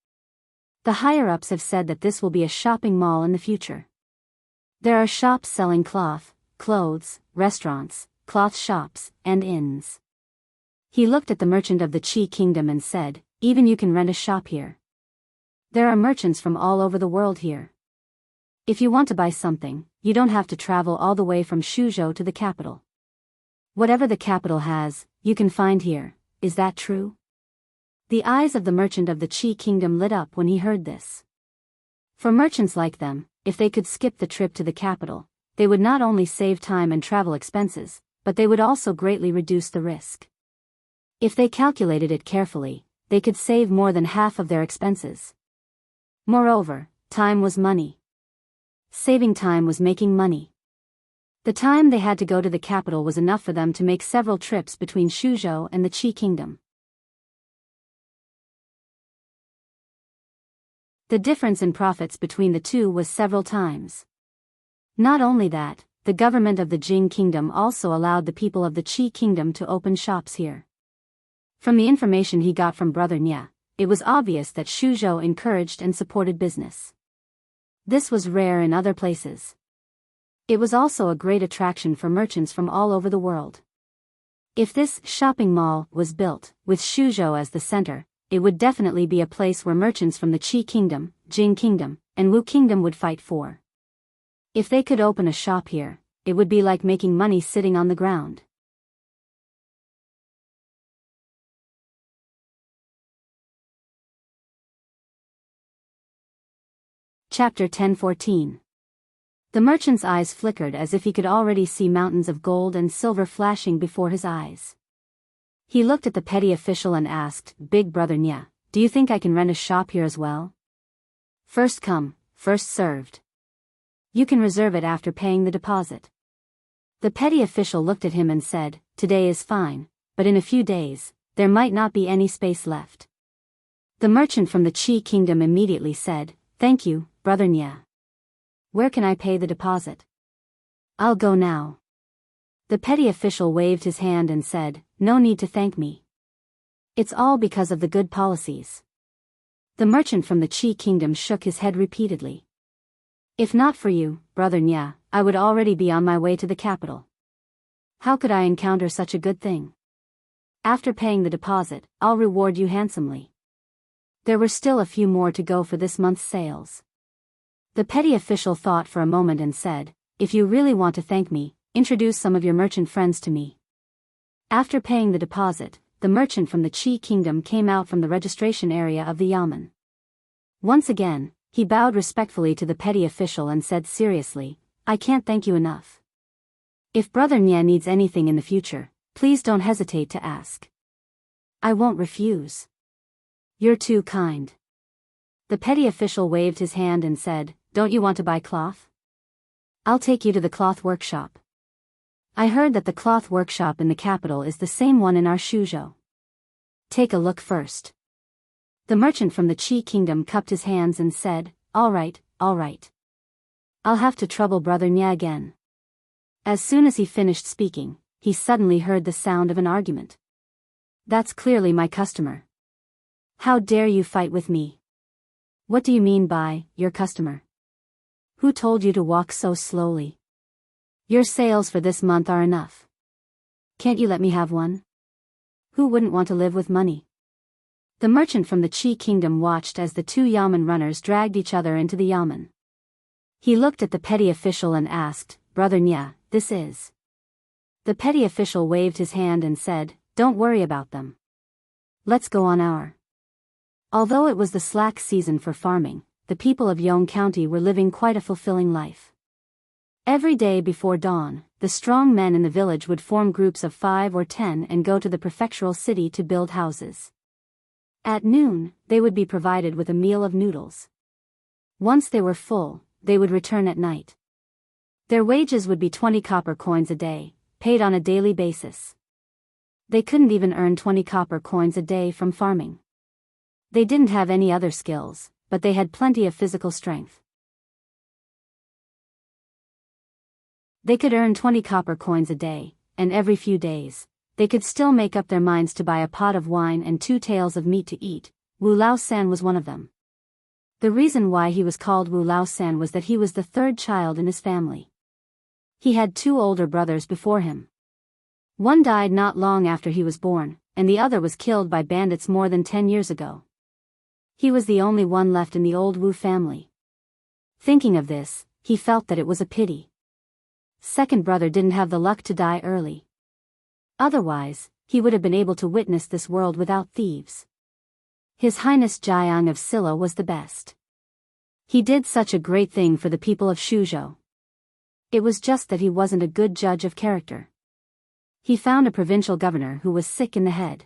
The higher-ups have said that this will be a shopping mall in the future. There are shops selling cloth, clothes, restaurants, cloth shops, and inns. He looked at the merchant of the Qi Kingdom and said, even you can rent a shop here. There are merchants from all over the world here. If you want to buy something, you don't have to travel all the way from Shuzhou to the capital. Whatever the capital has, you can find here. Is that true? The eyes of the merchant of the Qi Kingdom lit up when he heard this. For merchants like them, if they could skip the trip to the capital, they would not only save time and travel expenses, but they would also greatly reduce the risk. If they calculated it carefully, they could save more than half of their expenses. Moreover, time was money. Saving time was making money. The time they had to go to the capital was enough for them to make several trips between Shuzhou and the Qi Kingdom. The difference in profits between the two was several times. Not only that, the government of the Jing Kingdom also allowed the people of the Qi Kingdom to open shops here. From the information he got from Brother Nya, it was obvious that Shuzhou encouraged and supported business. This was rare in other places. It was also a great attraction for merchants from all over the world. If this shopping mall was built, with Shuzhou as the center, it would definitely be a place where merchants from the Qi Kingdom, Jing Kingdom, and Wu Kingdom would fight for. If they could open a shop here, it would be like making money sitting on the ground. Chapter 10:14. The merchant's eyes flickered as if he could already see mountains of gold and silver flashing before his eyes. He looked at the petty official and asked, "Big brother Nya, do you think I can rent a shop here as well?" "First come, first served. You can reserve it after paying the deposit." The petty official looked at him and said, "Today is fine, but in a few days, there might not be any space left." The merchant from the Qi kingdom immediately said, "Thank you, brother Nya. Where can I pay the deposit?" "I'll go now." The petty official waved his hand and said, "No need to thank me. It's all because of the good policies." The merchant from the Qi kingdom shook his head repeatedly. "If not for you, brother Nya, I would already be on my way to the capital. How could I encounter such a good thing? After paying the deposit, I'll reward you handsomely." There were still a few more to go for this month's sales. The petty official thought for a moment and said, "If you really want to thank me, introduce some of your merchant friends to me." After paying the deposit, the merchant from the Qi kingdom came out from the registration area of the yamen. Once again, he bowed respectfully to the petty official and said seriously, "I can't thank you enough. If brother Nya needs anything in the future, please don't hesitate to ask. I won't refuse. You're too kind." The petty official waved his hand and said, "Don't you want to buy cloth? I'll take you to the cloth workshop. I heard that the cloth workshop in the capital is the same one in our Shuzhou. Take a look first." The merchant from the Qi kingdom cupped his hands and said, all right. I'll have to trouble brother Nya again." As soon as he finished speaking, he suddenly heard the sound of an argument. "That's clearly my customer. How dare you fight with me? What do you mean by, your customer? Who told you to walk so slowly? Your sales for this month are enough. Can't you let me have one? Who wouldn't want to live with money?" The merchant from the Qi kingdom watched as the two yamen runners dragged each other into the yamen. He looked at the petty official and asked, "Brother Nya, this is?" The petty official waved his hand and said, "Don't worry about them. Let's go on our." Although it was the slack season for farming, the people of Yong County were living quite a fulfilling life. Every day before dawn, the strong men in the village would form groups of 5 or 10 and go to the prefectural city to build houses. At noon, they would be provided with a meal of noodles. Once they were full, they would return at night. Their wages would be 20 copper coins a day, paid on a daily basis. They couldn't even earn 20 copper coins a day from farming. They didn't have any other skills, but they had plenty of physical strength. They could earn 20 copper coins a day, and every few days, they could still make up their minds to buy a pot of wine and 2 taels of meat to eat. Wu Lao San was one of them. The reason why he was called Wu Lao San was that he was the 3rd child in his family. He had 2 older brothers before him. One died not long after he was born, and the other was killed by bandits more than 10 years ago. He was the only one left in the old Wu family. Thinking of this, he felt that it was a pity. Second brother didn't have the luck to die early. Otherwise, he would have been able to witness this world without thieves. His Highness Jiang of Silla was the best. He did such a great thing for the people of Shuzhou. It was just that he wasn't a good judge of character. He found a provincial governor who was sick in the head.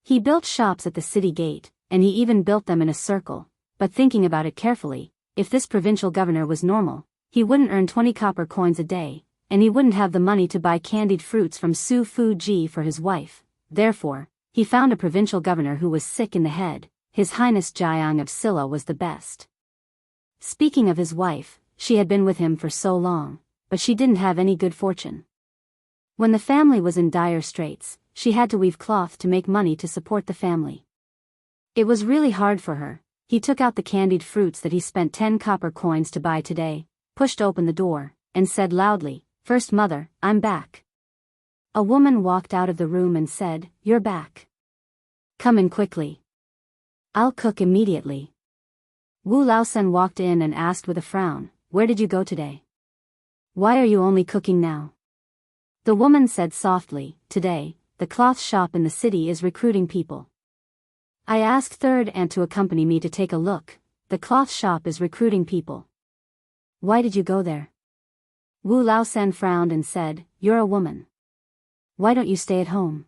He built shops at the city gate, and he even built them in a circle, but thinking about it carefully, if this provincial governor was normal, he wouldn't earn 20 copper coins a day, and he wouldn't have the money to buy candied fruits from Su Fu Ji for his wife. Therefore, he found a provincial governor who was sick in the head. His Highness Jiang of Silla was the best. Speaking of his wife, she had been with him for so long, but she didn't have any good fortune. When the family was in dire straits, she had to weave cloth to make money to support the family. It was really hard for her. He took out the candied fruits that he spent 10 copper coins to buy today, pushed open the door, and said loudly, "First mother, I'm back." A woman walked out of the room and said, "You're back. Come in quickly. I'll cook immediately." Wu Laosen walked in and asked with a frown, "Where did you go today? Why are you only cooking now?" The woman said softly, "Today, the cloth shop in the city is recruiting people. I asked third aunt to accompany me to take a look, the cloth shop is recruiting people. Why did you go there? Wu Laosan frowned and said, you're a woman. Why don't you stay at home?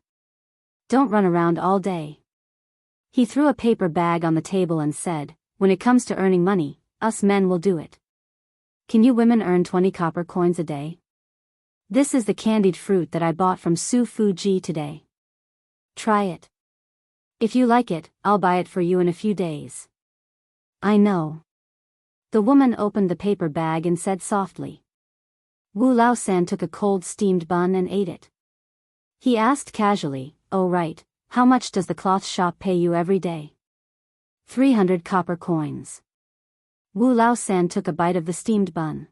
Don't run around all day. He threw a paper bag on the table and said, when it comes to earning money, us men will do it. Can you women earn 20 copper coins a day? This is the candied fruit that I bought from Su Fuji today. Try it. If you like it, I'll buy it for you in a few days. I know. The woman opened the paper bag and said softly. Wu Laosan took a cold steamed bun and ate it. He asked casually, oh right, how much does the cloth shop pay you every day? 300 copper coins. Wu Laosan took a bite of the steamed bun.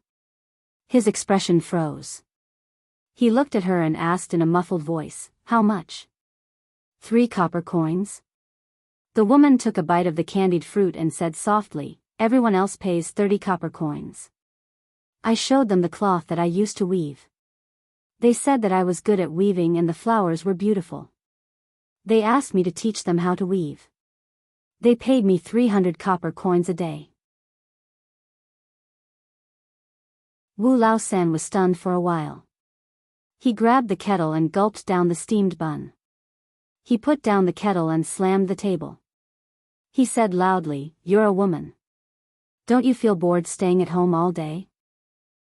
His expression froze. He looked at her and asked in a muffled voice, how much? 3 copper coins? The woman took a bite of the candied fruit and said softly, everyone else pays 30 copper coins. I showed them the cloth that I used to weave. They said that I was good at weaving and the flowers were beautiful. They asked me to teach them how to weave. They paid me 300 copper coins a day. Wu Laosan was stunned for a while. He grabbed the kettle and gulped down the steamed bun. He put down the kettle and slammed the table. He said loudly, you're a woman. Don't you feel bored staying at home all day?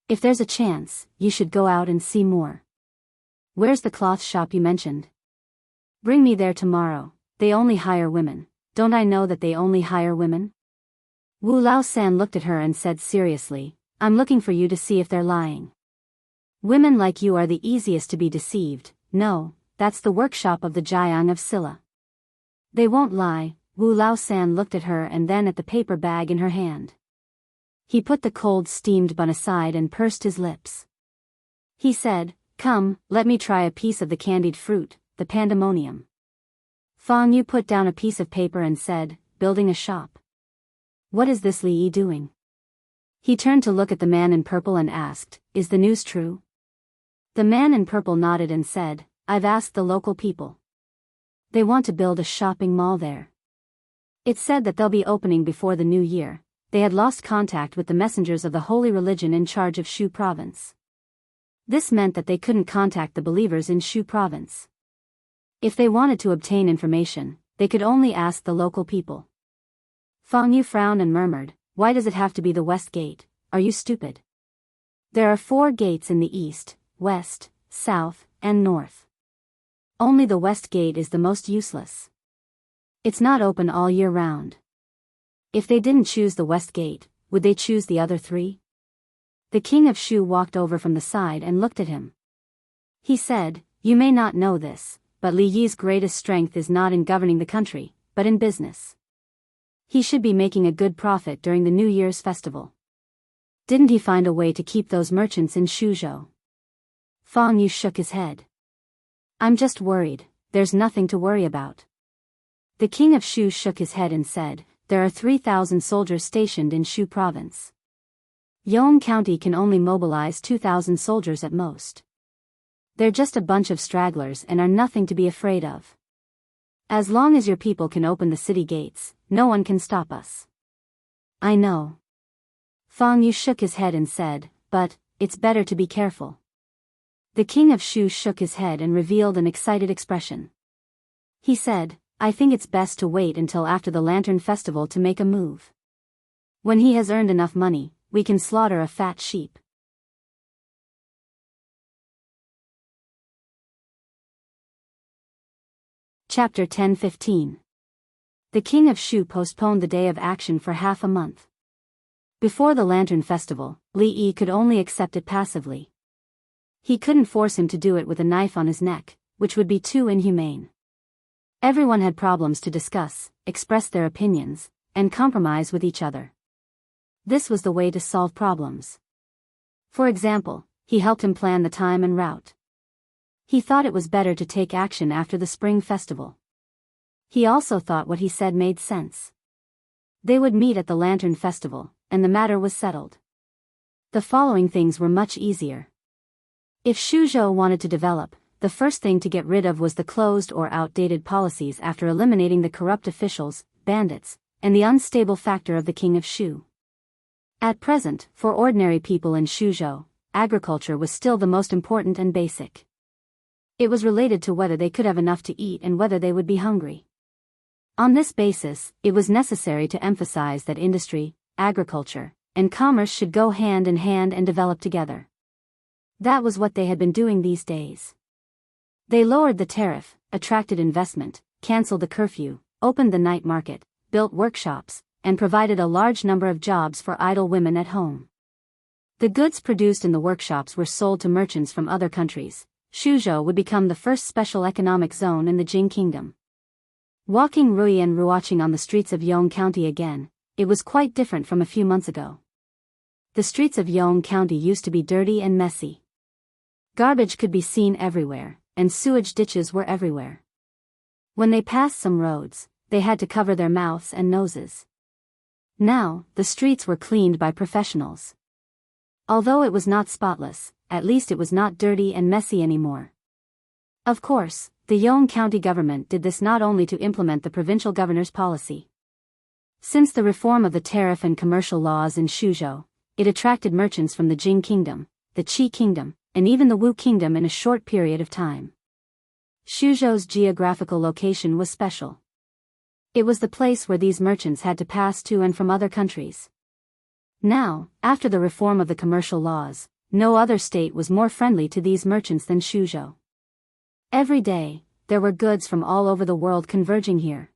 If there's a chance, you should go out and see more. Where's the cloth shop you mentioned? Bring me there tomorrow. They only hire women. Don't I know that they only hire women? Wu Laosan looked at her and said seriously, I'm looking for you to see if they're lying. Women like you are the easiest to be deceived. No, that's the workshop of the Jiang of Silla. They won't lie. Wu Laosan looked at her and then at the paper bag in her hand. He put the cold steamed bun aside and pursed his lips. He said, come, let me try a piece of the candied fruit, the pandemonium. Fang Yu put down a piece of paper and said, building a shop. What is this Li Yi doing? He turned to look at the man in purple and asked, is the news true? The man in purple nodded and said, I've asked the local people. They want to build a shopping mall there. It's said that they'll be opening before the new year. They had lost contact with the messengers of the holy religion in charge of Shu province. This meant that they couldn't contact the believers in Shu province. If they wanted to obtain information, they could only ask the local people. Fang Yu frowned and murmured, why does it have to be the west gate? Are you stupid? There are 4 gates in the east, west, south, and north. Only the west gate is the most useless. It's not open all year round. If they didn't choose the west gate, would they choose the other 3? The king of Shu walked over from the side and looked at him. He said, you may not know this, but Li Yi's greatest strength is not in governing the country, but in business. He should be making a good profit during the New Year's festival. Didn't he find a way to keep those merchants in Shuzhou? Fang Yu shook his head. I'm just worried. There's nothing to worry about. The king of Shu shook his head and said, there are 3,000 soldiers stationed in Shu province. Yong County can only mobilize 2,000 soldiers at most. They're just a bunch of stragglers and are nothing to be afraid of. As long as your people can open the city gates, no one can stop us. I know. Fang Yu shook his head and said, but, it's better to be careful. The king of Shu shook his head and revealed an excited expression. He said, I think it's best to wait until after the Lantern Festival to make a move. When he has earned enough money, we can slaughter a fat sheep. Chapter 10-15. The king of Shu postponed the day of action for half a month. Before the Lantern Festival, Li Yi could only accept it passively. He couldn't force him to do it with a knife on his neck, which would be too inhumane. Everyone had problems to discuss, express their opinions, and compromise with each other. This was the way to solve problems. For example, he helped him plan the time and route. He thought it was better to take action after the spring festival. He also thought what he said made sense. They would meet at the Lantern Festival, and the matter was settled. The following things were much easier. If Shuzhou wanted to develop, the first thing to get rid of was the closed or outdated policies after eliminating the corrupt officials, bandits, and the unstable factor of the king of Shu. At present, for ordinary people in Shuzhou, agriculture was still the most important and basic. It was related to whether they could have enough to eat and whether they would be hungry. On this basis, it was necessary to emphasize that industry, agriculture, and commerce should go hand in hand and develop together. That was what they had been doing these days. They lowered the tariff, attracted investment, cancelled the curfew, opened the night market, built workshops, and provided a large number of jobs for idle women at home. The goods produced in the workshops were sold to merchants from other countries. Shuzhou would become the first special economic zone in the Jing Kingdom. Walking Rui and Ruoqing on the streets of Yong County again, it was quite different from a few months ago. The streets of Yong County used to be dirty and messy. Garbage could be seen everywhere, and sewage ditches were everywhere. When they passed some roads, they had to cover their mouths and noses. Now, the streets were cleaned by professionals. Although it was not spotless, at least it was not dirty and messy anymore. Of course, the Yong County government did this not only to implement the provincial governor's policy. Since the reform of the tariff and commercial laws in Shuzhou, it attracted merchants from the Jing Kingdom, the Qi Kingdom, and even the Wu Kingdom in a short period of time. Shuzhou's geographical location was special. It was the place where these merchants had to pass to and from other countries. Now, after the reform of the commercial laws, no other state was more friendly to these merchants than Shuzhou. Every day, there were goods from all over the world converging here.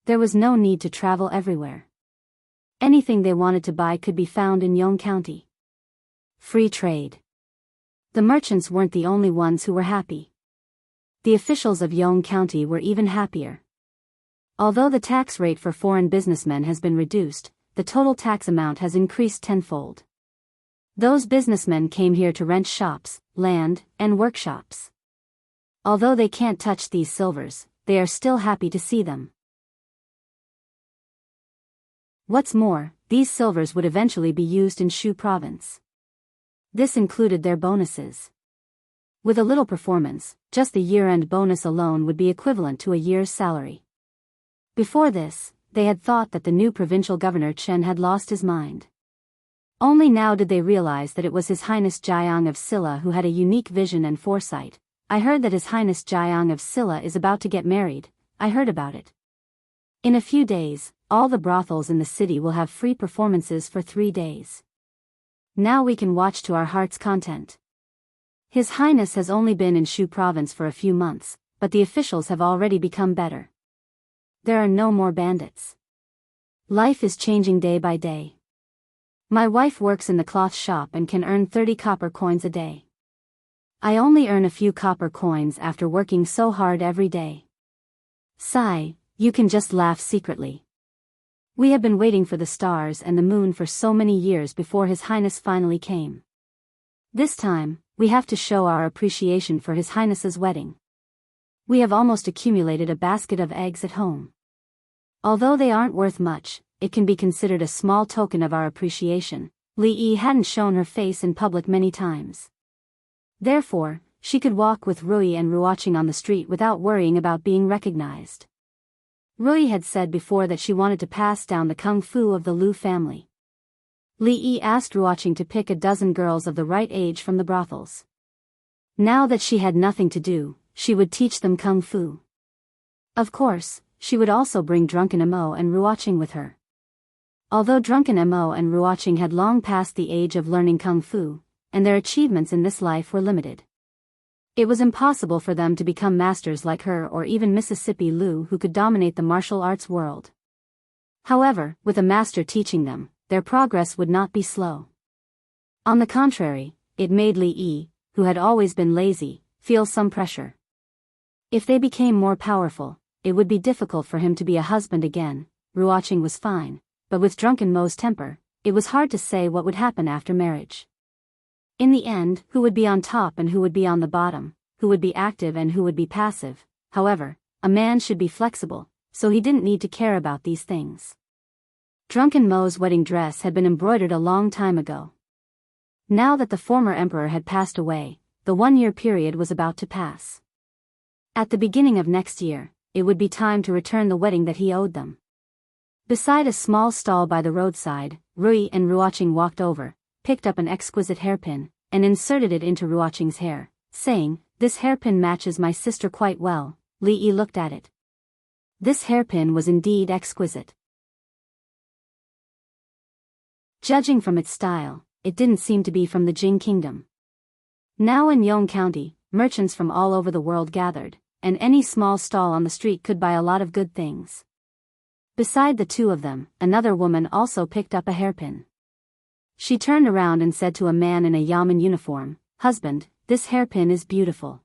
There was no need to travel everywhere. Anything they wanted to buy could be found in Yong County. Free trade. The merchants weren't the only ones who were happy. The officials of Yong County were even happier. Although the tax rate for foreign businessmen has been reduced, the total tax amount has increased tenfold. Those businessmen came here to rent shops, land, and workshops. Although they can't touch these silvers, they are still happy to see them. What's more, these silvers would eventually be used in Shu province. This included their bonuses. With a little performance, just the year-end bonus alone would be equivalent to a year's salary. Before this, they had thought that the new provincial governor Chen had lost his mind. Only now did they realize that it was His Highness Jiang of Silla who had a unique vision and foresight. I heard that His Highness Jiang of Silla is about to get married. I heard about it. In a few days, all the brothels in the city will have free performances for 3 days. Now we can watch to our heart's content. His Highness has only been in Shu province for a few months, but the officials have already become better. There are no more bandits. Life is changing day by day. My wife works in the cloth shop and can earn 30 copper coins a day. I only earn a few copper coins after working so hard every day. Sigh, you can just laugh secretly. We have been waiting for the stars and the moon for so many years before His Highness finally came. This time, we have to show our appreciation for His Highness's wedding. We have almost accumulated a basket of eggs at home. Although they aren't worth much, it can be considered a small token of our appreciation. Li Yi hadn't shown her face in public many times. Therefore, she could walk with Rui and Ruoqing on the street without worrying about being recognized. Rui had said before that she wanted to pass down the kung fu of the Lu family. Li Yi asked Ruoqing to pick a dozen girls of the right age from the brothels. Now that she had nothing to do, she would teach them kung fu. Of course, she would also bring drunken Mo and Ruoqing with her. Although drunken Mo and Ruoqing had long passed the age of learning kung fu, and their achievements in this life were limited. It was impossible for them to become masters like her or even Mississippi Lu who could dominate the martial arts world. However, with a master teaching them, their progress would not be slow. On the contrary, it made Li Yi, who had always been lazy, feel some pressure. If they became more powerful, it would be difficult for him to be a husband again. Ruoqing was fine, but with drunken Mo's temper, it was hard to say what would happen after marriage. In the end, who would be on top and who would be on the bottom, who would be active and who would be passive. However, a man should be flexible, so he didn't need to care about these things. Drunken Mo's wedding dress had been embroidered a long time ago. Now that the former emperor had passed away, the 1-year period was about to pass. At the beginning of next year, it would be time to return the wedding that he owed them. Beside a small stall by the roadside, Rui and Ruoqing walked over, picked up an exquisite hairpin, and inserted it into Ruoqing's hair, saying, "This hairpin matches my sister quite well." Li Yi looked at it. This hairpin was indeed exquisite. Judging from its style, it didn't seem to be from the Jing kingdom. Now in Yong County, merchants from all over the world gathered, and any small stall on the street could buy a lot of good things. Beside the two of them, another woman also picked up a hairpin. She turned around and said to a man in a yamen uniform, "Husband, this hairpin is beautiful.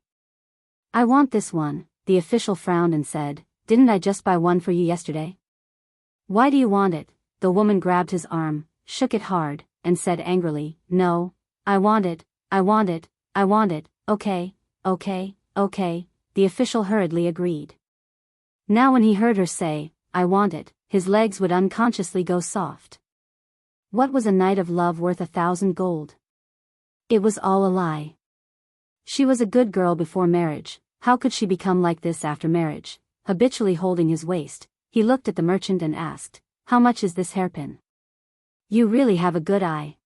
I want this one." The official frowned and said, "Didn't I just buy one for you yesterday? Why do you want it?" The woman grabbed his arm, shook it hard, and said angrily, "No, I want it, I want it, I want it." "Okay, okay, okay," the official hurriedly agreed. Now when he heard her say, "I want it," his legs would unconsciously go soft. What was a night of love worth 1,000 gold? It was all a lie. She was a good girl before marriage. How could she become like this after marriage? Habitually holding his waist, he looked at the merchant and asked, "How much is this hairpin? You really have a good eye."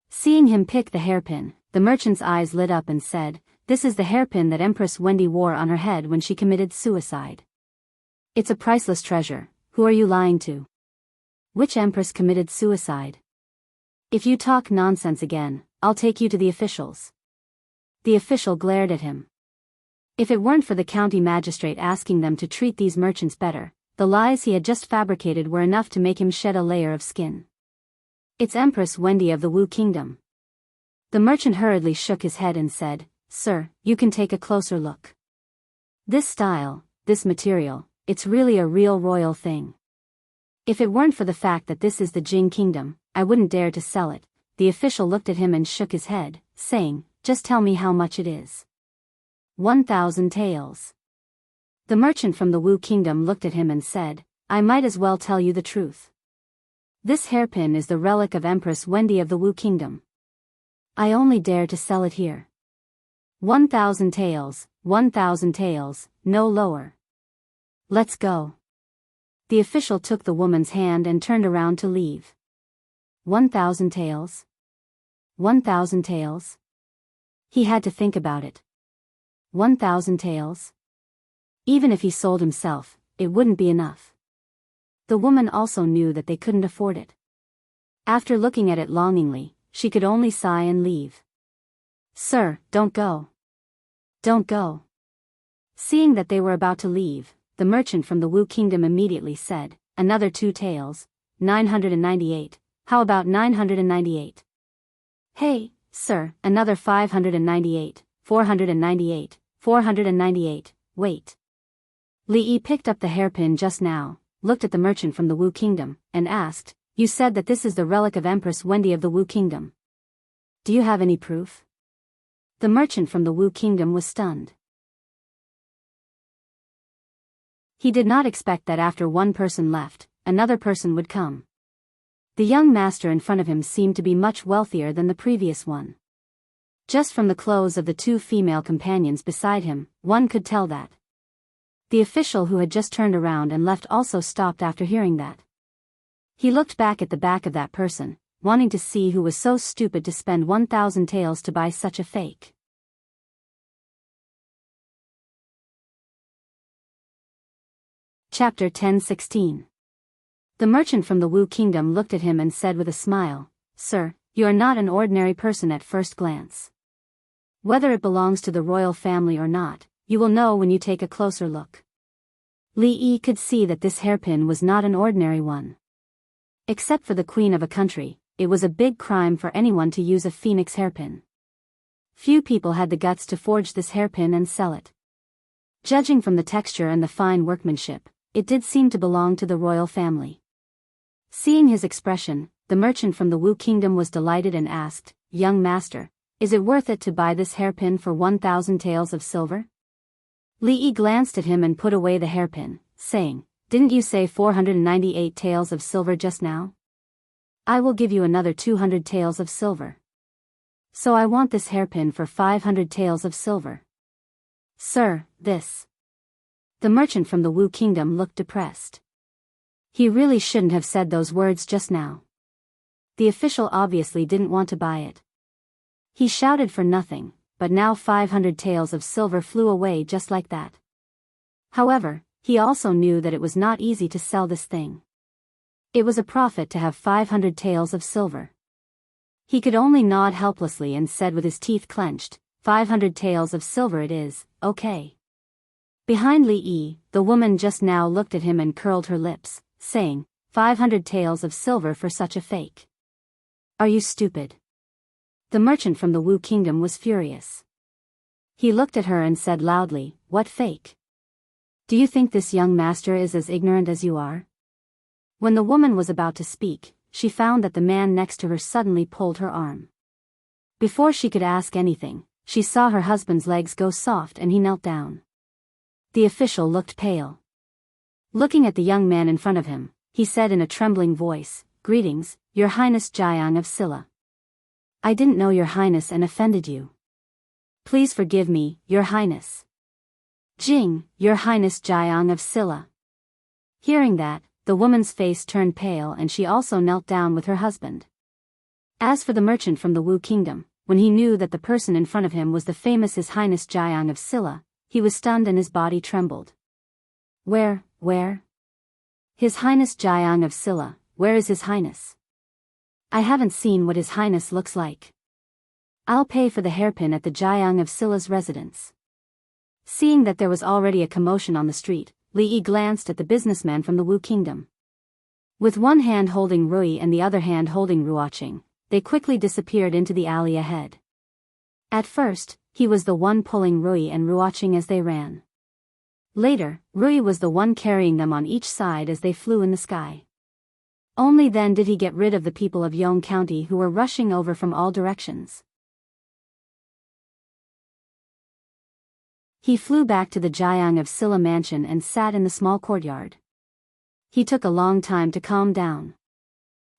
Seeing him pick the hairpin, the merchant's eyes lit up and said, "This is the hairpin that Empress Wendy wore on her head when she committed suicide. It's a priceless treasure. Who are you lying to? Which empress committed suicide? If you talk nonsense again, I'll take you to the officials." The official glared at him. If it weren't for the county magistrate asking them to treat these merchants better, the lies he had just fabricated were enough to make him shed a layer of skin. "It's Empress Wendy of the Wu Kingdom." The merchant hurriedly shook his head and said, "Sir, you can take a closer look. This style, this material, it's really a real royal thing. If it weren't for the fact that this is the Jing Kingdom, I wouldn't dare to sell it." The official looked at him and shook his head, saying, "Just tell me how much it is." 1,000 taels. The merchant from the Wu Kingdom looked at him and said, "I might as well tell you the truth. This hairpin is the relic of Empress Wendy of the Wu Kingdom. I only dare to sell it here. 1,000 taels, 1,000 taels, no lower. Let's go." The official took the woman's hand and turned around to leave. 1,000 taels? 1,000 taels? He had to think about it. 1,000 taels? Even if he sold himself, it wouldn't be enough. The woman also knew that they couldn't afford it. After looking at it longingly, she could only sigh and leave. "Sir, don't go. Don't go." Seeing that they were about to leave, the merchant from the Wu Kingdom immediately said, "Another 2 taels, 998, how about 998? Hey, sir, another 598, 498, 498, wait." Li Yi picked up the hairpin just now, looked at the merchant from the Wu Kingdom, and asked, "You said that this is the relic of Empress Wendy of the Wu Kingdom. Do you have any proof?" The merchant from the Wu Kingdom was stunned. He did not expect that after one person left, another person would come. The young master in front of him seemed to be much wealthier than the previous one. Just from the clothes of the 2 female companions beside him, one could tell that. The official who had just turned around and left also stopped after hearing that. He looked back at the back of that person, wanting to see who was so stupid to spend 1,000 taels to buy such a fake. Chapter 10:16. The merchant from the Wu Kingdom looked at him and said with a smile, "Sir, you are not an ordinary person at first glance. Whether it belongs to the royal family or not, you will know when you take a closer look." Li Yi could see that this hairpin was not an ordinary one. Except for the queen of a country, it was a big crime for anyone to use a phoenix hairpin. Few people had the guts to forge this hairpin and sell it. Judging from the texture and the fine workmanship, it did seem to belong to the royal family. Seeing his expression, the merchant from the Wu Kingdom was delighted and asked, "Young master, is it worth it to buy this hairpin for 1,000 taels of silver?" Li Yi glanced at him and put away the hairpin, saying, "Didn't you say 498 taels of silver just now? I will give you another 200 taels of silver. So I want this hairpin for 500 taels of silver." "Sir, this..." The merchant from the Wu Kingdom looked depressed. He really shouldn't have said those words just now. The official obviously didn't want to buy it. He shouted for nothing, but now 500 taels of silver flew away just like that. However, he also knew that it was not easy to sell this thing. It was a profit to have 500 taels of silver. He could only nod helplessly and said with his teeth clenched, 500 taels of silver it is, okay. Behind Li Yi, the woman just now looked at him and curled her lips, saying, 500 taels of silver for such a fake. Are you stupid? The merchant from the Wu Kingdom was furious. He looked at her and said loudly, what fake? Do you think this young master is as ignorant as you are? When the woman was about to speak, she found that the man next to her suddenly pulled her arm. Before she could ask anything, she saw her husband's legs go soft and he knelt down. The official looked pale. Looking at the young man in front of him, he said in a trembling voice, Greetings, Your Highness Jiang of Silla. I didn't know Your Highness and offended you. Please forgive me, Your Highness. Jing, Your Highness Jiang of Silla. Hearing that, the woman's face turned pale and she also knelt down with her husband. As for the merchant from the Wu Kingdom, when he knew that the person in front of him was the famous His Highness Jiang of Silla, he was stunned and his body trembled. Where? His Highness Jiang of Silla, where is His Highness? I haven't seen what His Highness looks like. I'll pay for the hairpin at the Jiang of Silla's residence. Seeing that there was already a commotion on the street, Li Yi glanced at the businessman from the Wu Kingdom. With one hand holding Rui and the other hand holding Ruoqing, they quickly disappeared into the alley ahead. At first, he was the one pulling Rui and Ruoqing as they ran. Later, Rui was the one carrying them on each side as they flew in the sky. Only then did he get rid of the people of Yong County who were rushing over from all directions. He flew back to the Jiang of Silla mansion and sat in the small courtyard. He took a long time to calm down.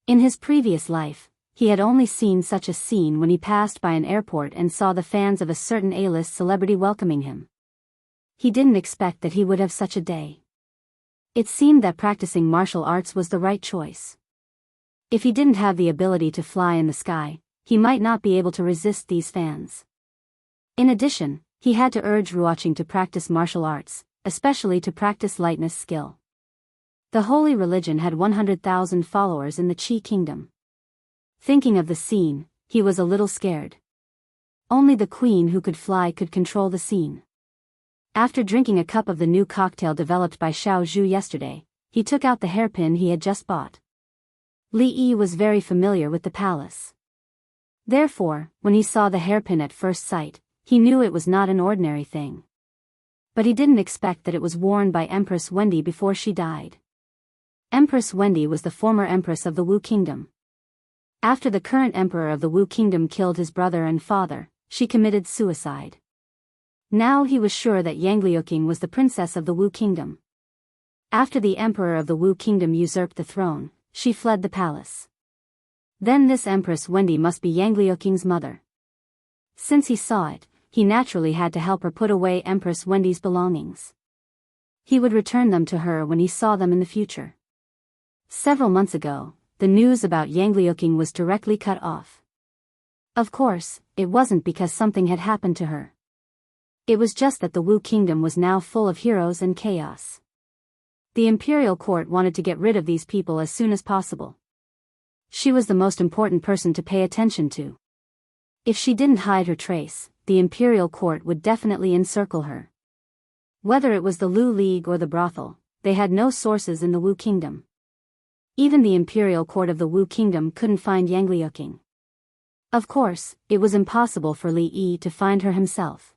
In his previous life, he had only seen such a scene when he passed by an airport and saw the fans of a certain A-list celebrity welcoming him. He didn't expect that he would have such a day. It seemed that practicing martial arts was the right choice. If he didn't have the ability to fly in the sky, he might not be able to resist these fans. In addition, he had to urge Ruoqing to practice martial arts, especially to practice lightness skill. The holy religion had 100,000 followers in the Qi kingdom. Thinking of the scene, he was a little scared. Only the queen who could fly could control the scene. After drinking a cup of the new cocktail developed by Xiao Zhu yesterday, he took out the hairpin he had just bought. Li Yi was very familiar with the palace. Therefore, when he saw the hairpin at first sight, he knew it was not an ordinary thing. But he didn't expect that it was worn by Empress Wendy before she died. Empress Wendy was the former empress of the Wu Kingdom. After the current emperor of the Wu Kingdom killed his brother and father, she committed suicide. Now he was sure that Yang Liuqing was the princess of the Wu Kingdom. After the emperor of the Wu Kingdom usurped the throne, she fled the palace. Then this Empress Wendy must be Yang Liuqing's mother. Since he saw it, he naturally had to help her put away Empress Wendy's belongings. He would return them to her when he saw them in the future. Several months ago, the news about Yang Liuqing was directly cut off. Of course, it wasn't because something had happened to her. It was just that the Wu Kingdom was now full of heroes and chaos. The imperial court wanted to get rid of these people as soon as possible. She was the most important person to pay attention to. If she didn't hide her trace, the imperial court would definitely encircle her. Whether it was the Lu League or the brothel, they had no sources in the Wu Kingdom. Even the imperial court of the Wu Kingdom couldn't find Yang Liuqing. Of course, it was impossible for Li Yi to find her himself.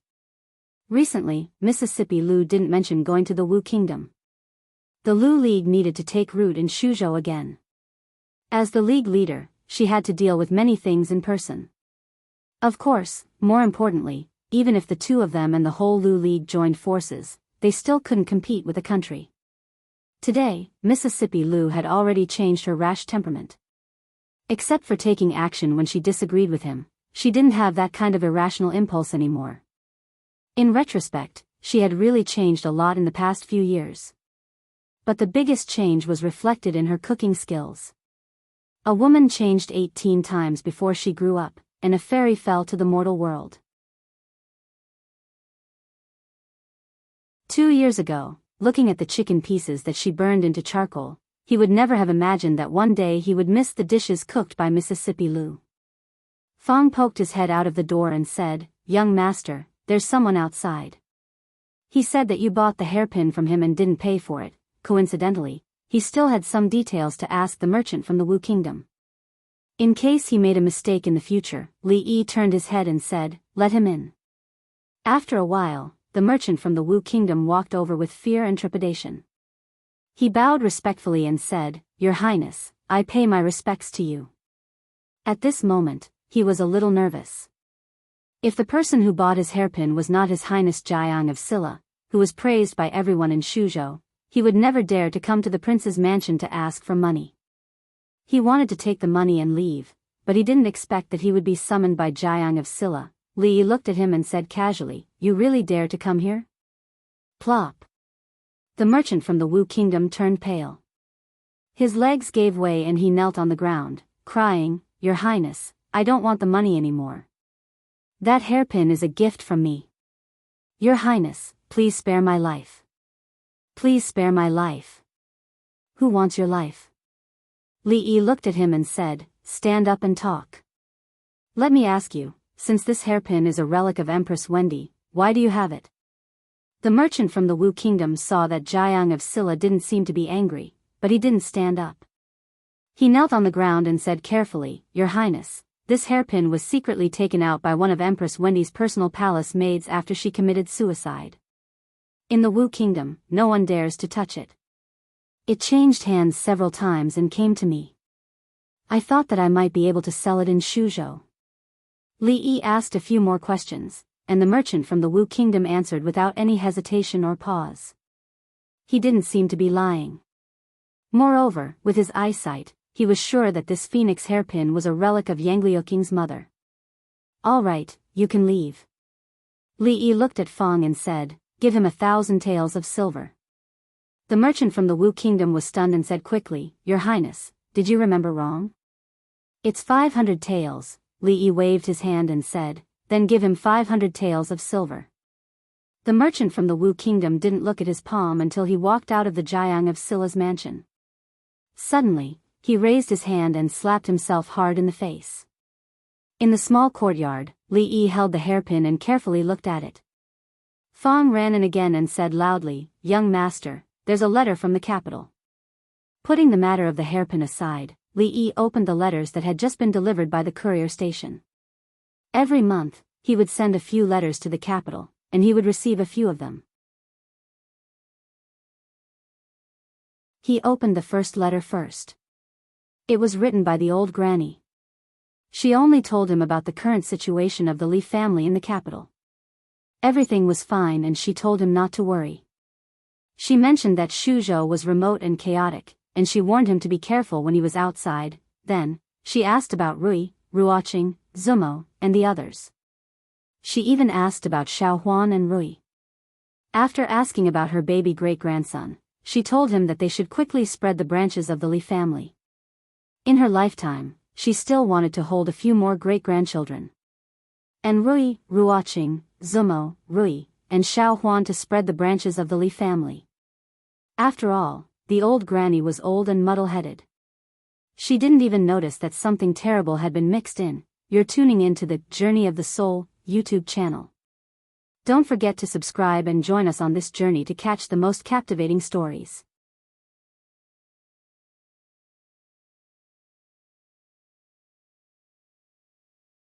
Recently, Mississippi Lu didn't mention going to the Wu Kingdom. The Lu League needed to take root in Shuzhou again. As the league leader, she had to deal with many things in person. Of course, more importantly, even if the two of them and the whole Lu League joined forces, they still couldn't compete with the country. Today, Mississippi Lu had already changed her rash temperament. Except for taking action when she disagreed with him, she didn't have that kind of irrational impulse anymore. In retrospect, she had really changed a lot in the past few years. But the biggest change was reflected in her cooking skills. A woman changed 18 times before she grew up, and a fairy fell to the mortal world. 2 years ago, looking at the chicken pieces that she burned into charcoal, he would never have imagined that one day he would miss the dishes cooked by Mississippi Lou. Fong poked his head out of the door and said, "Young master, there's someone outside. He said that you bought the hairpin from him and didn't pay for it." Coincidentally, he still had some details to ask the merchant from the Wu Kingdom. In case he made a mistake in the future, Li Yi turned his head and said, "Let him in." After a while, the merchant from the Wu Kingdom walked over with fear and trepidation. He bowed respectfully and said, "Your Highness, I pay my respects to you." At this moment, he was a little nervous. If the person who bought his hairpin was not His Highness Jiang of Silla, who was praised by everyone in Shuzhou, he would never dare to come to the prince's mansion to ask for money. He wanted to take the money and leave, but he didn't expect that he would be summoned by Jiang of Silla. Li Yi looked at him and said casually, "You really dare to come here?" Plop. The merchant from the Wu Kingdom turned pale. His legs gave way and he knelt on the ground, crying, "Your Highness, I don't want the money anymore. That hairpin is a gift from me. Your Highness, please spare my life. Please spare my life." "Who wants your life?" Li Yi looked at him and said, "Stand up and talk. Let me ask you, since this hairpin is a relic of Empress Wendy, why do you have it?" The merchant from the Wu Kingdom saw that Jiang of Silla didn't seem to be angry, but he didn't stand up. He knelt on the ground and said carefully, "Your Highness, this hairpin was secretly taken out by one of Empress Wendy's personal palace maids after she committed suicide. In the Wu Kingdom, no one dares to touch it. It changed hands several times and came to me. I thought that I might be able to sell it in Shuzhou." Li Yi asked a few more questions, and the merchant from the Wu Kingdom answered without any hesitation or pause. He didn't seem to be lying. Moreover, with his eyesight, he was sure that this phoenix hairpin was a relic of Yang Liuking's mother. "All right, you can leave." Li Yi looked at Fong and said, "Give him 1,000 taels of silver." The merchant from the Wu Kingdom was stunned and said quickly, "Your Highness, did you remember wrong? It's 500 taels." Li Yi waved his hand and said, "Then give him 500 taels of silver." The merchant from the Wu Kingdom didn't look at his palm until he walked out of the Jiang of Silla's mansion. Suddenly, he raised his hand and slapped himself hard in the face. In the small courtyard, Li Yi held the hairpin and carefully looked at it. Fong ran in again and said loudly, "Young master, there's a letter from the capital." Putting the matter of the hairpin aside, Li Yi opened the letters that had just been delivered by the courier station. Every month, he would send a few letters to the capital, and he would receive a few of them. He opened the first letter first. It was written by the old granny. She only told him about the current situation of the Li family in the capital. Everything was fine and she told him not to worry. She mentioned that Shuzhou was remote and chaotic, and she warned him to be careful when he was outside. Then, she asked about Rui, Ruoqing, Zumo, and the others. She even asked about Xiaohuan and Rui. After asking about her baby great-grandson, she told him that they should quickly spread the branches of the Li family. In her lifetime, she still wanted to hold a few more great-grandchildren. And Rui, Ruoqing, Zumo, Rui, and Xiaohuan to spread the branches of the Li family. After all, the old granny was old and muddle-headed. She didn't even notice that something terrible had been mixed in. You're tuning in to the Journey of the Soul YouTube channel. Don't forget to subscribe and join us on this journey to catch the most captivating stories.